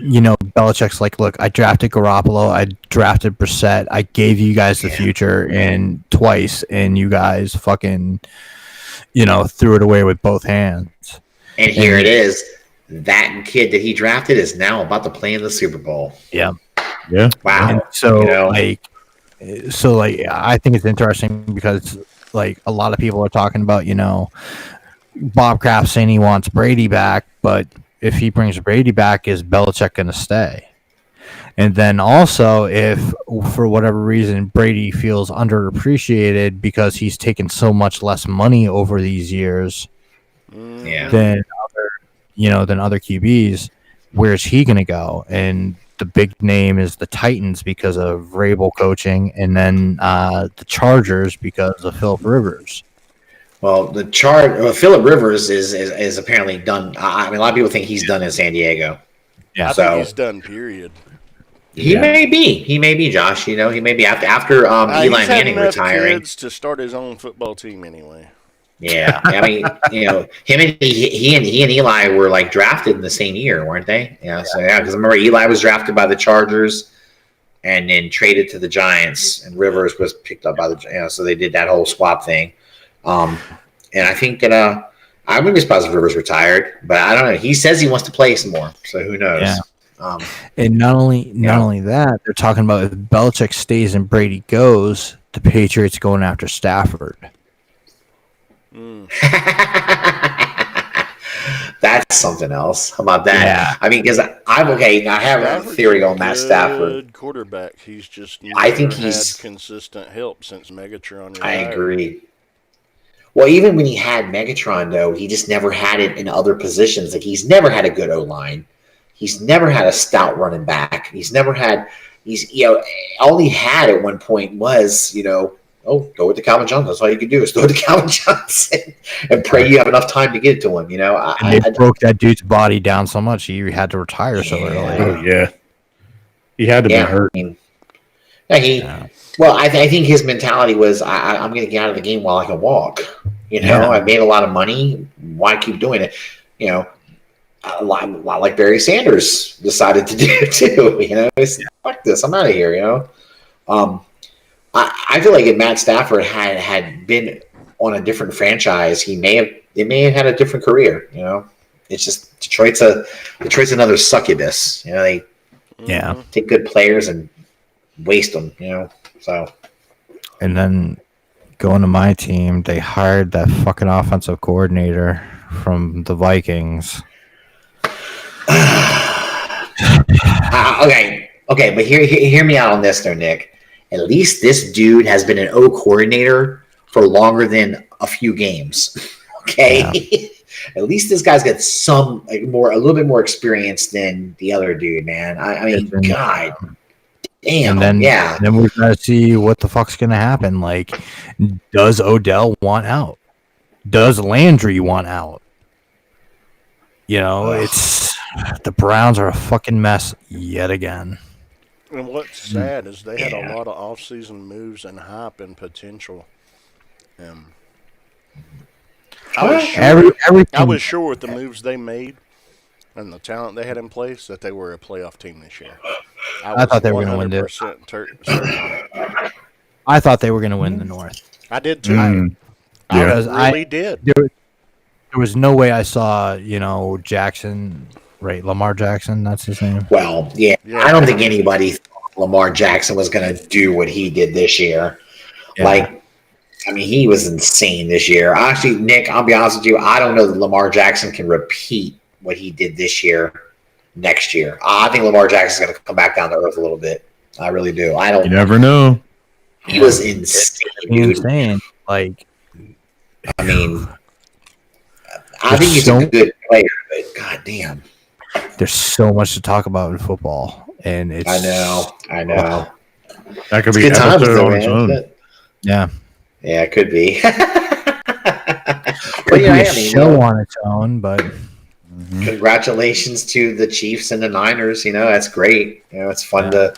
Belichick's like, look, I drafted Garoppolo, I drafted Brissett, I gave you guys the future and twice, and you guys fucking, threw it away with both hands. And here it is. That kid that he drafted is now about to play in the Super Bowl. Yeah. Yeah. Wow. And so, You know? I think it's interesting because, like, a lot of people are talking about, Bob Kraft saying he wants Brady back, but if he brings Brady back, is Belichick going to stay? And then also, if for whatever reason Brady feels underappreciated because he's taken so much less money over these years Yeah. than other QBs, where's he going to go? And the big name is the Titans because of Vrabel coaching, and then the Chargers because of Philip Rivers. Well, Phillip Rivers is apparently done. I mean, a lot of people think he's done in San Diego. Yeah. I think he's done, period. He may be, Josh. He may be after Eli He's had Manning enough retiring. kids to start his own football team anyway. Yeah, I mean, him and he and Eli were like drafted in the same year, weren't they? Yeah, so because I remember Eli was drafted by the Chargers, and then traded to the Giants, and Rivers was picked up by so they did that whole swap thing. And I think that I wouldn't be surprised if Rivers retired, but I don't know. He says he wants to play some more, so who knows? Yeah. And not only that, they're talking about if Belichick stays and Brady goes, the Patriots going after Stafford. That's something else. How about that? Yeah. I mean, because I have a theory on Matt Stafford. Good quarterback. He's just I think never he's had consistent help since Megatron retired. I agree. Well, even when he had Megatron, though, he just never had it in other positions. Like he's never had a good O line. He's never had a stout running back. He's never had. All he had at one point was go with the Calvin Johnson. That's all you can do is throw to Calvin Johnson and pray you have enough time to get it to him. And they broke that dude's body down so much he had to retire so early. Oh yeah, he had to be hurt. Well, I think his mentality was, I'm going to get out of the game while I can walk. I made a lot of money. Why keep doing it? A lot like Barry Sanders decided to do too. Fuck this, I'm out of here. I feel like if Matt Stafford had been on a different franchise, they may have had a different career. It's just Detroit's another succubus. They take good players and waste them. So. And then going to my team, they hired that fucking offensive coordinator from the Vikings. Okay, but hear me out on this, though, Nick. At least this dude has been an O coordinator for longer than a few games. Okay, at least this guy's got a little bit more experience than the other dude, man. I mean, God. Damn. And then we're going to see what the fuck's going to happen. Like, does Odell want out? Does Landry want out? It's the Browns are a fucking mess yet again. And what's sad is they had a lot of off-season moves and hype and potential. I was sure with the moves they made and the talent they had in place that they were a playoff team this year. I thought they were going to win this. I thought they were going to win the North. I did too. I really did. There was no way I saw, Jackson, right? Lamar Jackson, that's his name. Well, yeah. I don't think anybody thought Lamar Jackson was going to do what he did this year. Yeah. He was insane this year. Actually, Nick, I'll be honest with you. I don't know that Lamar Jackson can repeat what he did this year next year. I think Lamar Jackson's going to come back down to earth a little bit. I really do. You never know. He was insane, dude. Insane. I think he's a good player, but god damn. There's so much to talk about in football, and it's. I know. That could It's be good an times, episode though, on its man. own. Yeah. Yeah, it could be. Could yeah, be a show on its own, but congratulations to the Chiefs and the Niners. That's great. It's fun to.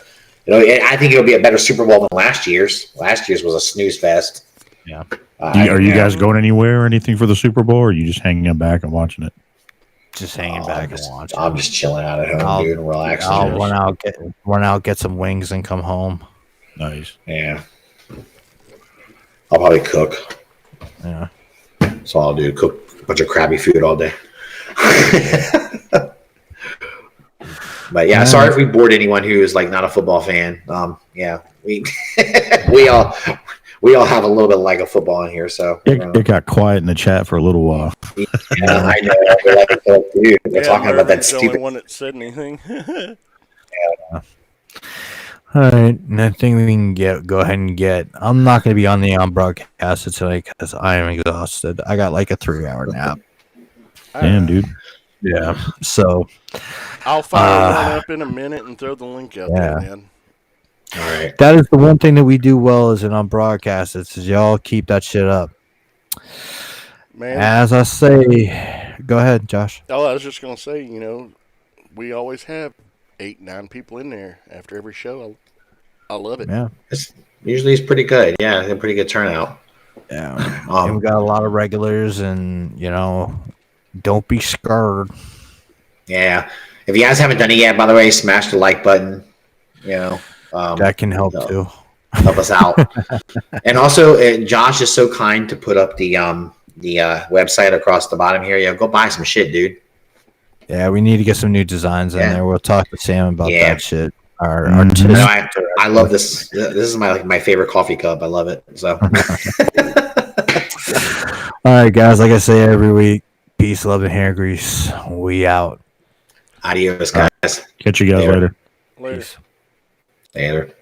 I think it'll be a better Super Bowl than last year's. Last year's was a snooze fest. Yeah. Are you guys going anywhere or anything for the Super Bowl, or are you just hanging back and watching it? just hanging back and watching. I'm just chilling out at home, dude, and relaxing. I'll run out, get some wings, and come home. Nice. Yeah. I'll probably cook. Yeah. That's all I'll do. Cook a bunch of crappy food all day. But yeah, sorry if we bored anyone who is like not a football fan. Yeah, we we all have a little bit of like a football in here. So it got quiet in the chat for a little while. Yeah, I know. We're talking about that the only stupid. one that said anything. All right, and I think we can go ahead and get. I'm not going to be on the broadcast tonight because I am exhausted. I got like a 3-hour nap. Damn, dude. Yeah, so I'll fire one up in a minute and throw the link out there, man. All right. that is the one thing that we do well as an on broadcast. It's y'all keep that shit up. Man. As I say, go ahead, Josh. Oh, I was just gonna say, we always have 8-9 people in there after every show. I love it. Yeah, Usually it's pretty good. Yeah, a pretty good turnout. yeah. And we got a lot of regulars, and don't be scared. Yeah. If you guys haven't done it yet, by the way, smash the like button. That can help too. Help us out. And also, Josh is so kind to put up the website across the bottom here. Yeah, go buy some shit, dude. Yeah, we need to get some new designs in there. We'll talk to Sam about that shit. Our I love this. This is my favorite coffee cup. I love it. So, all right, guys. Like I say every week, peace, love, and hair grease. We out. adios, guys. Catch you guys later. Later. Later.